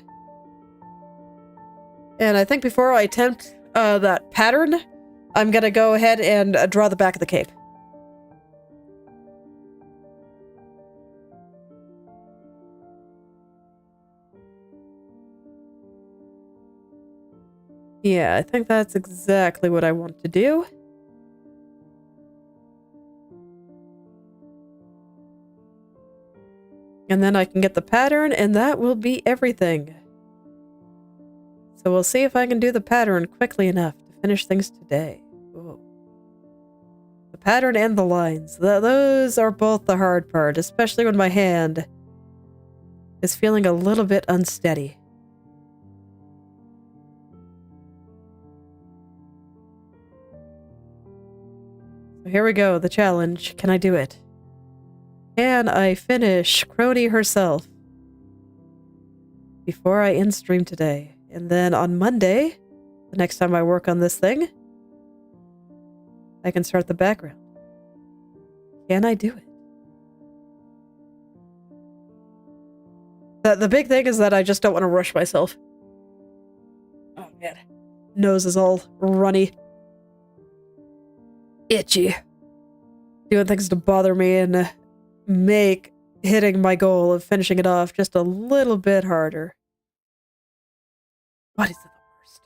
And I think before I attempt that pattern, I'm gonna go ahead and draw the back of the cape. Yeah, I think that's exactly what I want to do. And then I can get the pattern, and that will be everything. So we'll see if I can do the pattern quickly enough to finish things today. Whoa. The pattern and the lines. Those are both the hard part, especially when my hand is feeling a little bit unsteady. So here we go, the challenge. Can I do it? Can I finish Kronii herself before I end stream today? And then on Monday, the next time I work on this thing, I can start the background. Can I do it? The big thing is that I just don't want to rush myself. Oh man, nose is all runny. Itchy. Doing things to bother me and make hitting my goal of finishing it off just a little bit harder. What is the worst?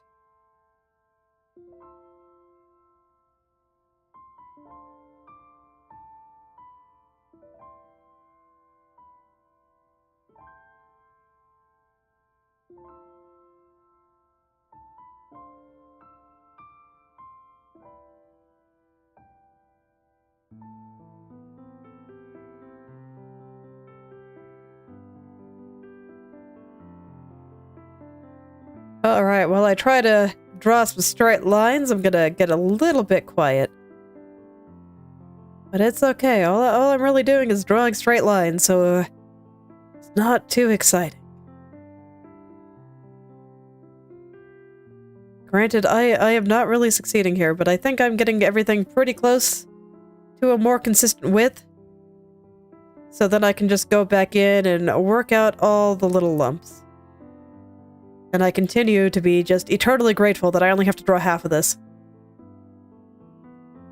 Alright, while I try to draw some straight lines, I'm gonna get a little bit quiet. But it's okay. All I'm really doing is drawing straight lines, so it's not too exciting. Granted, I am not really succeeding here, but I think I'm getting everything pretty close to a more consistent width. So then I can just go back in and work out all the little lumps. And I continue to be just eternally grateful that I only have to draw half of this.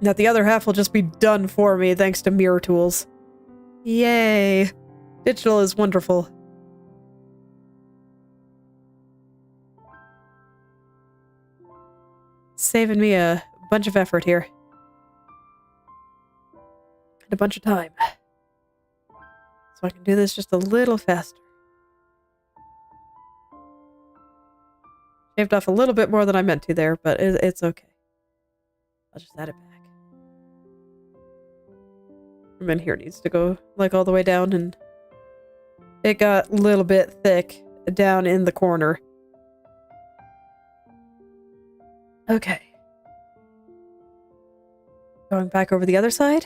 That the other half will just be done for me thanks to mirror tools. Yay! Digital is wonderful. Saving me a bunch of effort here. And a bunch of time. So I can do this just a little faster. Shaved off a little bit more than I meant to there, but it's okay. I'll just add it back. And then here needs to go like all the way down, and it got a little bit thick down in the corner. Okay. Going back over the other side.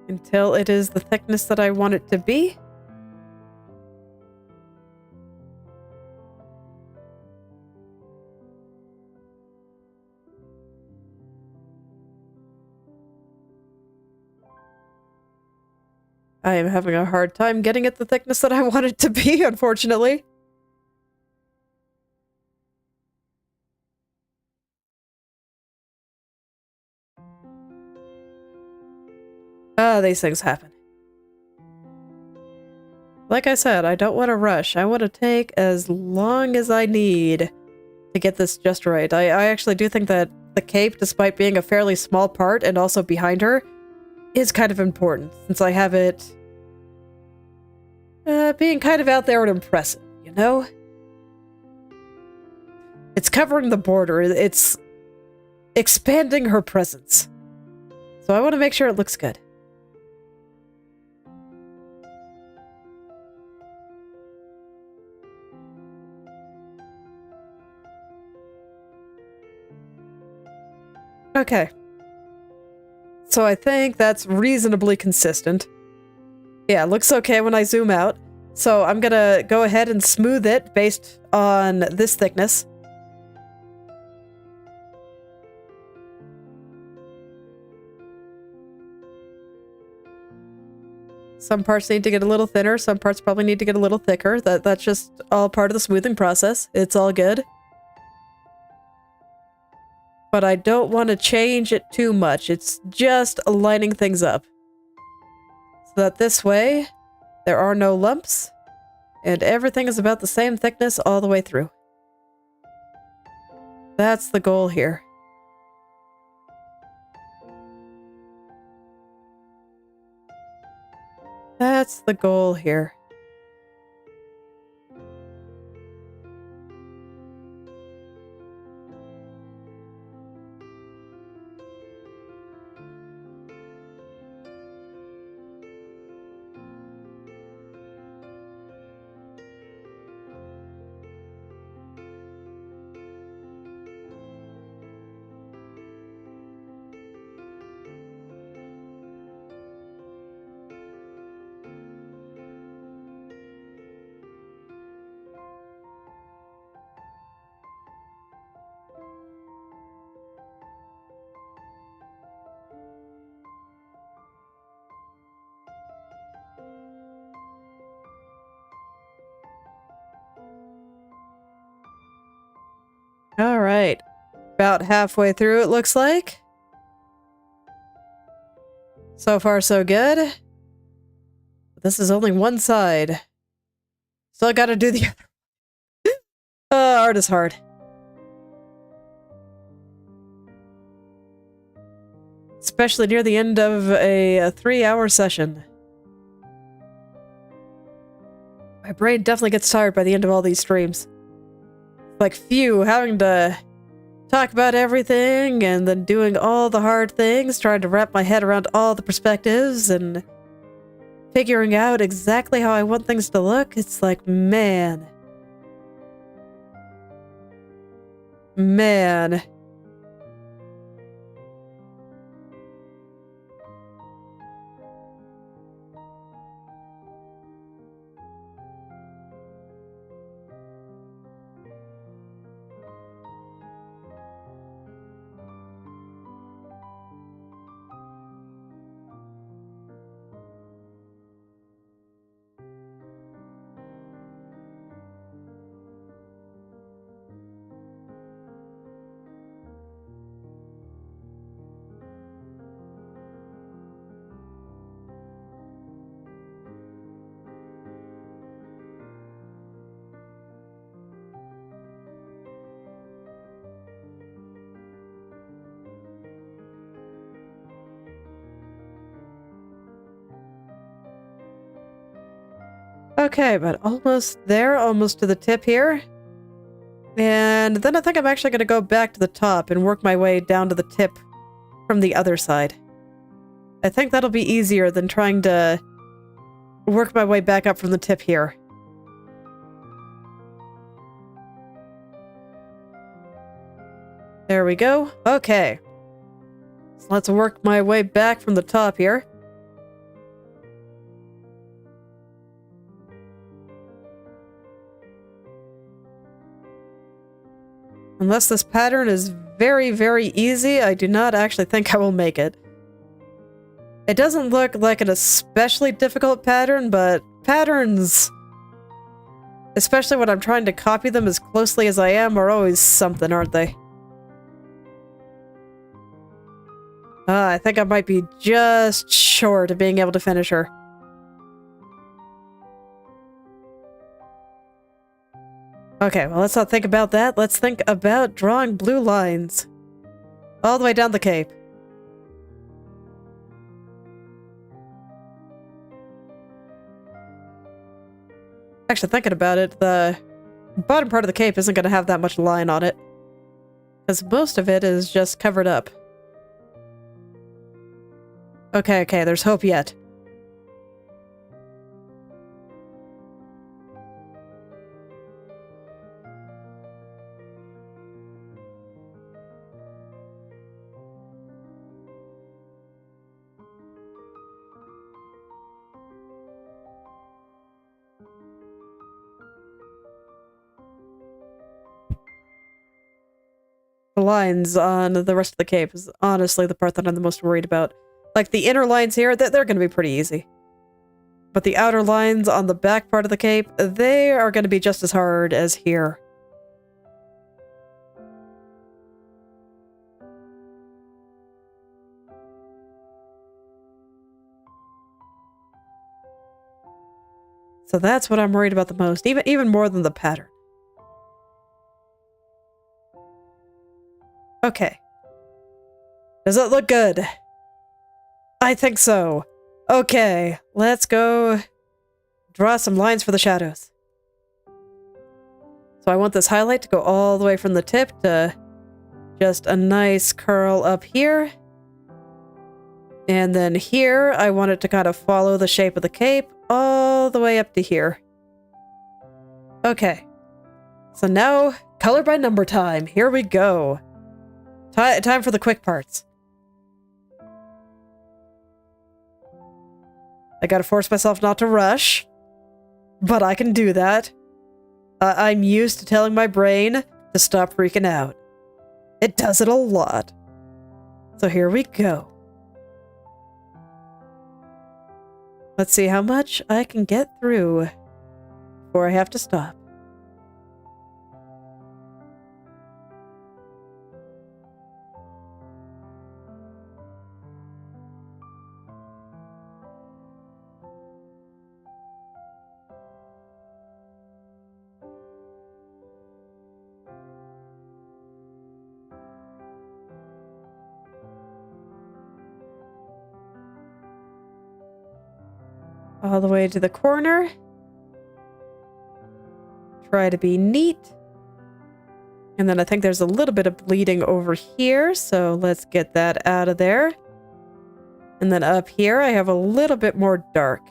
Until it is the thickness that I want it to be. I am having a hard time getting it the thickness that I want it to be, unfortunately. These things happen. Like I said, I don't want to rush. I want to take as long as I need to get this just right. I actually do think that the cape, despite being a fairly small part and also behind her, is kind of important, since I have it being kind of out there and impressive, you know? It's covering the border. It's expanding her presence. So I want to make sure it looks good. Okay. So I think that's reasonably consistent. Yeah, it looks okay when I zoom out. So I'm gonna go ahead and smooth it based on this thickness. Some parts need to get a little thinner, some parts probably need to get a little thicker. That's just all part of the smoothing process. It's all good. But I don't want to change it too much. It's just lining things up. So that this way, there are no lumps, and everything is about the same thickness all the way through. That's the goal here. That's the goal here. All right. About halfway through, it looks like. So far, so good. This is only one side. Still gotta do the other. Art is hard. Especially near the end of a 3-hour session. My brain definitely gets tired by the end of all these streams. Like, phew, having to talk about everything and then doing all the hard things, trying to wrap my head around all the perspectives and figuring out exactly how I want things to look. It's like, man. man. Okay, but almost there, almost to the tip here. And then I think I'm actually going to go back to the top and work my way down to the tip from the other side. I think that'll be easier than trying to work my way back up from the tip here. There we go. Okay. So let's work my way back from the top here. Unless this pattern is very, very easy, I do not actually think I will make it. It doesn't look like an especially difficult pattern, but patterns, especially when I'm trying to copy them as closely as I am, are always something, aren't they? I think I might be just short of being able to finish her. Okay, well, let's not think about that. Let's think about drawing blue lines all the way down the cape. Actually, thinking about it, the bottom part of the cape isn't going to have that much line on it, because most of it is just covered up. Okay, there's hope yet. The lines on the rest of the cape is honestly the part that I'm the most worried about. Like, the inner lines here, they're going to be pretty easy. But the outer lines on the back part of the cape, they are going to be just as hard as here. So that's what I'm worried about the most, even more than the pattern. Okay. Does it look good? I think so. Okay, let's go draw some lines for the shadows. So I want this highlight to go all the way from the tip to just a nice curl up here. And then here, I want it to kind of follow the shape of the cape all the way up to here. Okay. So now, color by number time. Here we go. Time for the quick parts. I gotta force myself not to rush, but I can do that. I'm used to telling my brain to stop freaking out. It does it a lot. So here we go. Let's see how much I can get through before I have to stop. All the way to the corner. Try to be neat. And then I think there's a little bit of bleeding over here, so let's get that out of there. And then up here, I have a little bit more dark.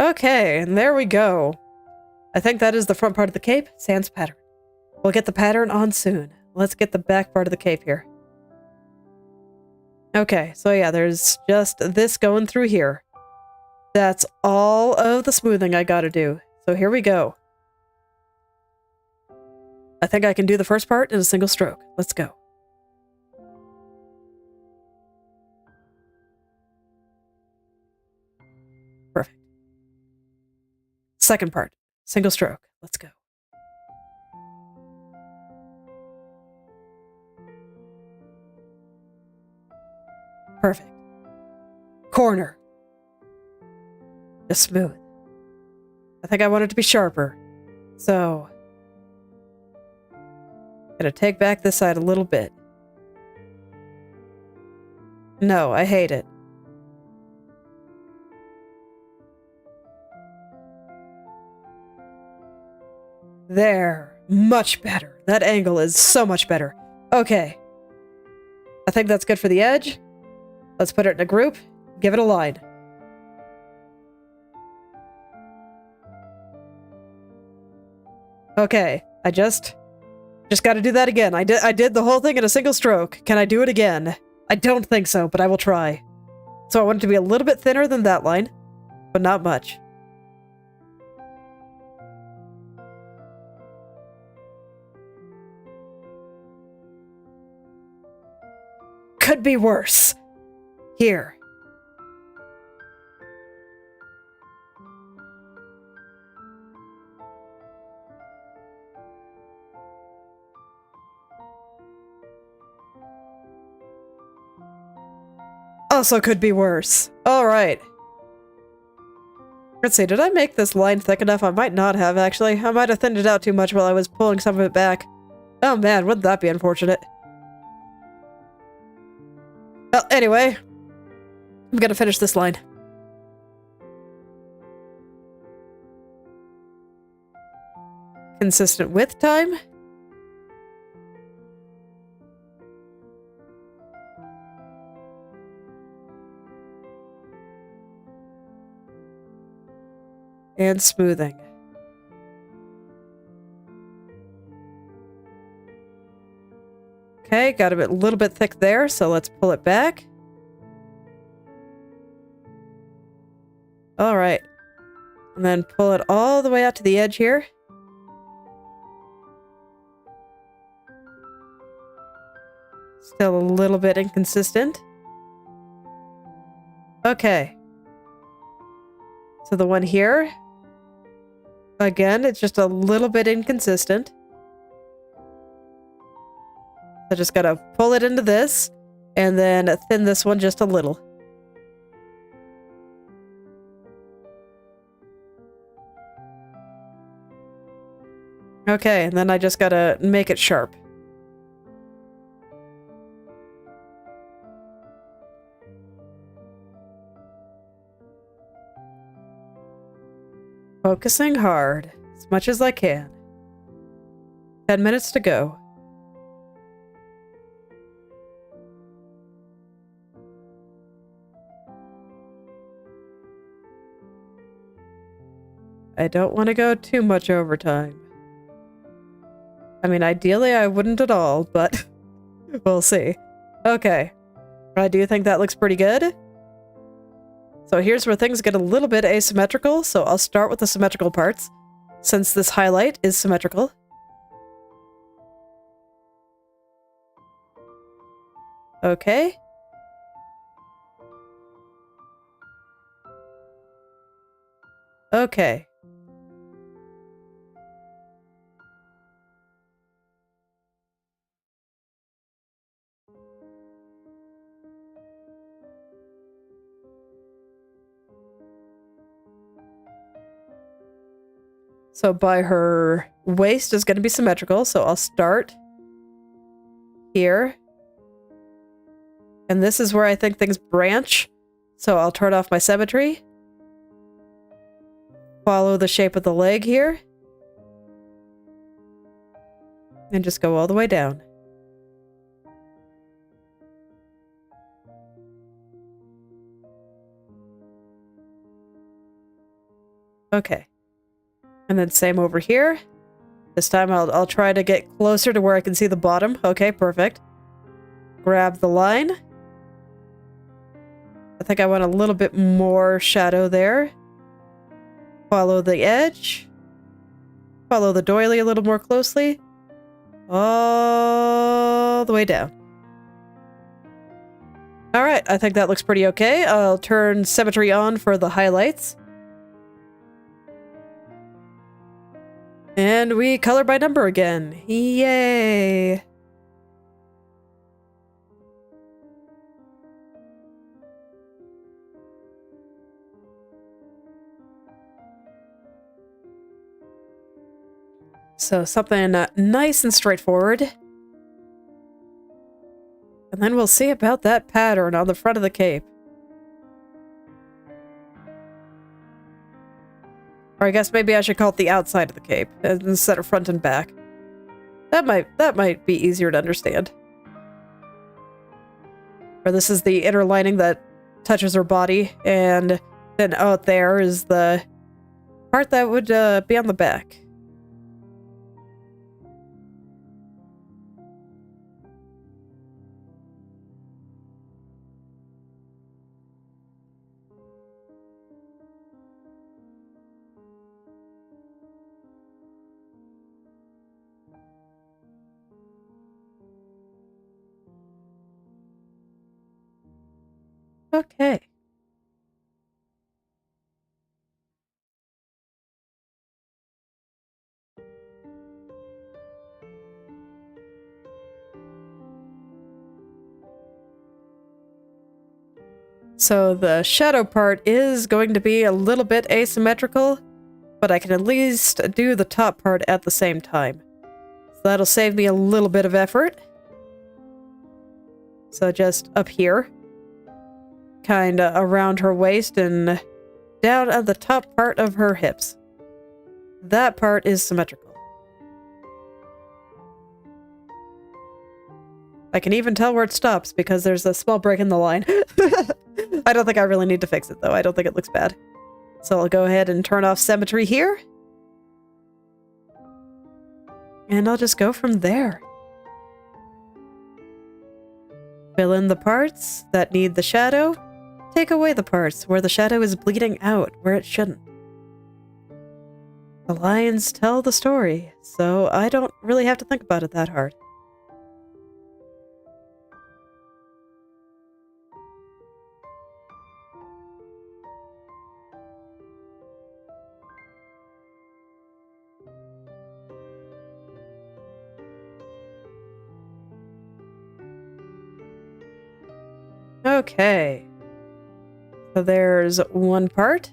Okay, and there we go. I think that is the front part of the cape. Sans pattern. We'll get the pattern on soon. Let's get the back part of the cape here. Okay, so yeah, there's just this going through here. That's all of the smoothing I gotta do. So here we go. I think I can do the first part in a single stroke. Let's go. Perfect. Second part, single stroke. Let's go. Perfect. Corner. Just smooth. I think I want it to be sharper. So, gonna take back this side a little bit. No, I hate it. There. Much better. That angle is so much better. Okay. I think that's good for the edge. Let's put it in a group. Give it a line. Okay. I just gotta do that again. I did the whole thing in a single stroke. Can I do it again? I don't think so, but I will try. So I want it to be a little bit thinner than that line, but not much. Could be worse. Here. Also could be worse. Alright. Let's see, did I make this line thick enough? I might not have, actually. I might have thinned it out too much while I was pulling some of it back. Oh man, wouldn't that be unfortunate? Well, anyway. I'm gonna finish this line. Consistent width time. And smoothing. Okay, got a little bit thick there, so let's pull it back. Alright. And then pull it all the way out to the edge here. Still a little bit inconsistent. Okay. So the one here, again, it's just a little bit inconsistent. I just gotta pull it into this, and then thin this one just a little. Okay, and then I just gotta make it sharp. Focusing hard, as much as I can. 10 minutes to go. I don't want to go too much overtime. I mean, ideally I wouldn't at all, but we'll see. Okay. I do think that looks pretty good. So here's where things get a little bit asymmetrical, so I'll start with the symmetrical parts, since this highlight is symmetrical. Okay. Okay. So by her waist is going to be symmetrical, so I'll start here. And this is where I think things branch, so I'll turn off my symmetry. Follow the shape of the leg here. And just go all the way down. Okay. And then same over here. This time I'll try to get closer to where I can see the bottom. Okay, perfect. Grab the line. I think I want a little bit more shadow there. Follow the edge. Follow the doily a little more closely. All the way down. Alright, I think that looks pretty okay. I'll turn symmetry on for the highlights. And we color by number again. Yay! So something nice and straightforward. And then we'll see about that pattern on the front of the cape. Or I guess maybe I should call it the outside of the cape instead of front and back. That might be easier to understand. Or this is the inner lining that touches her body, and then out there is the part that would be on the back. Okay. So the shadow part is going to be a little bit asymmetrical, but I can at least do the top part at the same time. So that'll save me a little bit of effort. So just up here. Kinda around her waist and down at the top part of her hips. That part is symmetrical. I can even tell where it stops because there's a small break in the line. I don't think I really need to fix it though. I don't think it looks bad. So I'll go ahead and turn off symmetry here. And I'll just go from there. Fill in the parts that need the shadow. Take away the parts where the shadow is bleeding out where it shouldn't. The lines tell the story, so I don't really have to think about it that hard. Okay. So there's one part.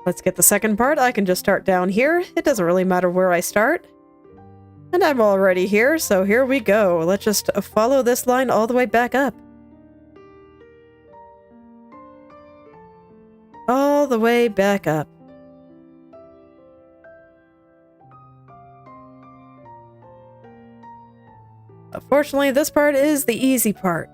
Let's get the second part. I can just start down here. It doesn't really matter where I start. And I'm already here, so here we go. Let's just follow this line all the way back up. All the way back up. Unfortunately, this part is the easy part.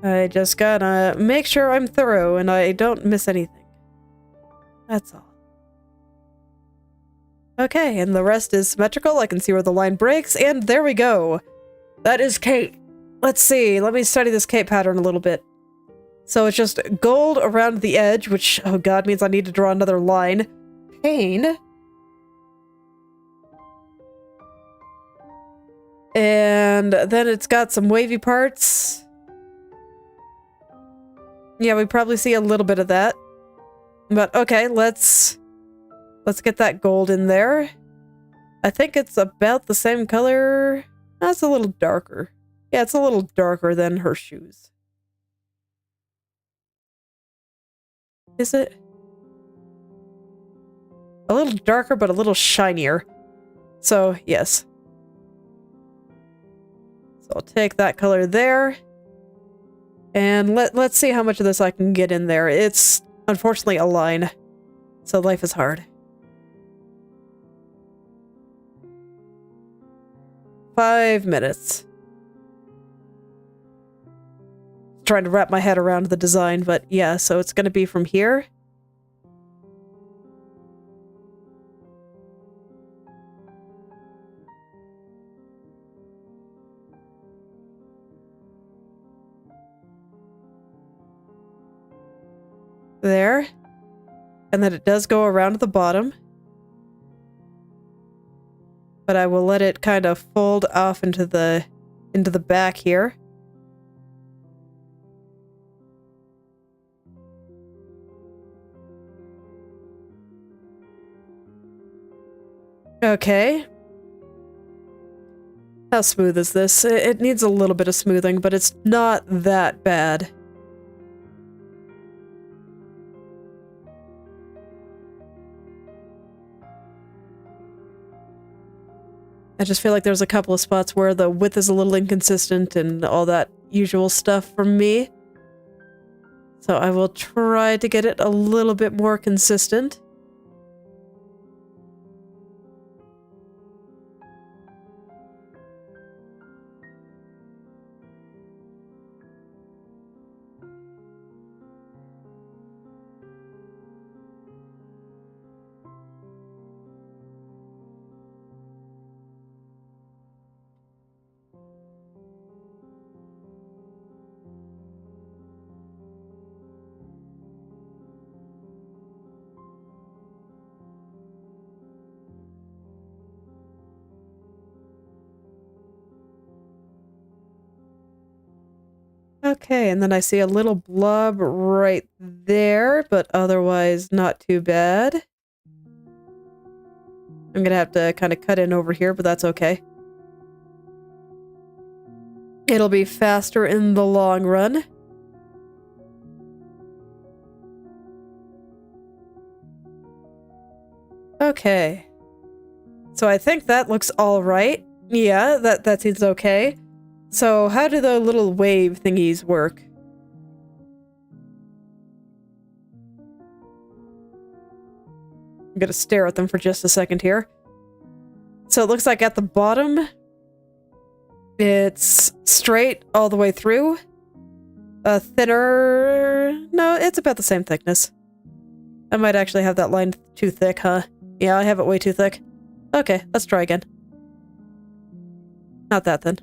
I just gotta make sure I'm thorough and I don't miss anything. That's all. Okay, and the rest is symmetrical. I can see where the line breaks, and there we go. That is Kate. Let's see. Let me study this Kate pattern a little bit. So it's just gold around the edge, which, oh god, means I need to draw another line. Pain. And then it's got some wavy parts. Yeah, we probably see a little bit of that. But okay, let's get that gold in there. I think it's about the same color. That's a little darker. Yeah, it's a little darker than her shoes. Is it? A little darker, but a little shinier. So, yes. So I'll take that color there. And let's see how much of this I can get in there. It's unfortunately a line. So life is hard. 5 minutes. trying to wrap my head around the design, but yeah, so it's going to be from here. There. And then it does go around the bottom. But I will let it kind of fold off into the back here. Okay. How smooth is this? It needs a little bit of smoothing, but it's not that bad. I just feel like there's a couple of spots where the width is a little inconsistent and all that usual stuff from me. So I will try to get it a little bit more consistent. Okay, and then I see a little blob right there, but otherwise not too bad. I'm gonna have to kind of cut in over here, but that's okay. It'll be faster in the long run. Okay. So I think that looks all right. Yeah, that seems okay. So how do the little wave thingies work? I'm gonna stare at them for just a second here. So it looks like at the bottom, it's straight all the way through. A thinner... No, it's about the same thickness. I might actually have that line too thick, huh? Yeah, I have it way too thick. Okay, let's try again. Not that thin.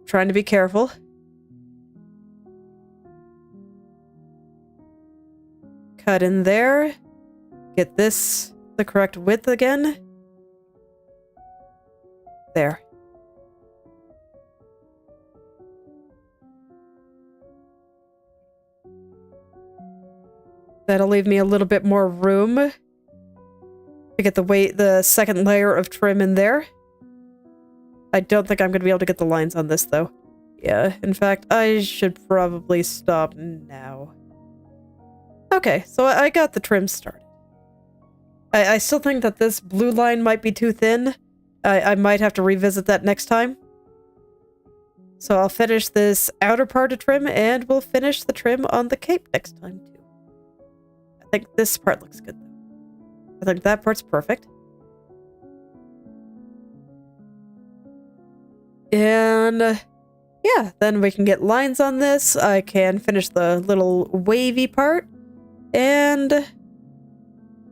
Trying to be careful. Cut in there. Get this the correct width again. There. That'll leave me a little bit more room to get the second layer of trim in there. I don't think I'm going to be able to get the lines on this, though. Yeah, in fact, I should probably stop now. Okay, so I got the trim started. I still think that this blue line might be too thin. I might have to revisit that next time. So I'll finish this outer part of trim, and we'll finish the trim on the cape next time, too. I think this part looks good, though. I think that part's perfect. And, yeah, then we can get lines on this. I can finish the little wavy part. And,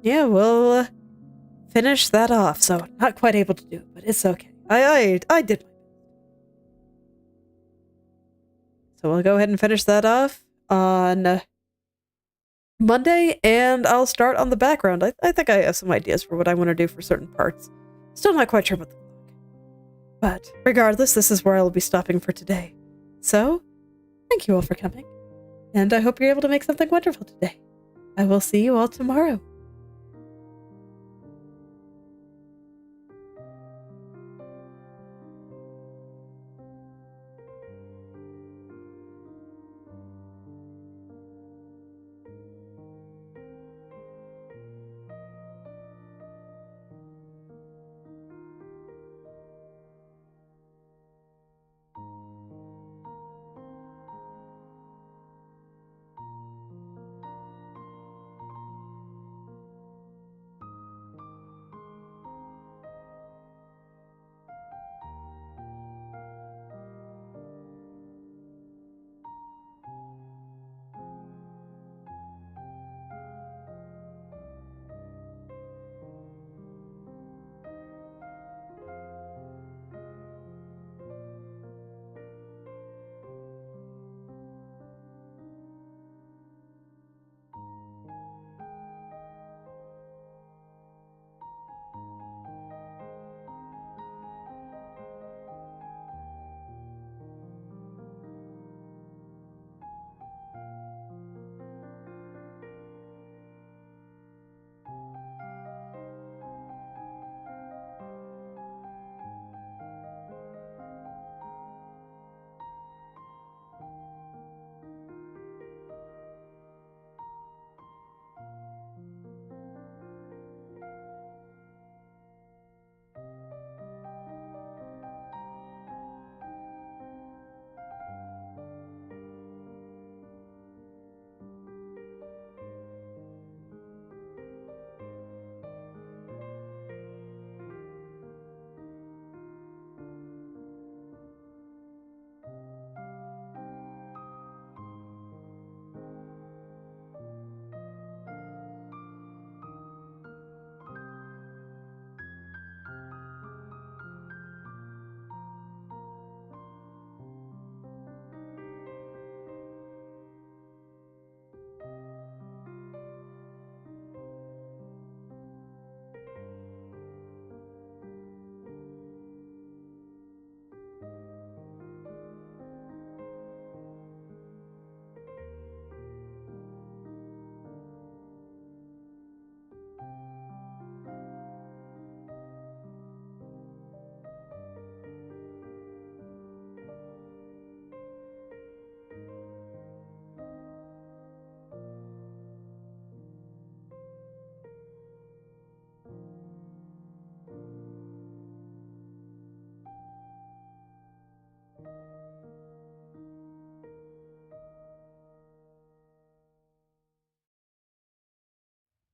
yeah, we'll finish that off. So, not quite able to do it, but it's okay. I did. So we'll go ahead and finish that off on Monday, and I'll start on the background. I think I have some ideas for what I want to do for certain parts. Still not quite sure what the vlog. But regardless, this is where I will be stopping for today. So, thank you all for coming, and I hope you're able to make something wonderful today. I will see you all tomorrow.